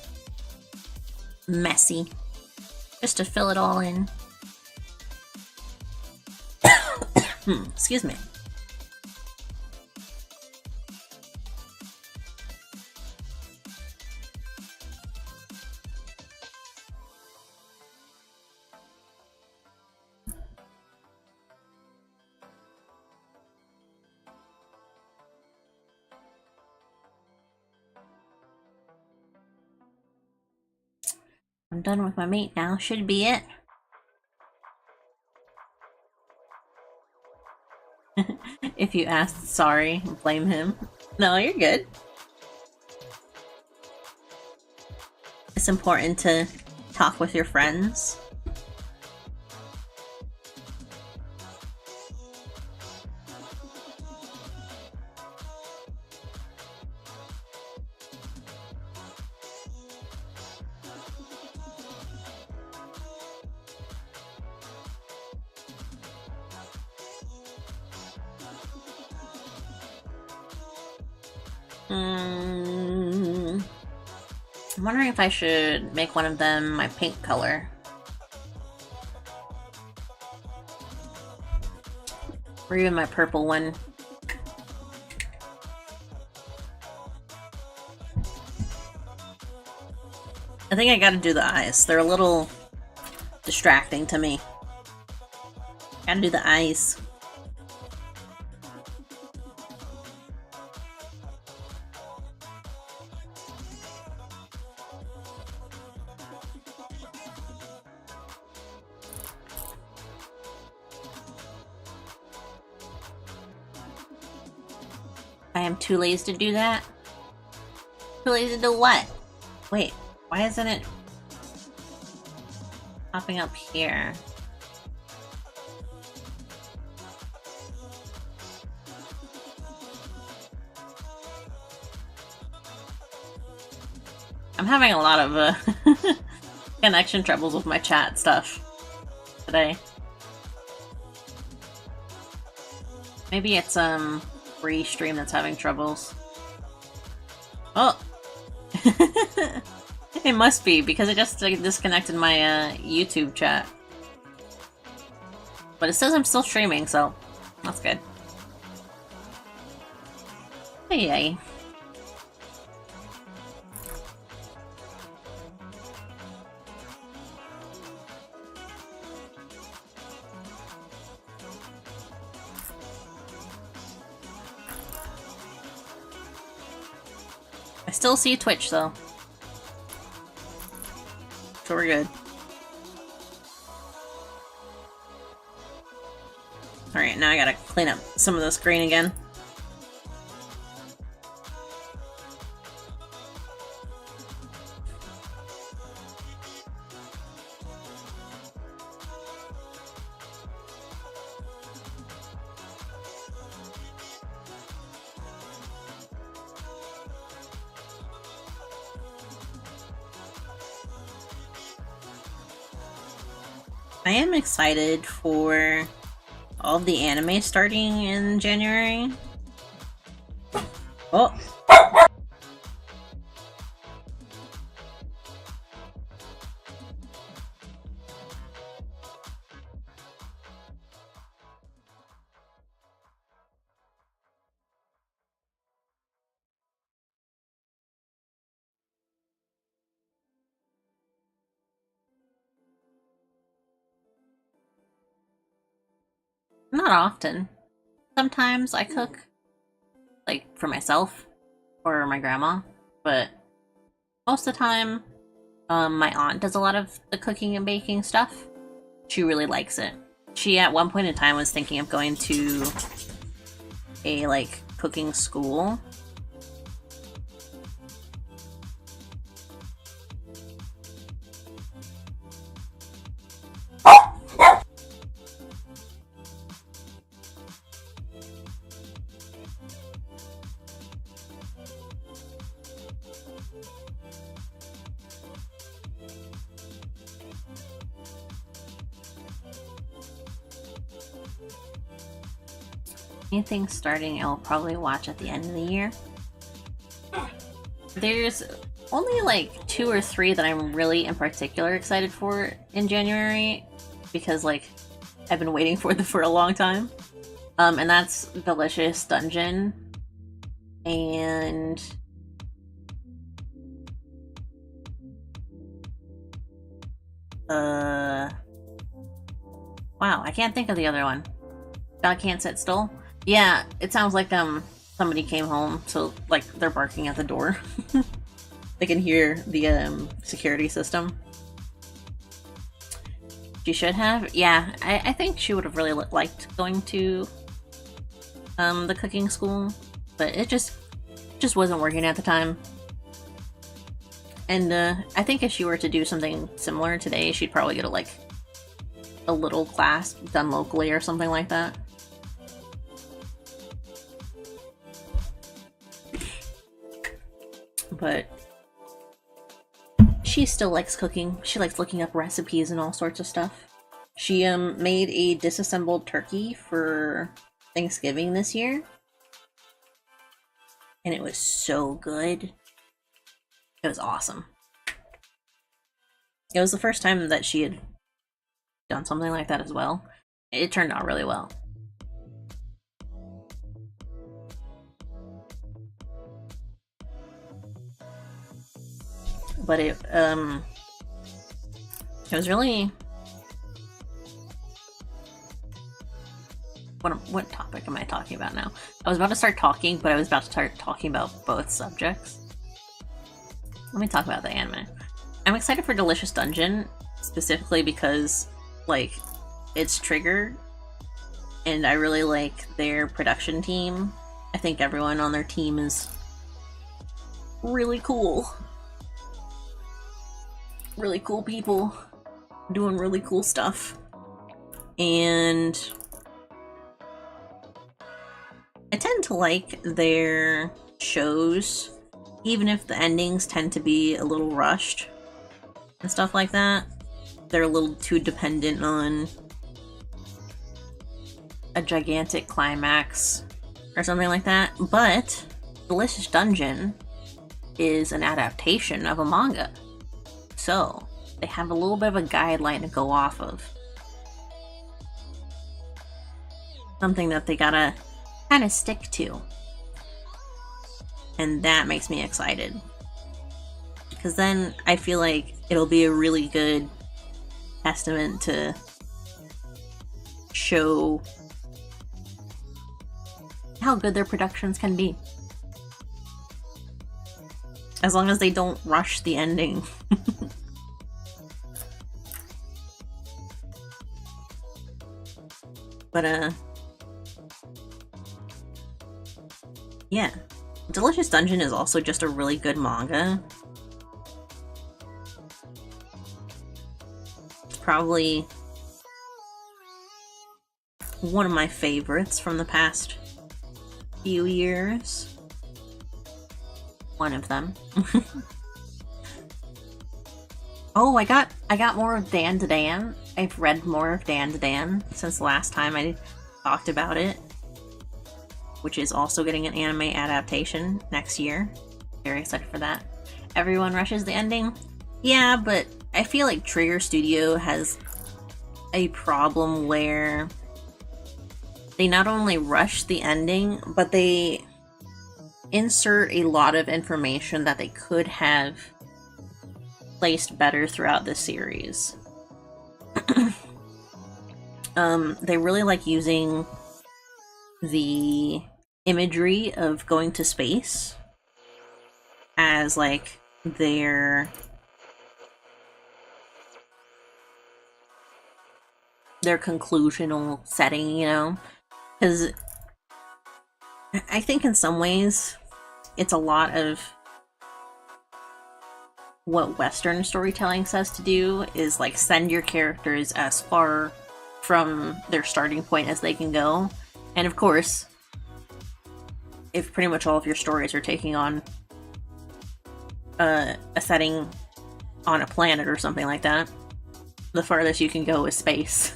messy, just to fill it all in. Excuse me. I'm done with my meat now. Should be it. If you asked, sorry, blame him. No, you're good. it's important to talk with your friends. I'm wondering if I should make one of them my pink color. Or even my purple one. I think I gotta do the eyes. They're a little distracting to me. Gotta do the eyes. I am too lazy to do that. Too lazy to do what? Wait, why isn't it popping up here? I'm having a lot of connection troubles with my chat stuff today. Maybe it's free stream that's having troubles. Oh! It must be, because it just disconnected my YouTube chat. But it says I'm still streaming, so that's good. Hey. I still see Twitch though. So we're good. Alright, now I gotta clean up some of the screen again. I am excited for all the anime starting in January. Oh! Not often. Sometimes I cook, like, for myself or my grandma, but most of the time, my aunt does a lot of the cooking and baking stuff. She really likes it. She, at one point in time, was thinking of going to a, like, cooking school. Anything starting, I'll probably watch at the end of the year. There's only like 2 or 3 that I'm really in particular excited for in January, because like I've been waiting for them for a long time. And that's Delicious Dungeon and wow, I can't think of the other one. God Can't Sit Still? Yeah, it sounds like somebody came home, so like they're barking at the door. They can hear the security system. She should have. Yeah, I think she would have really liked going to the cooking school, but it just wasn't working at the time. And I think if she were to do something similar today, she'd probably get a little class done locally or something like that. But she still likes cooking. She likes looking up recipes and all sorts of stuff. She made a disassembled turkey for Thanksgiving this year. And it was so good. It was awesome. It was the first time that she had done something like that as well. It turned out really well. But it was really... What topic am I talking about now? I was about to start talking, but I was about to start talking about both subjects. Let me talk about the anime. I'm excited for Delicious Dungeon, specifically because, like, it's Trigger, and I really like their production team. I think everyone on their team is really cool. Really cool people doing really cool stuff. And I tend to like their shows, even if the endings tend to be a little rushed and stuff like that. They're a little too dependent on a gigantic climax or something like that. But Delicious Dungeon is an adaptation of a manga. So, they have a little bit of a guideline to go off of. Something that they gotta kind of stick to. And that makes me excited. Because then I feel like it'll be a really good testament to show how good their productions can be. As long as they don't rush the ending. But, yeah. Delicious Dungeon is also just a really good manga. It's probably one of my favorites from the past few years. One of them. Oh, I got more of Dan to Dan. I've read more of Dan to Dan since the last time I talked about it, which is also getting an anime adaptation next year. Very excited for that. Everyone rushes the ending. Yeah, but I feel like Trigger Studio has a problem where they not only rush the ending, but they insert a lot of information that they could have placed better throughout the series. They really like using the imagery of going to space as like their conclusional setting, you know? Because I think in some ways it's a lot of what Western storytelling says to do, is like send your characters as far from their starting point as they can go. And of course, if pretty much all of your stories are taking on a setting on a planet or something like that, the farthest you can go is space.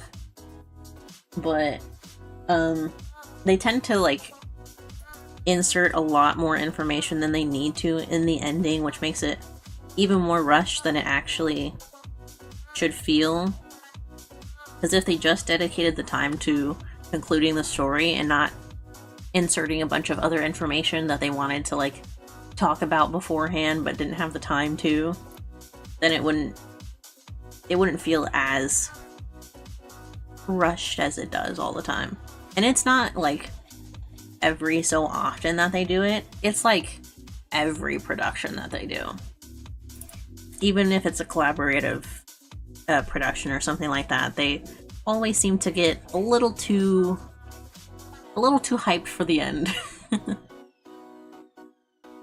But they tend to like insert a lot more information than they need to in the ending, which makes it even more rushed than it actually should feel. Because if they just dedicated the time to concluding the story and not inserting a bunch of other information that they wanted to like talk about beforehand but didn't have the time to, then it wouldn't feel as rushed as it does all the time. And it's not like every so often that they do it. It's like every production that they do. Even if it's a collaborative production or something like that, they always seem to get a little too hyped for the end. But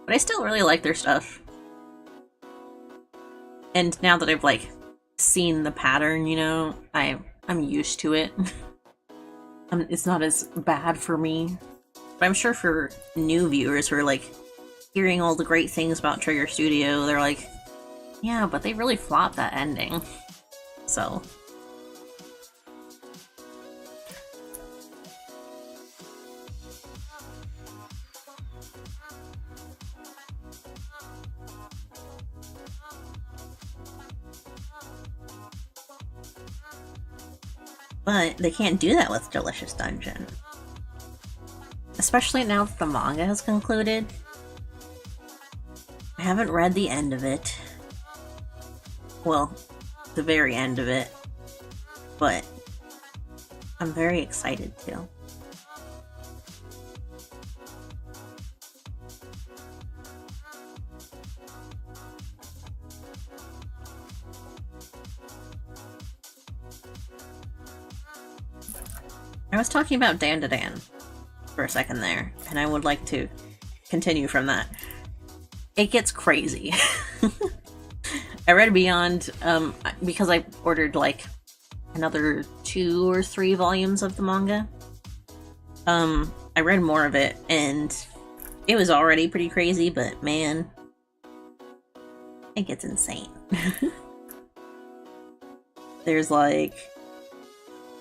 I still really like their stuff. And now that I've like seen the pattern, you know, I'm used to it. It's not as bad for me. But I'm sure for new viewers who are like hearing all the great things about Trigger Studio, they're like, yeah, but they really flopped that ending. So but they can't do that with Delicious Dungeon. Especially now that the manga has concluded. I haven't read the end of it. Well, the very end of it. But I'm very excited to. I was talking about Dan to Dan for a second there, and I would like to continue from that. It gets crazy. I read Beyond because I ordered like another 2 or 3 volumes of the manga. I read more of it, and it was already pretty crazy, but man, it gets insane. There's like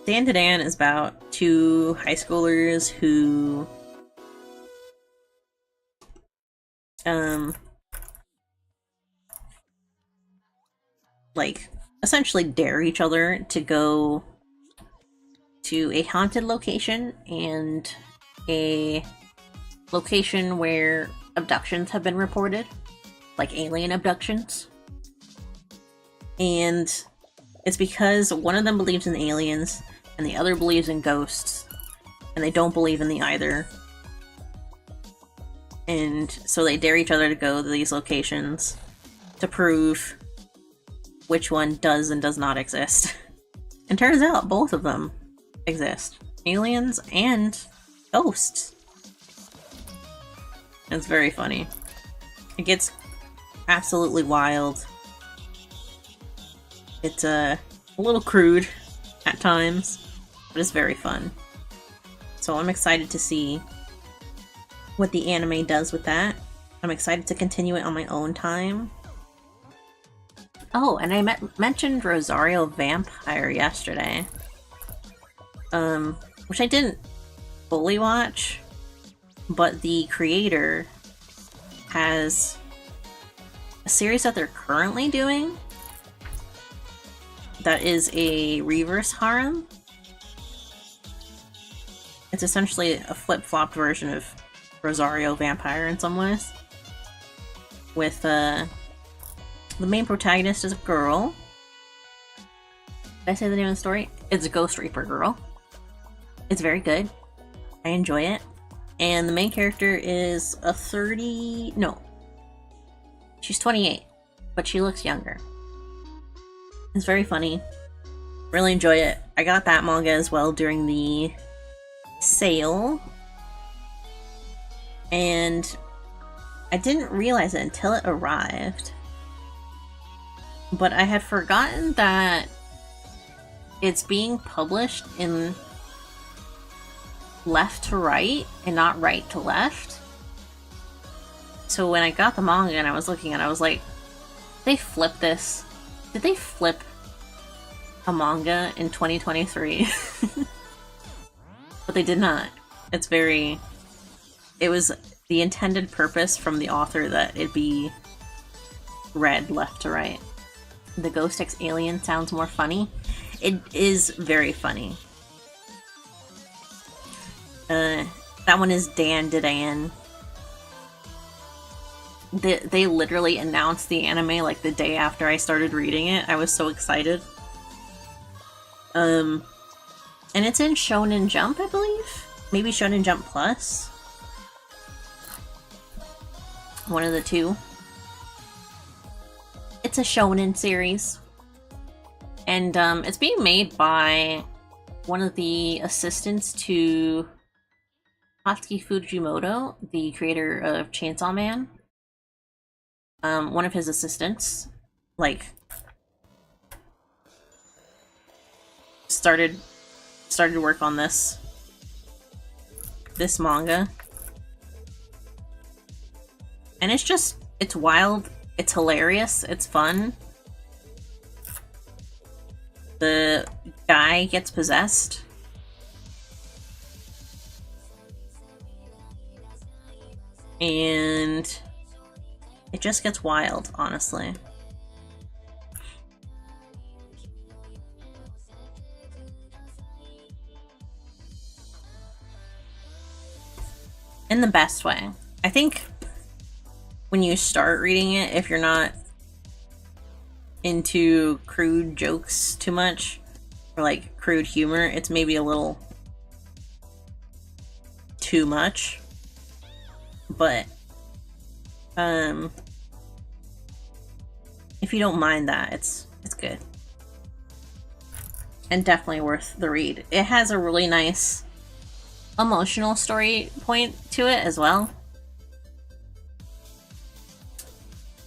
Dan to Dan is about 2 high schoolers who like essentially dare each other to go to a haunted location and a location where abductions have been reported, like alien abductions. And it's because one of them believes in aliens and the other believes in ghosts, and they don't believe in the either. And so they dare each other to go to these locations to prove which one does and does not exist. And turns out both of them exist. Aliens and ghosts. It's very funny. It gets absolutely wild. It's a little crude at times, but it's very fun. So I'm excited to see what the anime does with that. I'm excited to continue it on my own time. Oh, and I mentioned Rosario Vampire yesterday. Which I didn't fully watch, but the creator has a series that they're currently doing that is a reverse harem. It's essentially a flip-flopped version of Rosario Vampire in some ways. With the main protagonist is a girl. Did I say the name of the story? It's a Ghost Reaper girl. It's very good. I enjoy it. And the main character is a 30... No. She's 28. But she looks younger. It's very funny. Really enjoy it. I got that manga as well during the sale. And I didn't realize it until it arrived. But I had forgotten that it's being published in left to right and not right to left. So when I got the manga and I was looking at it, I was like, they flipped this. Did they flip a manga in 2023? But they did not. It's very... It was the intended purpose from the author that it be read left to right. The Ghost X Alien sounds more funny. It is very funny. That one is Dan to Dan. They literally announced the anime like the day after I started reading it. I was so excited. And it's in Shonen Jump, I believe? Maybe Shonen Jump Plus? One of the two. It's a shonen series. And it's being made by one of the assistants to Hatsuki Fujimoto, the creator of Chainsaw Man. One of his assistants, like, started work on this manga. And it's wild, it's hilarious, it's fun. The guy gets possessed. And it just gets wild, honestly. In the best way. I think when you start reading it, if you're not into crude jokes too much, or like crude humor, it's maybe a little too much. But if you don't mind that, it's good. And definitely worth the read. It has a really nice emotional story point to it as well.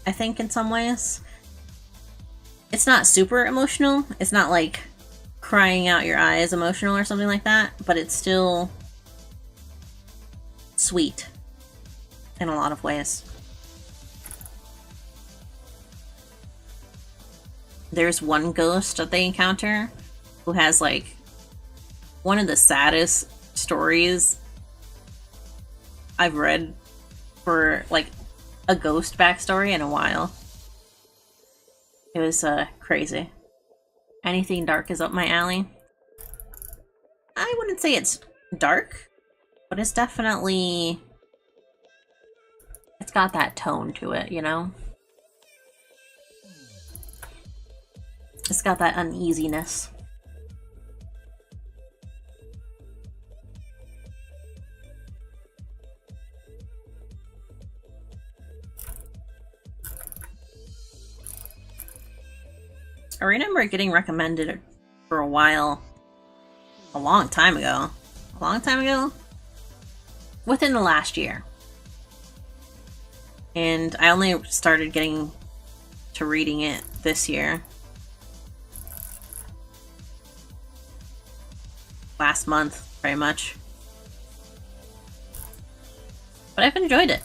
I think in some ways. It's not super emotional. It's not like crying out your eyes emotional or something like that, but it's still sweet in a lot of ways. There's one ghost that they encounter who has like one of the saddest stories I've read for like a ghost backstory in a while. It was crazy. Anything dark is up my alley. I wouldn't say it's dark, but it's definitely, it's got that tone to it, you know? It's got that uneasiness. I remember it getting recommended for a while, a long time ago, within the last year. And I only started getting to reading it this year. Last month, pretty much. But I've enjoyed it.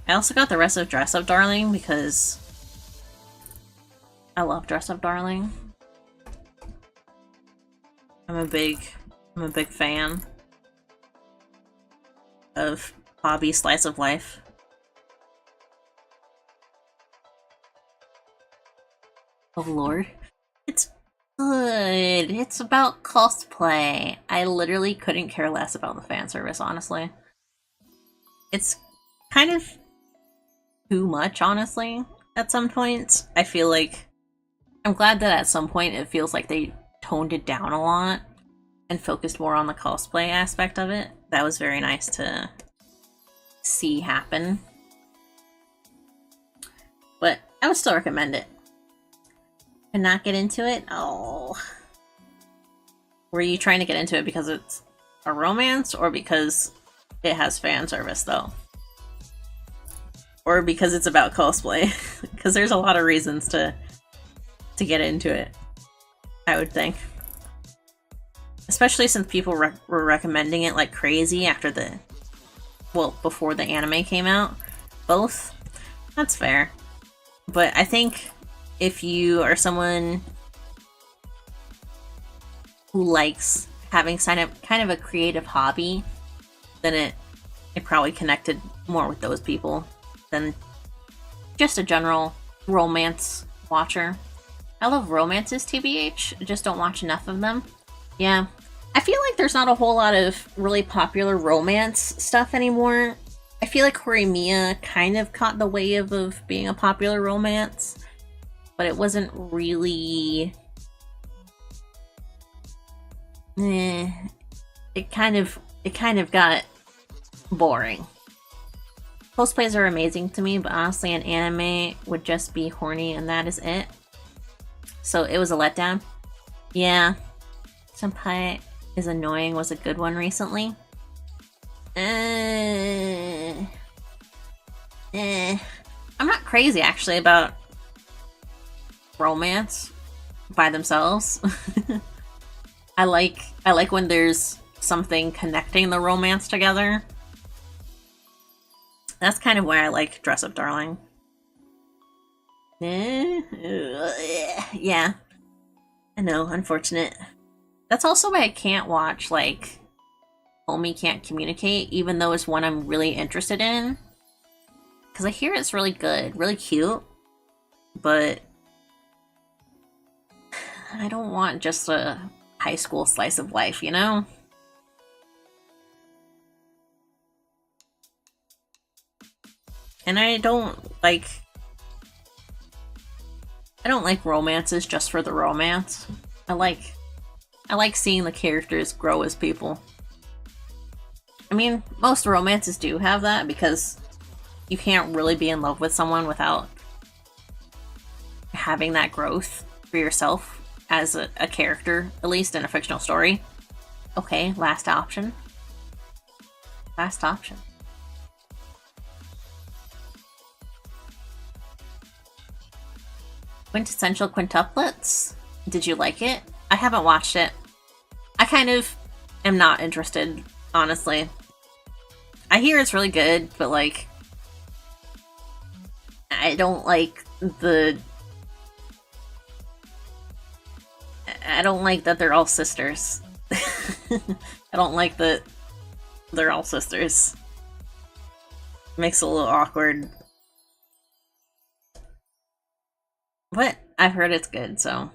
I also got the rest of Dress Up Darling because I love Dress Up Darling. I'm a big fan of hobby slice of life. Oh lord. It's good. It's about cosplay. I literally couldn't care less about the fan service, honestly. It's kind of too much, honestly, at some points. I feel like I'm glad that at some point it feels like they toned it down a lot and focused more on the cosplay aspect of it. That was very nice to see happen. But I would still recommend it. And not get into it? Oh. Were you trying to get into it because it's a romance or because it has fan service though? Or because it's about cosplay? Because there's a lot of reasons to get into it, I would think. Especially since people were recommending it like crazy after before the anime came out. Both. That's fair. But I think if you are someone who likes having kind of a creative hobby, then it probably connected more with those people than just a general romance watcher. I love romances, TBH, just don't watch enough of them. Yeah. I feel like there's not a whole lot of really popular romance stuff anymore. I feel like Horimiya kind of caught the wave of being a popular romance, but it wasn't really... It kind of got boring. Cosplays are amazing to me, but honestly an anime would just be horny and that is it. So it was a letdown. Yeah. Senpai is Annoying was a good one recently. I'm not crazy actually about romance by themselves. I like when there's something connecting the romance together. That's kind of why I like Dress Up Darling. Yeah. I know, unfortunate. That's also why I can't watch, like, Homie Can't Communicate, even though it's one I'm really interested in. Because I hear it's really good, really cute, but I don't want just a high school slice of life, you know? And I don't like romances just for the romance. I like seeing the characters grow as people. I mean, most romances do have that because you can't really be in love with someone without having that growth for yourself as a character, at least in a fictional story. Okay, last option. Last option. Quintessential Quintuplets? Did you like it? I haven't watched it. I kind of am not interested, honestly. I hear it's really good, but like, I don't like that they're all sisters. I don't like that they're all sisters. Makes it a little awkward. But I've heard it's good, so.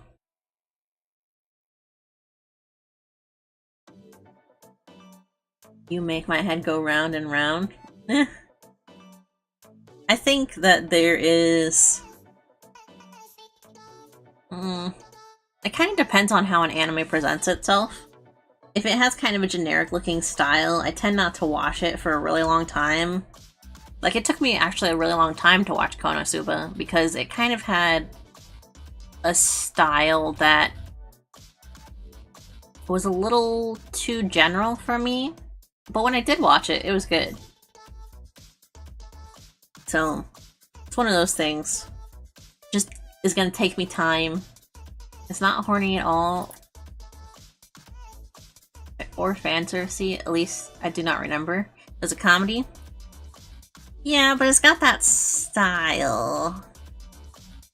You make my head go round and round. I think that there is... it kind of depends on how an anime presents itself. If it has kind of a generic looking style, I tend not to watch it for a really long time. Like, it took me actually a really long time to watch Konosuba because it kind of had a style that was a little too general for me. But when I did watch it, it was good. So, it's one of those things. Just is gonna take me time. It's not horny at all. Or fantasy, at least I do not remember. It's a comedy. Yeah, but it's got that style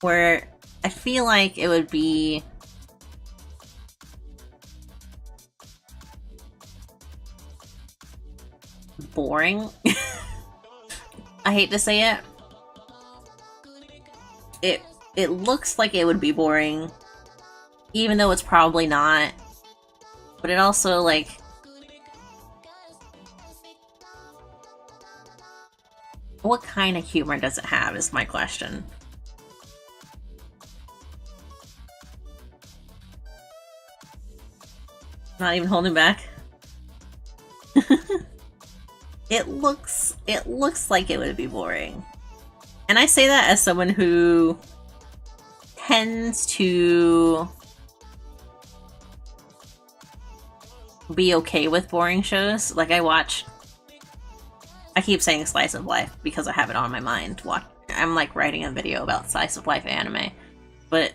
where I feel like it would be boring. I hate to say it. It looks like it would be boring, even though it's probably not. But it also, like... what kind of humor does it have, is my question. Not even holding back? It looks like it would be boring. And I say that as someone who tends to be okay with boring shows. Like, I keep saying slice of life because I have it on my mind. I'm like writing a video about slice of life anime. But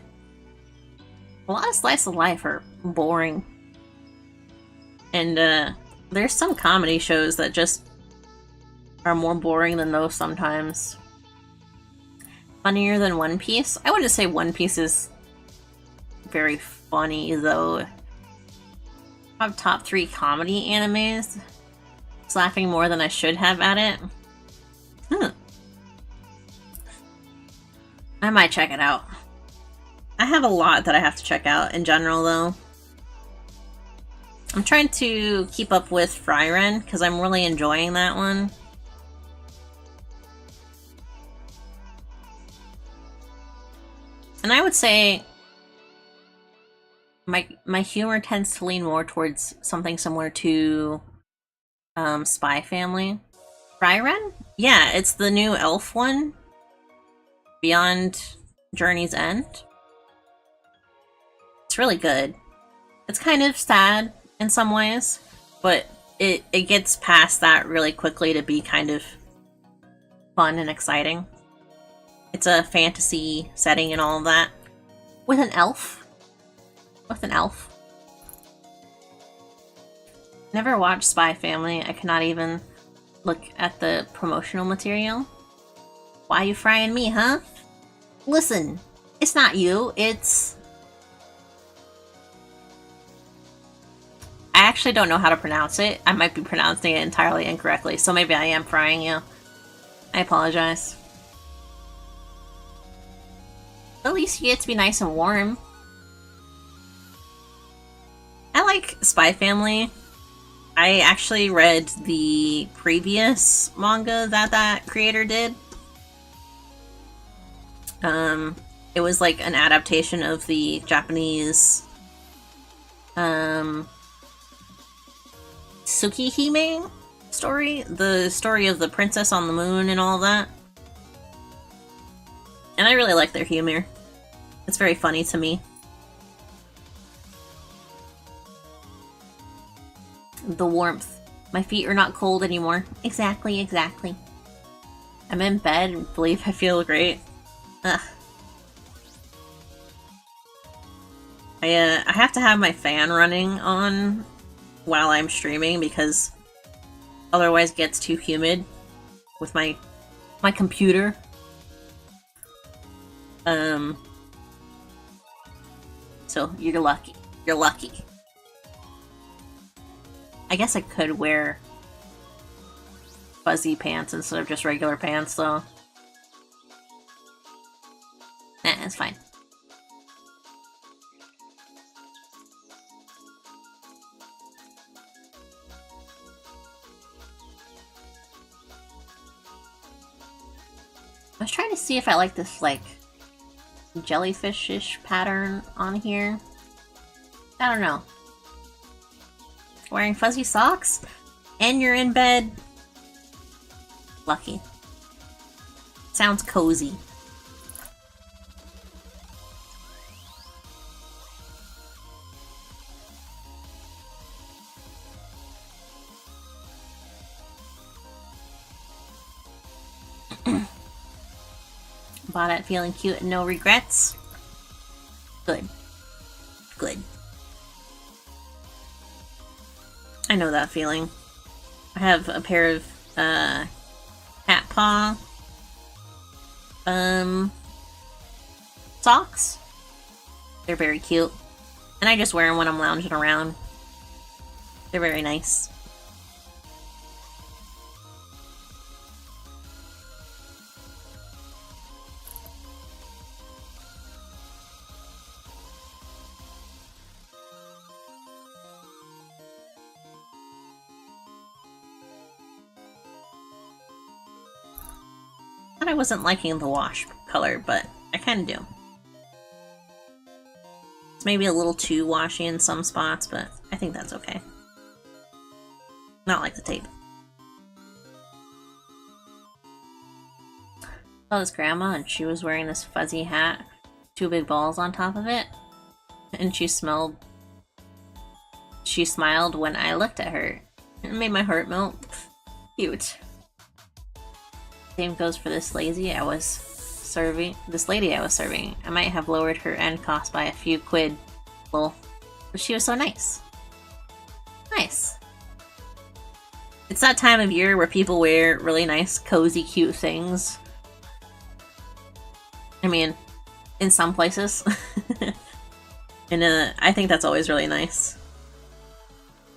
a lot of slice of life are boring. And there's some comedy shows that just are more boring than those sometimes. Funnier than One Piece? I wouldn't say One Piece is very funny, though. I have top 3 comedy animes. It's laughing more than I should have at it. I might check it out. I have a lot that I have to check out in general, though. I'm trying to keep up with Frieren, because I'm really enjoying that one. And I would say my humor tends to lean more towards something similar to Spy Family. Frieren? Yeah, it's the new elf one. Beyond Journey's End. It's really good. It's kind of sad in some ways, but it gets past that really quickly to be kind of fun and exciting. It's a fantasy setting and all of that. With an elf. With an elf. Never watched Spy Family. I cannot even look at the promotional material. Why you frying me, huh? Listen, it's not you, it's... I actually don't know how to pronounce it. I might be pronouncing it entirely incorrectly, so maybe I am frying you. I apologize. At least you get to be nice and warm. I like Spy Family. I actually read the previous manga that creator did. It was like an adaptation of the Japanese Tsukihime story, the story of the princess on the moon and all that. And I really like their humor. It's very funny to me. The warmth. My feet are not cold anymore. Exactly, exactly. I'm in bed and believe I feel great. Ugh. I have to have my fan running on while I'm streaming because otherwise it gets too humid with my computer. So you're lucky. You're lucky. I guess I could wear fuzzy pants instead of just regular pants, though. Nah, it's fine. I was trying to see if I like this, like, jellyfish-ish pattern on here. I don't know. Wearing fuzzy socks? And you're in bed? Lucky. Sounds cozy. Bought it feeling cute and no regrets? Good. Good. I know that feeling. I have a pair of, cat paw, socks. They're very cute. And I just wear them when I'm lounging around. They're very nice. I wasn't liking the wash color, but I kind of do. It's maybe a little too washy in some spots, but I think that's okay. Not like the tape. I saw this grandma, and she was wearing this fuzzy hat, 2 big balls on top of it, and she smiled when I looked at her. It made my heart melt. Cute. Same goes for this lady I was serving. I might have lowered her end cost by a few quid. Lol. But she was so nice. Nice. It's that time of year where people wear really nice, cozy, cute things. I mean, in some places. And I think that's always really nice.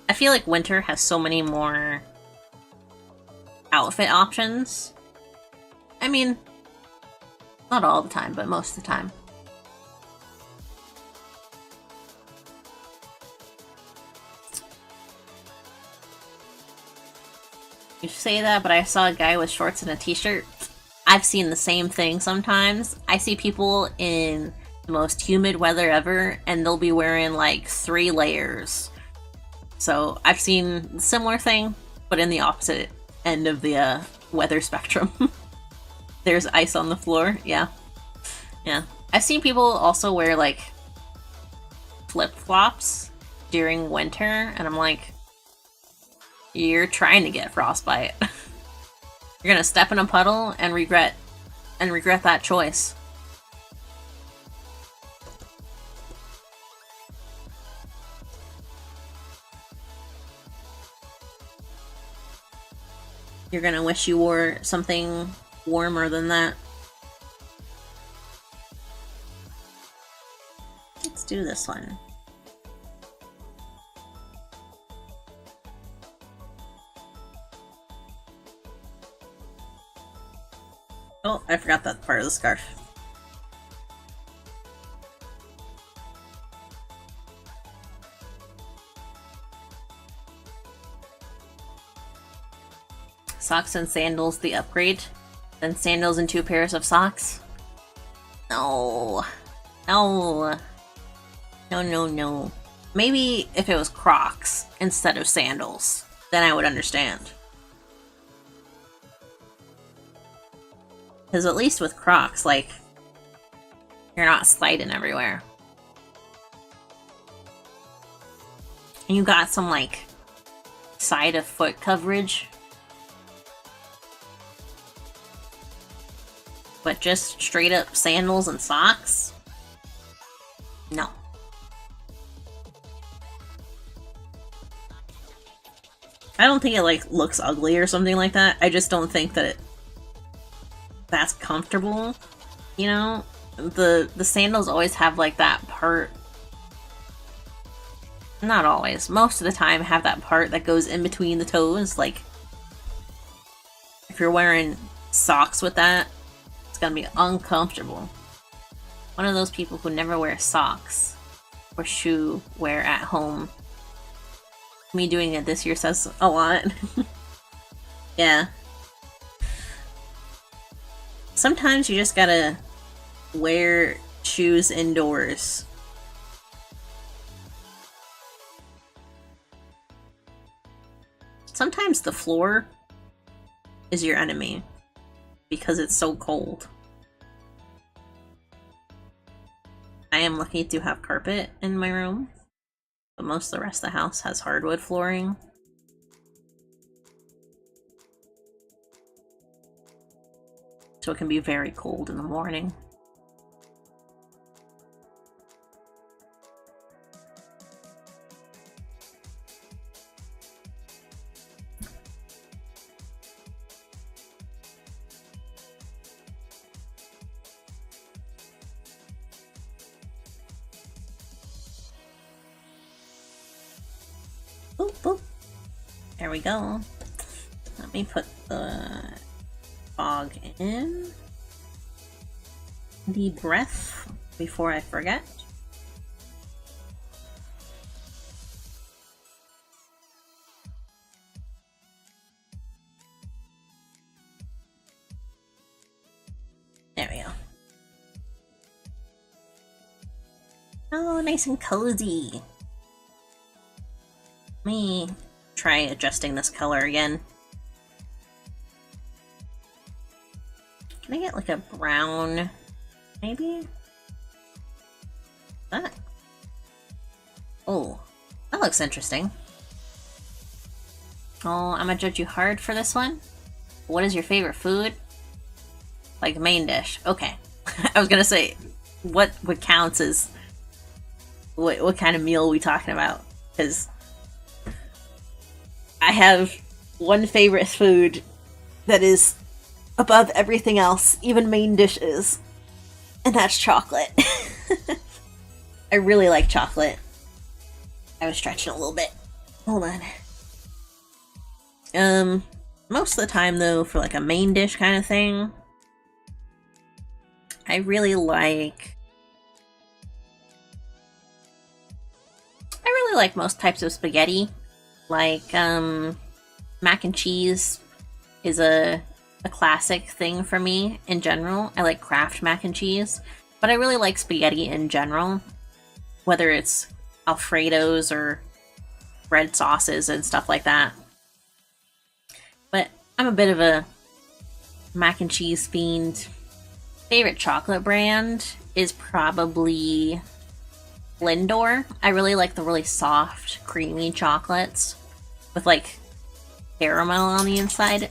I feel like winter has so many more outfit options. I mean, not all the time, but most of the time. You say that, but I saw a guy with shorts and a t-shirt. I've seen the same thing sometimes. I see people in the most humid weather ever, and they'll be wearing like 3 layers. So I've seen a similar thing, but in the opposite end of the weather spectrum. There's ice on the floor. Yeah. Yeah. I've seen people also wear, like, flip-flops during winter, and I'm like, you're trying to get frostbite. You're gonna step in a puddle and regret that choice. You're gonna wish you wore something warmer than that. Let's do this one. Oh, I forgot that part of the scarf. Socks and sandals, the upgrade. Then sandals and 2 pairs of socks. No. No. No, no, no. Maybe if it was Crocs instead of sandals, then I would understand. Because at least with Crocs, like, you're not sliding everywhere. And you got some, like, side of foot coverage. But just straight up sandals and socks? No. I don't think it, like, looks ugly or something like that. I just don't think that that's comfortable, you know? The sandals always have, like, that part. Not always. Most of the time have that part that goes in between the toes. Like, if you're wearing socks with that, it's gonna be uncomfortable. One of those people who never wear socks or shoe wear at home. Me doing it this year says a lot. Yeah. Sometimes you just gotta wear shoes indoors. Sometimes the floor is your enemy because it's so cold. I am lucky to have carpet in my room, but most of the rest of the house has hardwood flooring. So it can be very cold in the morning. Boop, boop. There we go. Let me put the fog in. The breath before I forget. There we go. Oh, nice and cozy. Let me try adjusting this color again. Can I get like a brown, maybe? That. Oh, that looks interesting. Oh, I'm gonna judge you hard for this one. What is your favorite food? Like main dish. Okay. I was gonna say, what counts as what kind of meal are we talking about? Because I have one favorite food that is above everything else, even main dishes, and that's chocolate. I really like chocolate. I was stretching a little bit. Hold on. Most of the time though, for like a main dish kind of thing, I really like most types of spaghetti. Like, mac and cheese is a classic thing for me in general. I like Kraft mac and cheese, but I really like spaghetti in general, whether it's Alfredos or red sauces and stuff like that. But I'm a bit of a mac and cheese fiend. Favorite chocolate brand is probably Lindor. I really like the really soft, creamy chocolates with like caramel on the inside.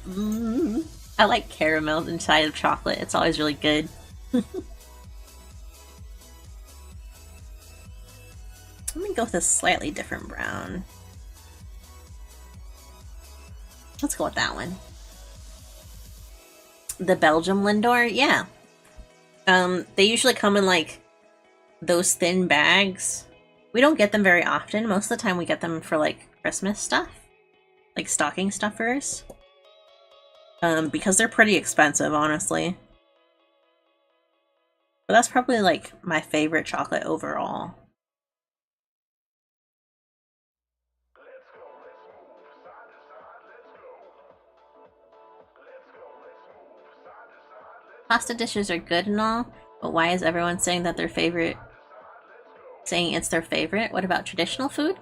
I like caramel inside of chocolate. It's always really good. Let me go with a slightly different brown. Let's go with that one. The Belgium Lindor, yeah. They usually come in like those thin bags. We don't get them very often. Most of the time we get them for like Christmas stuff. Like stocking stuffers. Because they're pretty expensive, honestly. But that's probably like my favorite chocolate overall. Pasta dishes are good and all, but why is everyone saying that their favorite? Saying it's their favorite? What about traditional food?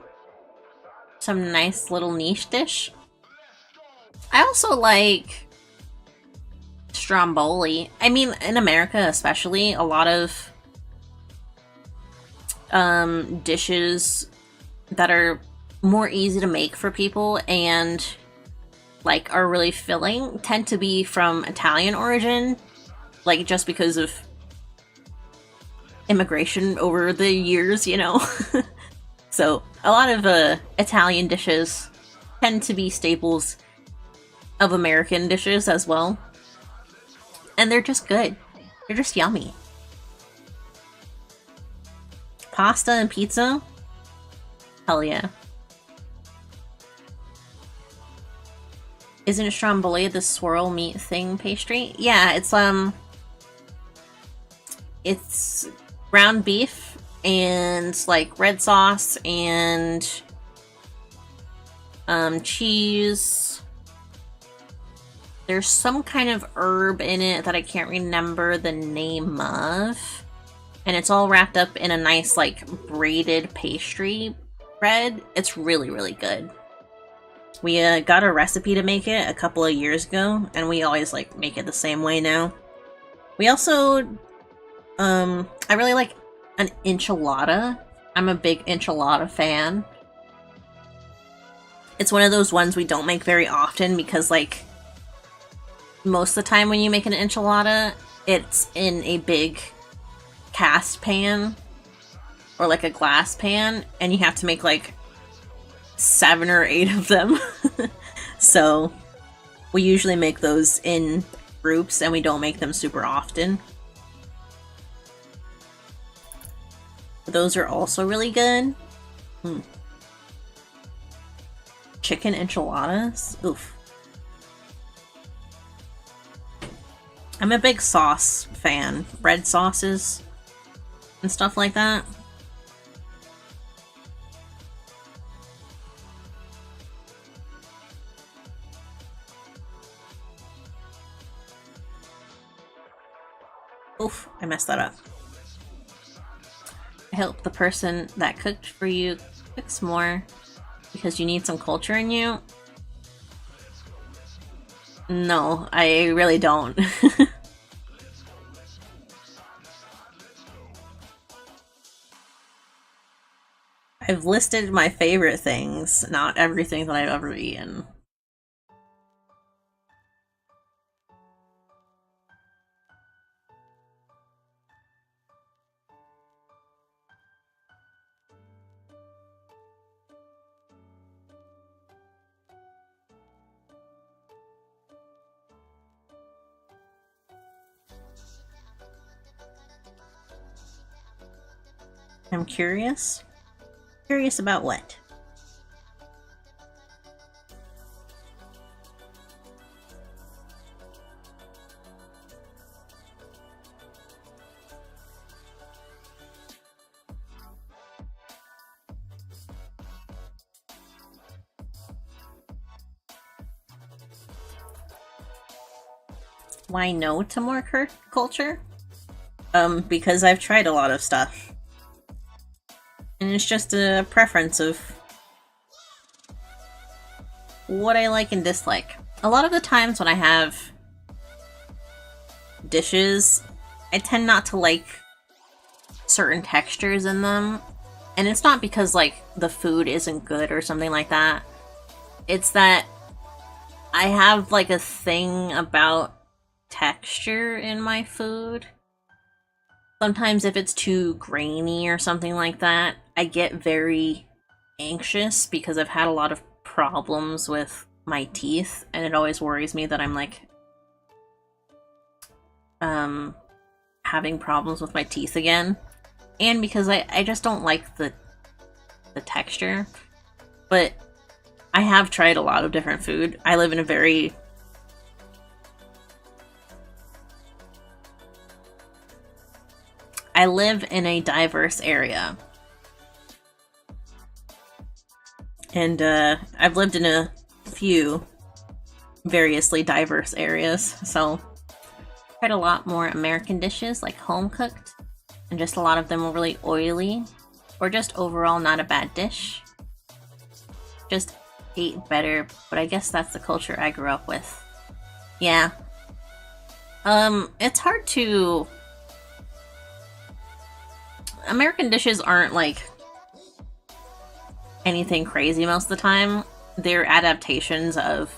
Some nice little niche dish? I also like stromboli. I mean, in America especially, a lot of dishes that are more easy to make for people and like are really filling tend to be from Italian origin, like just because of immigration over the years, you know. So a lot of Italian dishes tend to be staples of American dishes as well. And they're just good. They're just yummy. Pasta and pizza? Hell yeah. Isn't stromboli the swirl meat thing pastry? Yeah, it's ground beef and like red sauce and cheese. There's some kind of herb in it that I can't remember the name of. And it's all wrapped up in a nice like braided pastry bread. It's really, really good. We got a recipe to make it a couple of years ago, and we always like make it the same way now. We also, I really like an enchilada. I'm a big enchilada fan. It's one of those ones we don't make very often because like most of the time when you make an enchilada, it's in a big cast pan or like a glass pan, and you have to make like 7 or 8 of them. So we usually make those in groups and we don't make them super often. Those are also really good. Chicken enchiladas? Oof. I'm a big sauce fan. Red sauces and stuff like that. Oof, I messed that up. I hope the person that cooked for you cooks more because you need some culture in you. No, I really don't. I've listed my favorite things, not everything that I've ever eaten. I'm curious. Curious about what? Why no to more culture? Because I've tried a lot of stuff. And it's just a preference of what I like and dislike. A lot of the times when I have dishes, I tend not to like certain textures in them. And it's not because like the food isn't good or something like that. It's that I have like a thing about texture in my food. Sometimes if it's too grainy or something like that, I get very anxious because I've had a lot of problems with my teeth, and it always worries me that I'm like having problems with my teeth again. And because I just don't like the texture. But I have tried a lot of different food. I live in a very diverse area. And I've lived in a few variously diverse areas, so I've tried a lot more American dishes, like home cooked, and just a lot of them were really oily, or just overall not a bad dish. Just ate better, but I guess that's the culture I grew up with. Yeah. It's hard to... American dishes aren't like anything crazy most of the time. They're adaptations of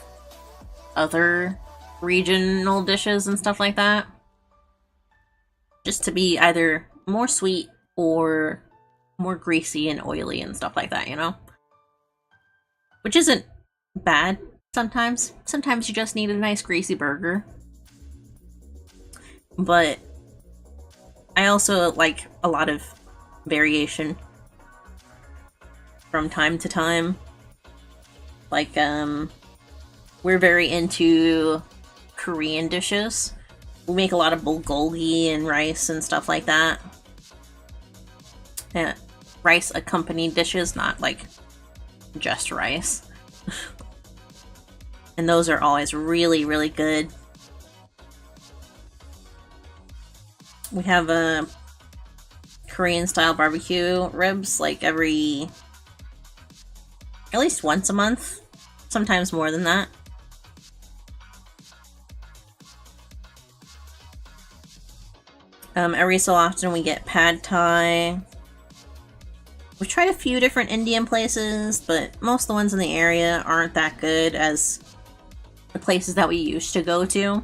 other regional dishes and stuff like that. Just to be either more sweet or more greasy and oily and stuff like that, you know? Which isn't bad sometimes. Sometimes you just need a nice greasy burger. But I also like a lot of variation from time to time. Like, we're very into Korean dishes. We make a lot of bulgogi and rice and stuff like that. Yeah, rice accompanied dishes, not like just rice. And those are always really, really good. We have a Korean style barbecue ribs like at least once a month, sometimes more than that. Every so often we get pad thai. We've tried a few different Indian places, but most of the ones in the area aren't that good as the places that we used to go to.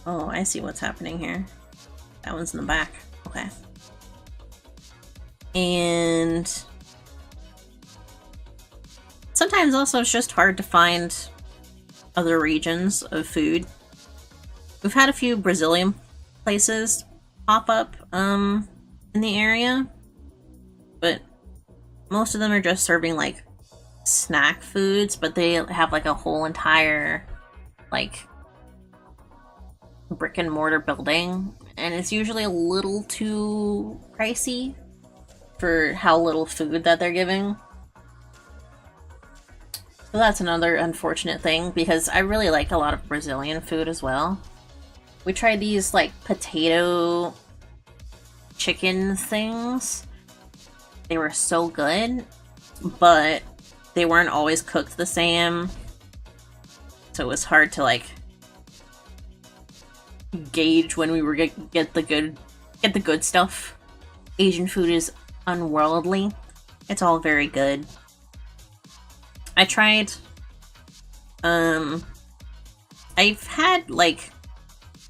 Oh, I see what's happening here. That one's in the back. Okay. And sometimes also it's just hard to find other regions of food. We've had a few Brazilian places pop up in the area, but most of them are just serving like snack foods, but they have like a whole entire like brick and mortar building, and it's usually a little too pricey for how little food that they're giving. So that's another unfortunate thing, because I really like a lot of Brazilian food as well. We tried these like potato chicken things. They were so good, but they weren't always cooked the same. So it was hard to like gauge when we were get the good stuff. Asian food is unworldly. It's all very good. I tried I've had like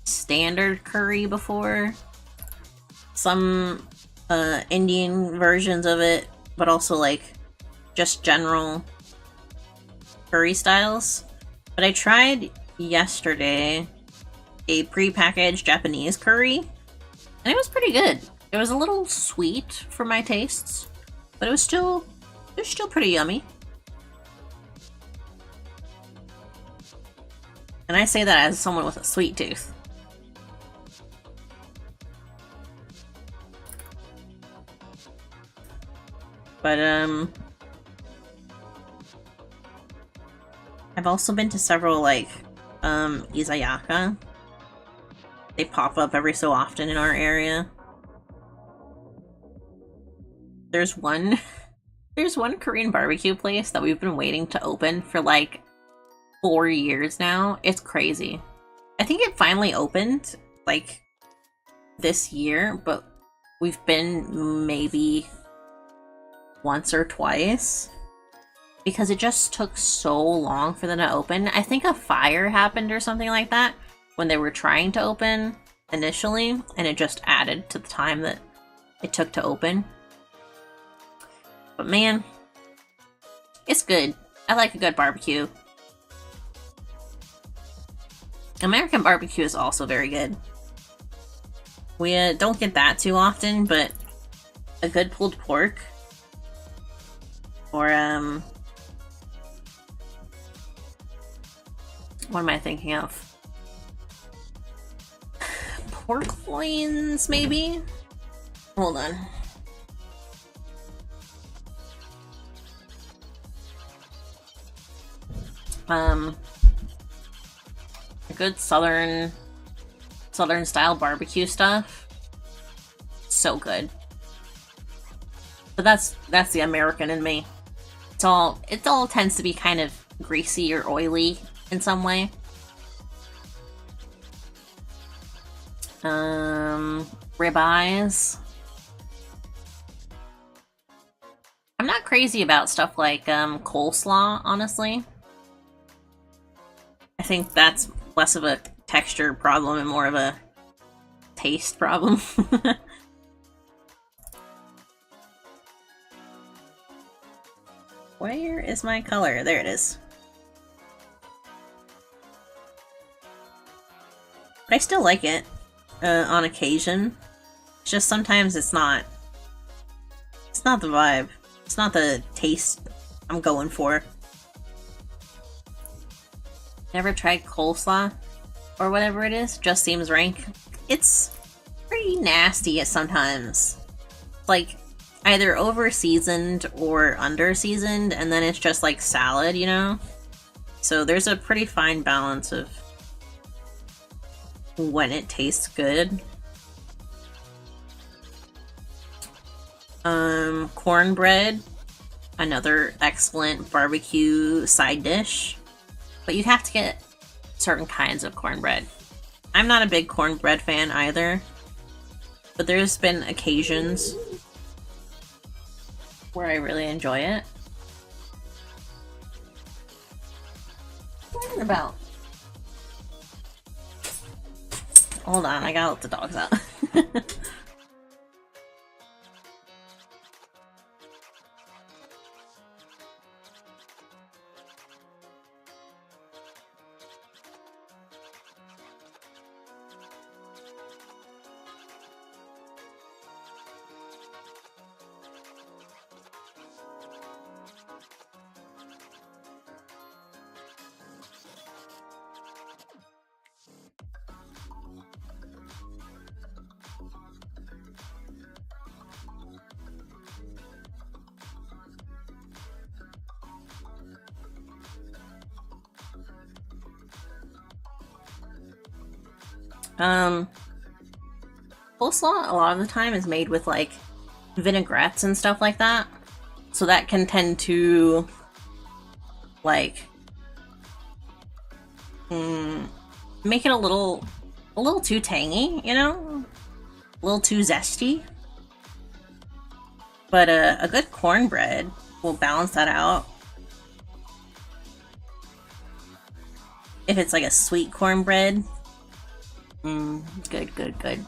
standard curry before, some Indian versions of it, but also like just general curry styles. But I tried yesterday a pre-packaged Japanese curry, and it was pretty good. It was a little sweet for my tastes, but it was still pretty yummy. And I say that as someone with a sweet tooth. But I've also been to several like izayaka. They pop up every so often in our area. There's one Korean barbecue place that we've been waiting to open for like 4 years now. It's crazy. I think it finally opened like this year, but we've been maybe once or twice because it just took so long for them to open. I think a fire happened or something like that when they were trying to open initially, and it just added to the time that it took to open. But man, it's good. I like a good barbecue. American barbecue is also very good. We don't get that too often, but a good pulled pork or what am I thinking of? Pork loins, maybe? Hold on. A good southern style barbecue stuff. So good. But that's the American in me. It all tends to be kind of greasy or oily in some way. Ribeyes. I'm not crazy about stuff like coleslaw, honestly. I think that's less of a texture problem and more of a taste problem. Where is my color? There it is. But I still like it on occasion. It's just sometimes it's not the vibe. It's not the taste I'm going for. Never tried coleslaw or whatever it is. Just seems rank. It's pretty nasty sometimes. Like either over seasoned or under seasoned, and then it's just like salad, you know? So there's a pretty fine balance of when it tastes good. Cornbread, another excellent barbecue side dish, but you have to get certain kinds of cornbread. I'm not a big cornbread fan either, but there's been occasions where I really enjoy it. What about? Hold on, I gotta let the dogs out. Coleslaw a lot of the time is made with like vinaigrettes and stuff like that, so that can tend to like make it a little too tangy, you know, a little too zesty. But a good cornbread will balance that out. If it's like a sweet cornbread. Good.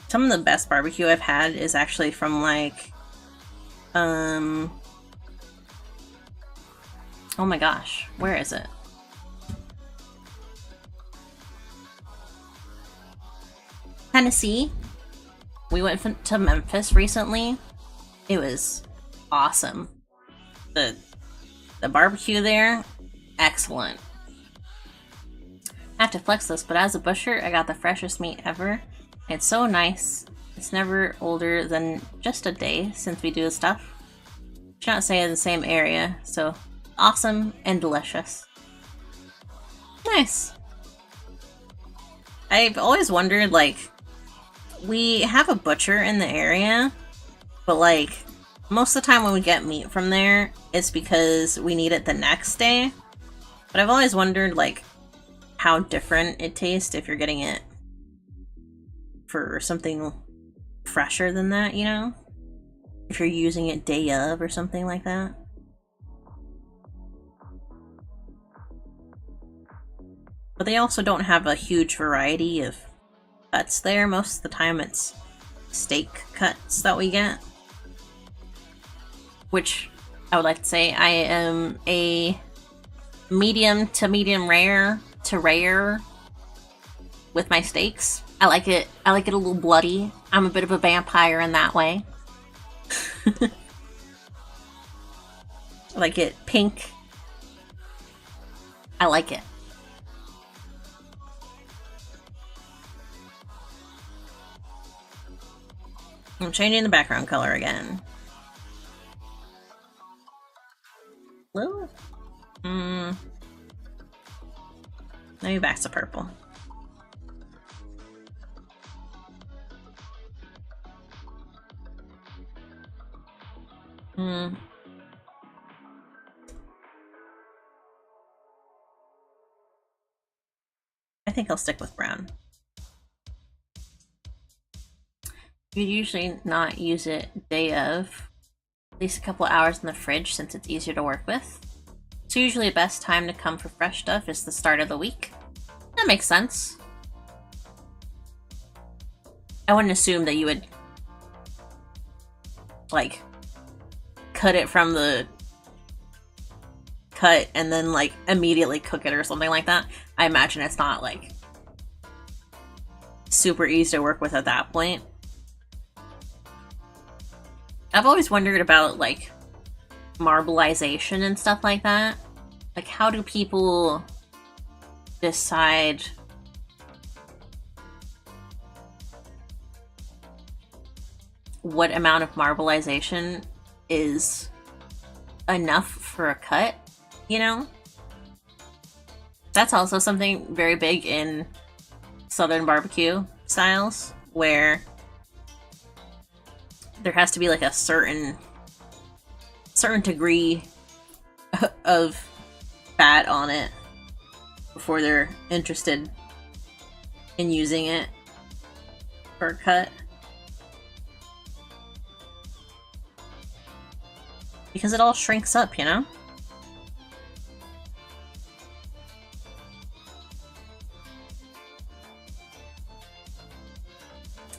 Some of the best barbecue I've had is actually from like, oh my gosh, where is it? Tennessee. We went to Memphis recently. It was awesome. The barbecue there, excellent. I have to flex this, but as a butcher, I got the freshest meat ever. It's so nice. It's never older than just a day since we do the stuff. Should not say in the same area, so awesome and delicious. Nice. I've always wondered, like, we have a butcher in the area, but like, most of the time when we get meat from there, it's because we need it the next day. But I've always wondered, like, how different it tastes if you're getting it for something fresher than that, you know? If you're using it day of or something like that. But they also don't have a huge variety of cuts there. Most of the time it's steak cuts that we get. Which I would like to say I am a medium to medium rare to rare with my steaks. I like it a little bloody. I'm a bit of a vampire in that way. I like it pink. I like it. I'm changing the background color again. Blue? Maybe back to purple. I think I'll stick with brown. You usually not use it day of, at least a couple hours in the fridge since it's easier to work with. So usually the best time to come for fresh stuff is the start of the week. That makes sense. I wouldn't assume that you would, like, cut it from the cut and then, like, immediately cook it or something like that. I imagine it's not, like, super easy to work with at that point. I've always wondered about, like, marbleization and stuff like that. Like, how do people decide what amount of marbleization is enough for a cut, you know? That's also something very big in Southern barbecue styles, where there has to be like a certain degree of fat on it before they're interested in using it for a cut. Because it all shrinks up, you know?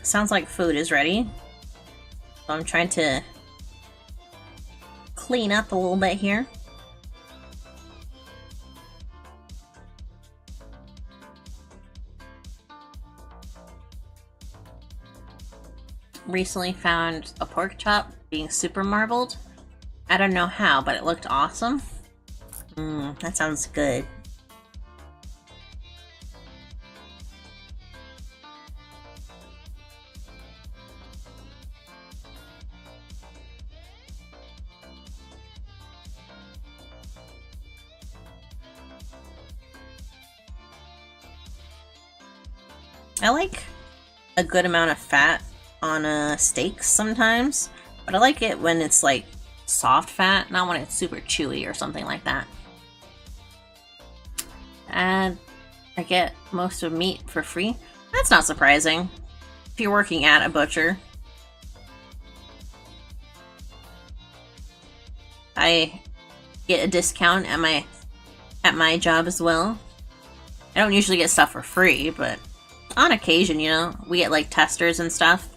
Sounds like food is ready. So I'm trying to clean up a little bit here. Recently found a pork chop being super marbled. I don't know how, but it looked awesome. That sounds good. I like a good amount of fat on steaks sometimes, but I like it when it's like soft fat, not when it's super chewy or something like that. And I get most of meat for free. That's not surprising if you're working at a butcher. I get a discount at my job as well. I don't usually get stuff for free, but on occasion, you know, we get like testers and stuff,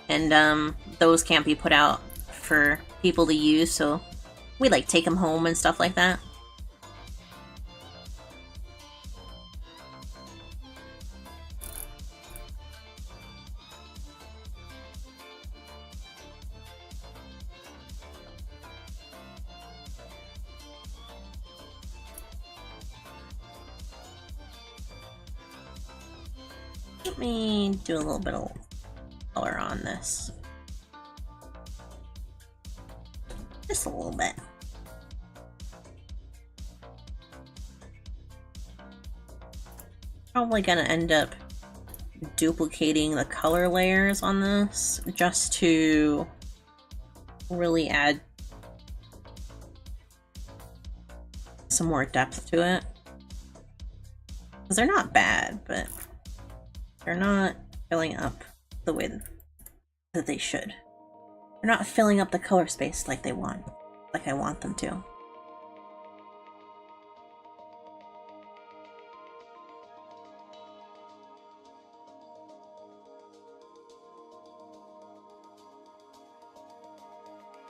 and those can't be put out for people to use, so we like take them home and stuff like that. Let me do a little bit of color on this. Just a little bit. Probably gonna end up duplicating the color layers on this just to really add some more depth to it. Because they're not bad, but they're not filling up the way that they should. They're not filling up the color space like I want them to.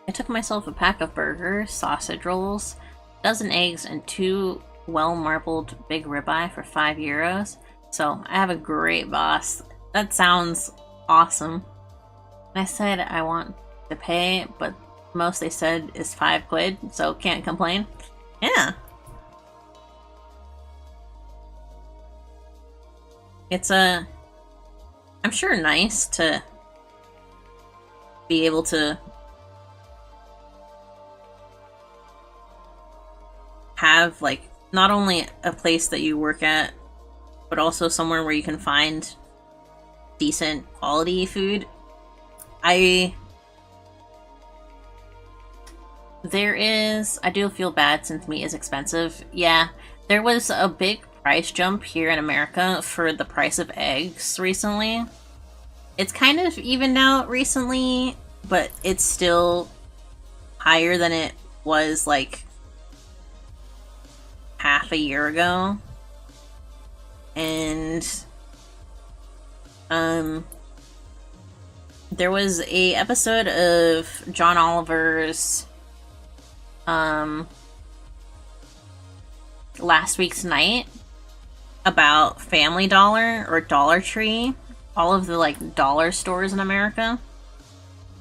I took myself a pack of burgers, sausage rolls, a dozen eggs, and 2 well-marbled big ribeye for €5. So I have a great boss. That sounds awesome. And I said I want to pay, but most they said is £5, so can't complain. Yeah. It's I'm sure nice to be able to have, like, not only a place that you work at, but also somewhere where you can find decent quality food. I do feel bad since meat is expensive. Yeah, there was a big price jump here in America for the price of eggs recently. It's kind of evened out recently, but it's still higher than it was like half a year ago. And there was a episode of John Oliver's Last Week's Night about Family Dollar or Dollar Tree, all of the like dollar stores in America.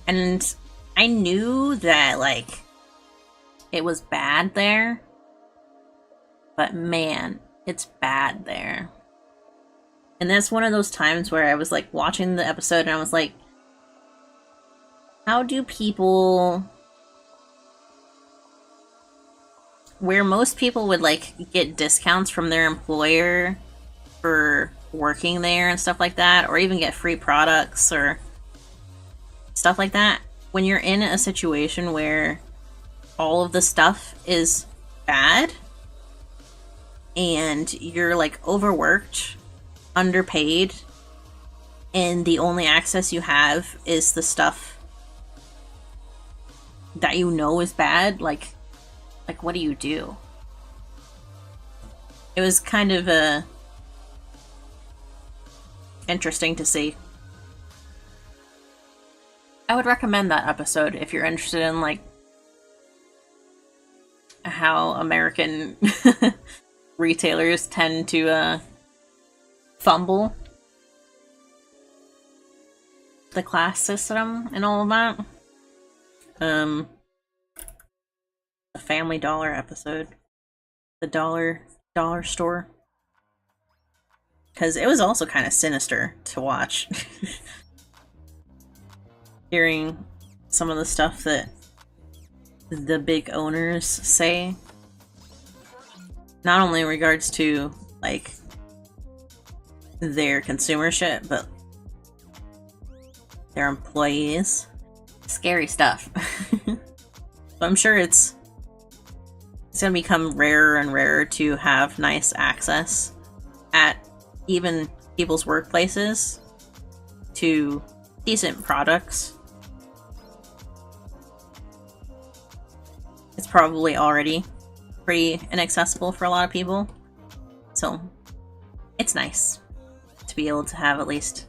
And I knew that like it was bad there, but man, it's bad there. And that's one of those times where I was like watching the episode and I was like, how do people, where most people would like get discounts from their employer for working there and stuff like that, or even get free products or stuff like that, when you're in a situation where all of the stuff is bad and you're like overworked, underpaid, and the only access you have is the stuff that you know is bad, like what do you do? It was kind of interesting to see. I would recommend that episode if you're interested in like how American retailers tend to fumble the class system and all of that. The Family Dollar episode, the dollar store, because it was also kind of sinister to watch. Hearing some of the stuff that the big owners say, not only in regards to like their consumership, but their employees. Scary stuff. So I'm sure it's gonna become rarer and rarer to have nice access at even people's workplaces to decent products. It's probably already pretty inaccessible for a lot of people, so it's nice to be able to have at least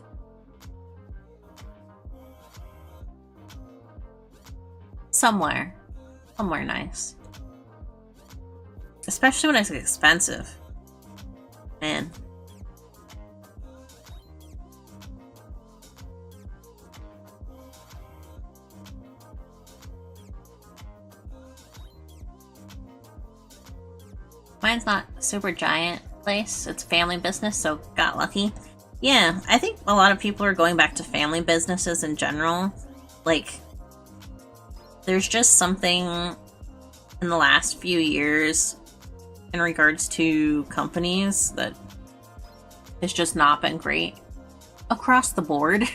somewhere nice, especially when it's expensive. Man, mine's not a super giant place. It's family business, so got lucky. Yeah, I think a lot of people are going back to family businesses in general. Like, there's just something in the last few years in regards to companies that has just not been great across the board.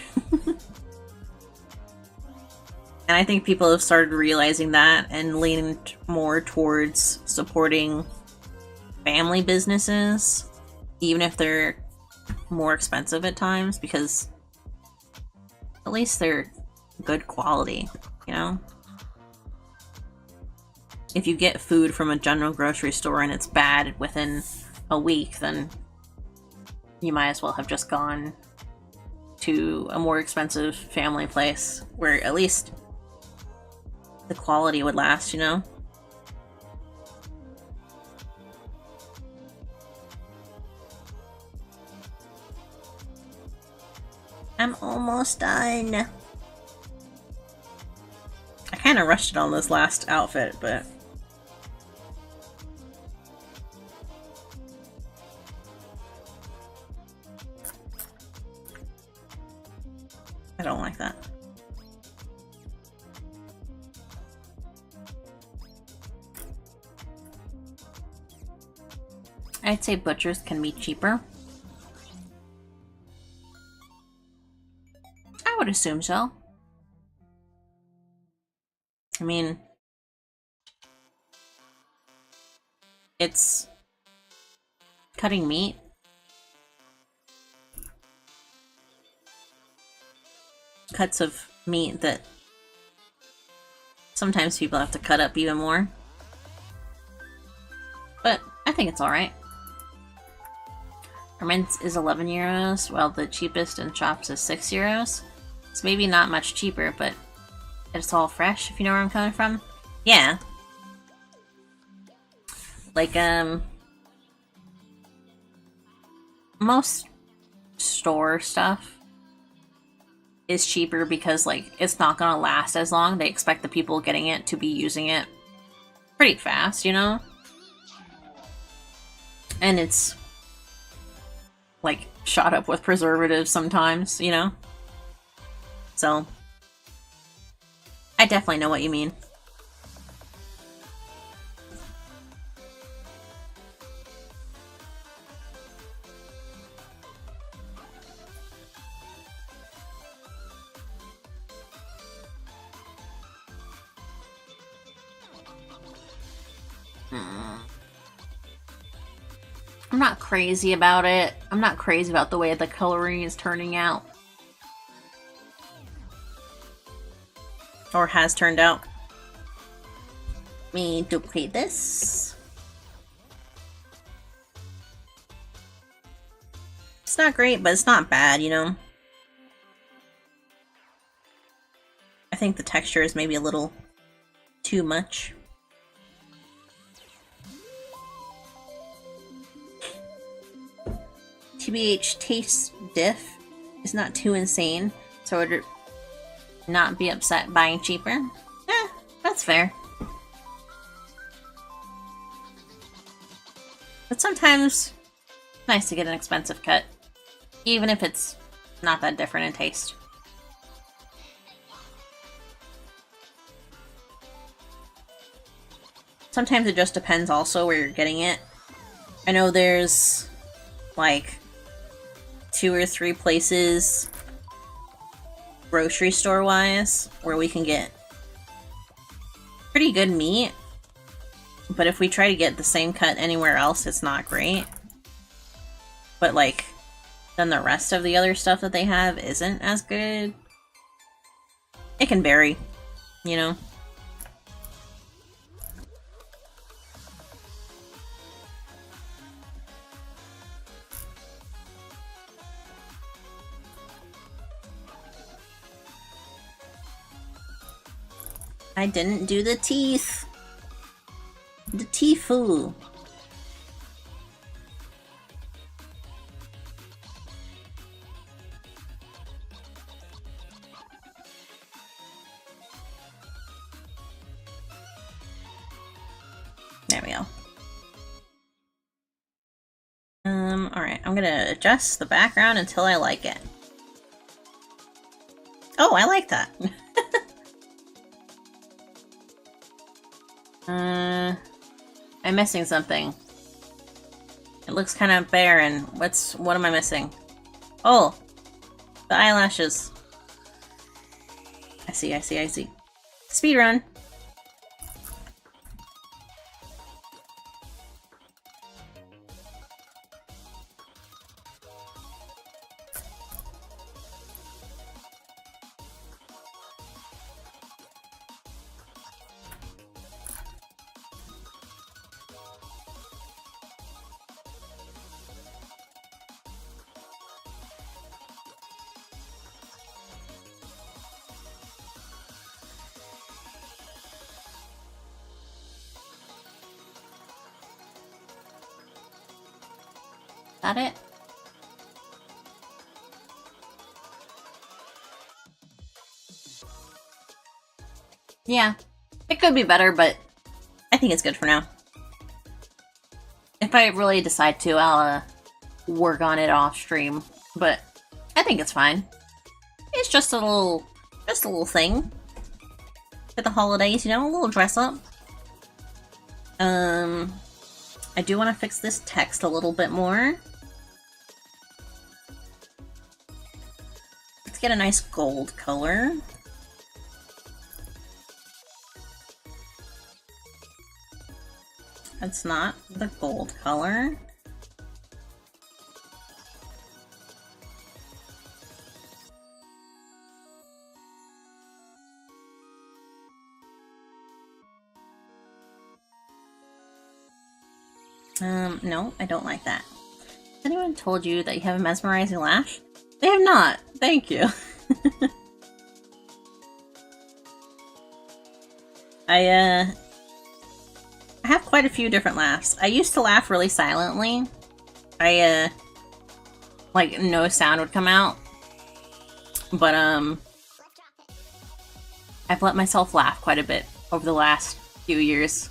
And I think people have started realizing that and leaning more towards supporting family businesses, even if they're more expensive at times, because At least they're good quality, you know? If you get food from a general grocery store and it's bad within a week, then you might as well have just gone to a more expensive family place where at least the quality would last, you know? I'm almost done. I kind of rushed it on this last outfit, but I don't like that. I'd say butchers can be cheaper. I would assume so. I mean, it's cutting meat. Cuts of meat that sometimes people have to cut up even more. But I think it's alright. Our mint is 11 euros, while the cheapest in shops is 6 euros. It's maybe not much cheaper, but it's all fresh, if you know where I'm coming from. Yeah. Like, most store stuff is cheaper because, like, it's not gonna last as long. They expect the people getting it to be using it pretty fast, you know? And it's, like, shot up with preservatives sometimes, you know? So, I definitely know what you mean. I'm not crazy about it. I'm not crazy about the way the coloring is turning out. Or has turned out. Let me duplicate this. It's not great, but it's not bad, you know? I think the texture is maybe a little too much. TBH taste diff is not too insane, so I would not be upset buying cheaper. That's fair. But sometimes it's nice to get an expensive cut, even if it's not that different in taste. Sometimes it just depends also where you're getting it. I know there's like 2 or 3 places grocery store wise where we can get pretty good meat, but if we try to get the same cut anywhere else, it's not great. But like, then the rest of the other stuff that they have isn't as good. It can vary, you know? I didn't do the teeth. The teefu. There we go. Alright, I'm gonna adjust the background until I like it. Oh, I like that. I'm missing something. It looks kind of barren. What am I missing? Oh! The eyelashes. I see. Speedrun! that it? Yeah, it could be better, but I think it's good for now. If I really decide to, I'll work on it off stream, but I think it's fine. It's just a little thing for the holidays, you know, a little dress up. I do want to fix this text a little bit more. Let's get a nice gold color. That's not the gold color. No, I don't like that. Has anyone told you that you have a mesmerizing lash? They have not. Thank you. I have quite a few different laughs. I used to laugh really silently. Like no sound would come out. But I've let myself laugh quite a bit over the last few years.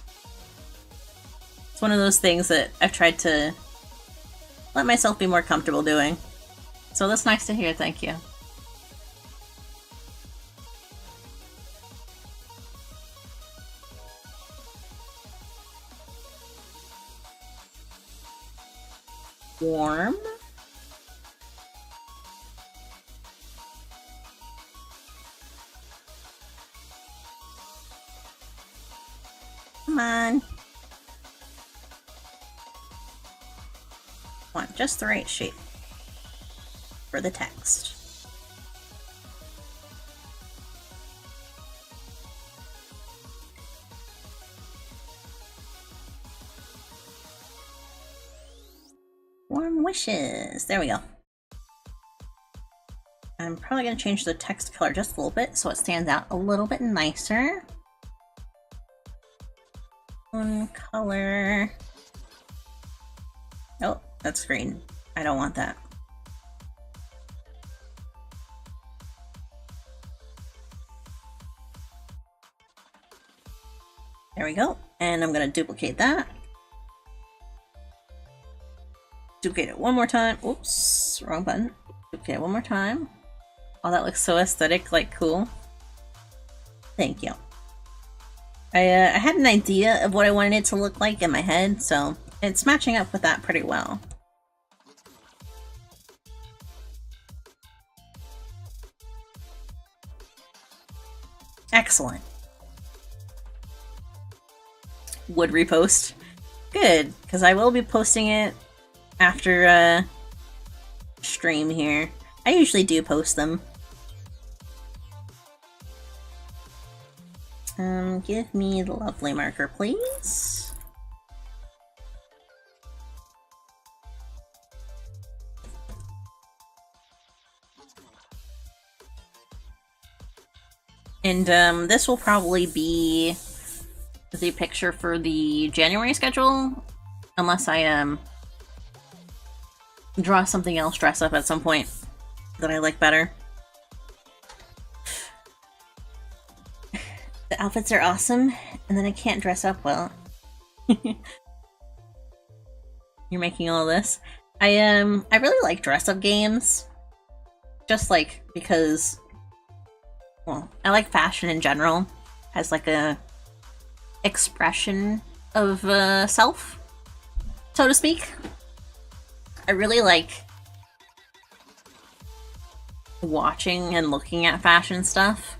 It's one of those things that I've tried to let myself be more comfortable doing. So that's nice to hear, thank you. Warm. Come on. Want just the right shape for the text. Warm wishes. There we go. I'm probably going to change the text color just a little bit so it stands out a little bit nicer. One color. Oh, that's green. I don't want that. There we go. And I'm going to duplicate that. Duplicate it one more time. Oops, wrong button. Duplicate it one more time. Oh, that looks so aesthetic, like cool. Thank you. I had an idea of what I wanted it to look like in my head, so it's matching up with that pretty well. Excellent. Would repost. Good, because I will be posting it after stream here. I usually do post them. Give me the lovely marker, please. And this will probably be the picture for the January schedule, unless I draw something else dress up at some point that I like better. The outfits are awesome, and then I can't dress up well. You're making all this. I really like dress up games. Just like because, well, I like fashion in general as like a expression of self, so to speak. I really like watching and looking at fashion stuff.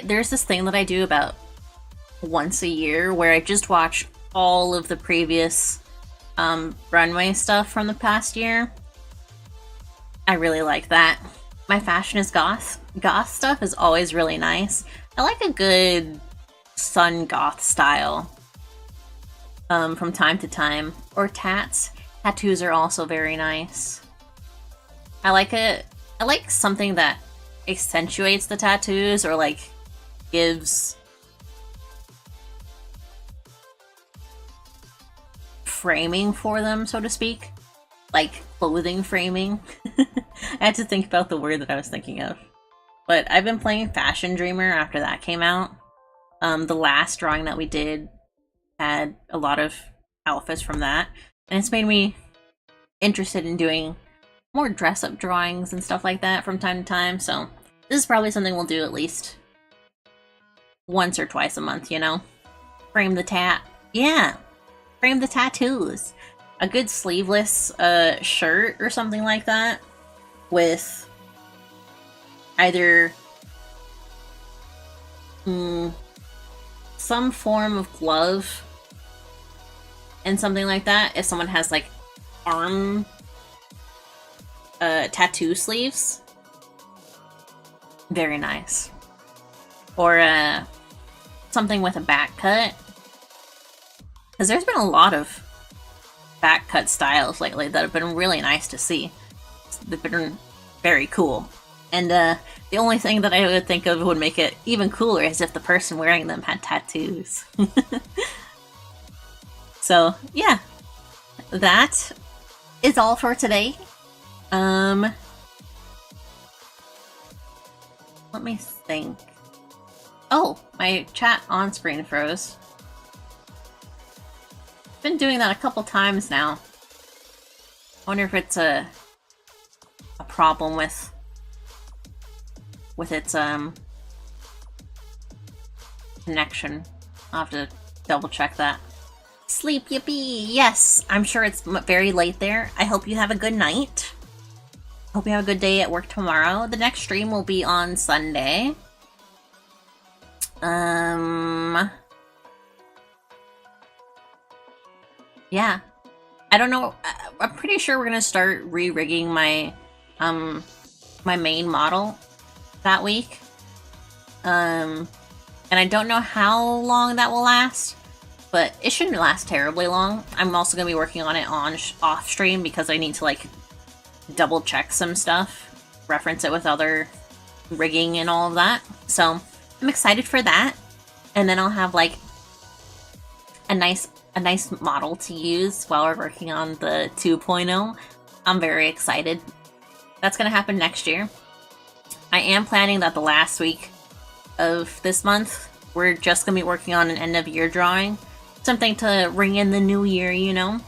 There's this thing that I do about once a year where I just watch all of the previous runway stuff from the past year. I really like that. My fashion is goth. Goth stuff is always really nice. I like a good sun goth style from time to time. Or tats. Tattoos are also very nice. I like something that accentuates the tattoos or like gives framing for them, so to speak. like clothing framing. I had to think about the word that I was thinking of. But I've been playing Fashion Dreamer after that came out. The last drawing that we did had a lot of outfits from that, and it's made me interested in doing more dress-up drawings and stuff like that from time to time, so this is probably something we'll do at least once or twice a month, you know? Frame the frame the tattoos. A good sleeveless shirt or something like that with either some form of glove and something like that. If someone has like arm tattoo sleeves, very nice. Or something with a back cut, because there's been a lot of back cut styles lately that have been really nice to see. They've been very cool. And the only thing that I would think of would make it even cooler is if the person wearing them had tattoos. So, yeah. That is all for today. Let me think. Oh, my chat on screen froze. Been doing that a couple times now. I wonder if it's a problem with its connection. I'll have to double check that. Sleep, yippee! Yes, I'm sure it's very late there. I hope you have a good night. Hope you have a good day at work tomorrow. The next stream will be on Sunday. Yeah. I don't know. I'm pretty sure we're gonna start re-rigging my my main model that week. And I don't know how long that will last, but it shouldn't last terribly long. I'm also gonna be working on it on off stream because I need to like double check some stuff, reference it with other rigging and all of that. So I'm excited for that, and then I'll have like a nice model to use while we're working on the 2.0. I'm very excited. That's gonna happen next year. I am planning that the last week of this month we're just gonna be working on an end of year drawing, something to ring in the new year, you know.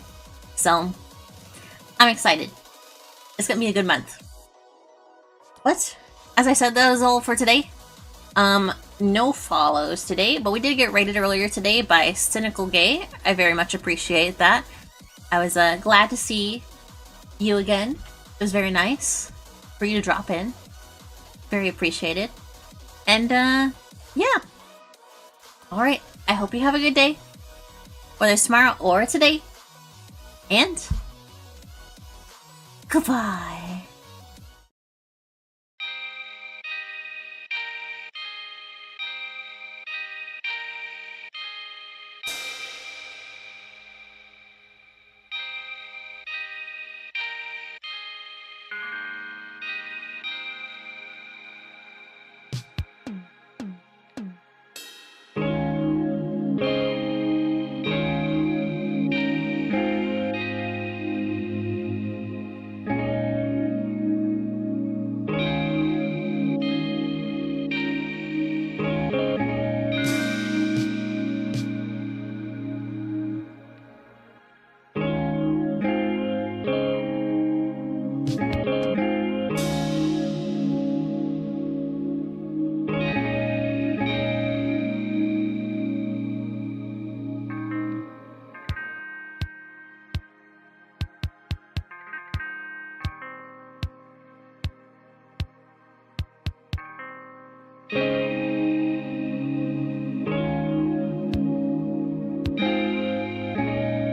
So I'm excited. It's gonna be a good month. What? As I said, that was all for today. No follows today, but we did get rated earlier today by Cynical Gay. I very much appreciate that. I was glad to see you again. It was very nice for you to drop in. Very appreciated. And yeah. Alright, I hope you have a good day. Whether it's tomorrow or today. And goodbye.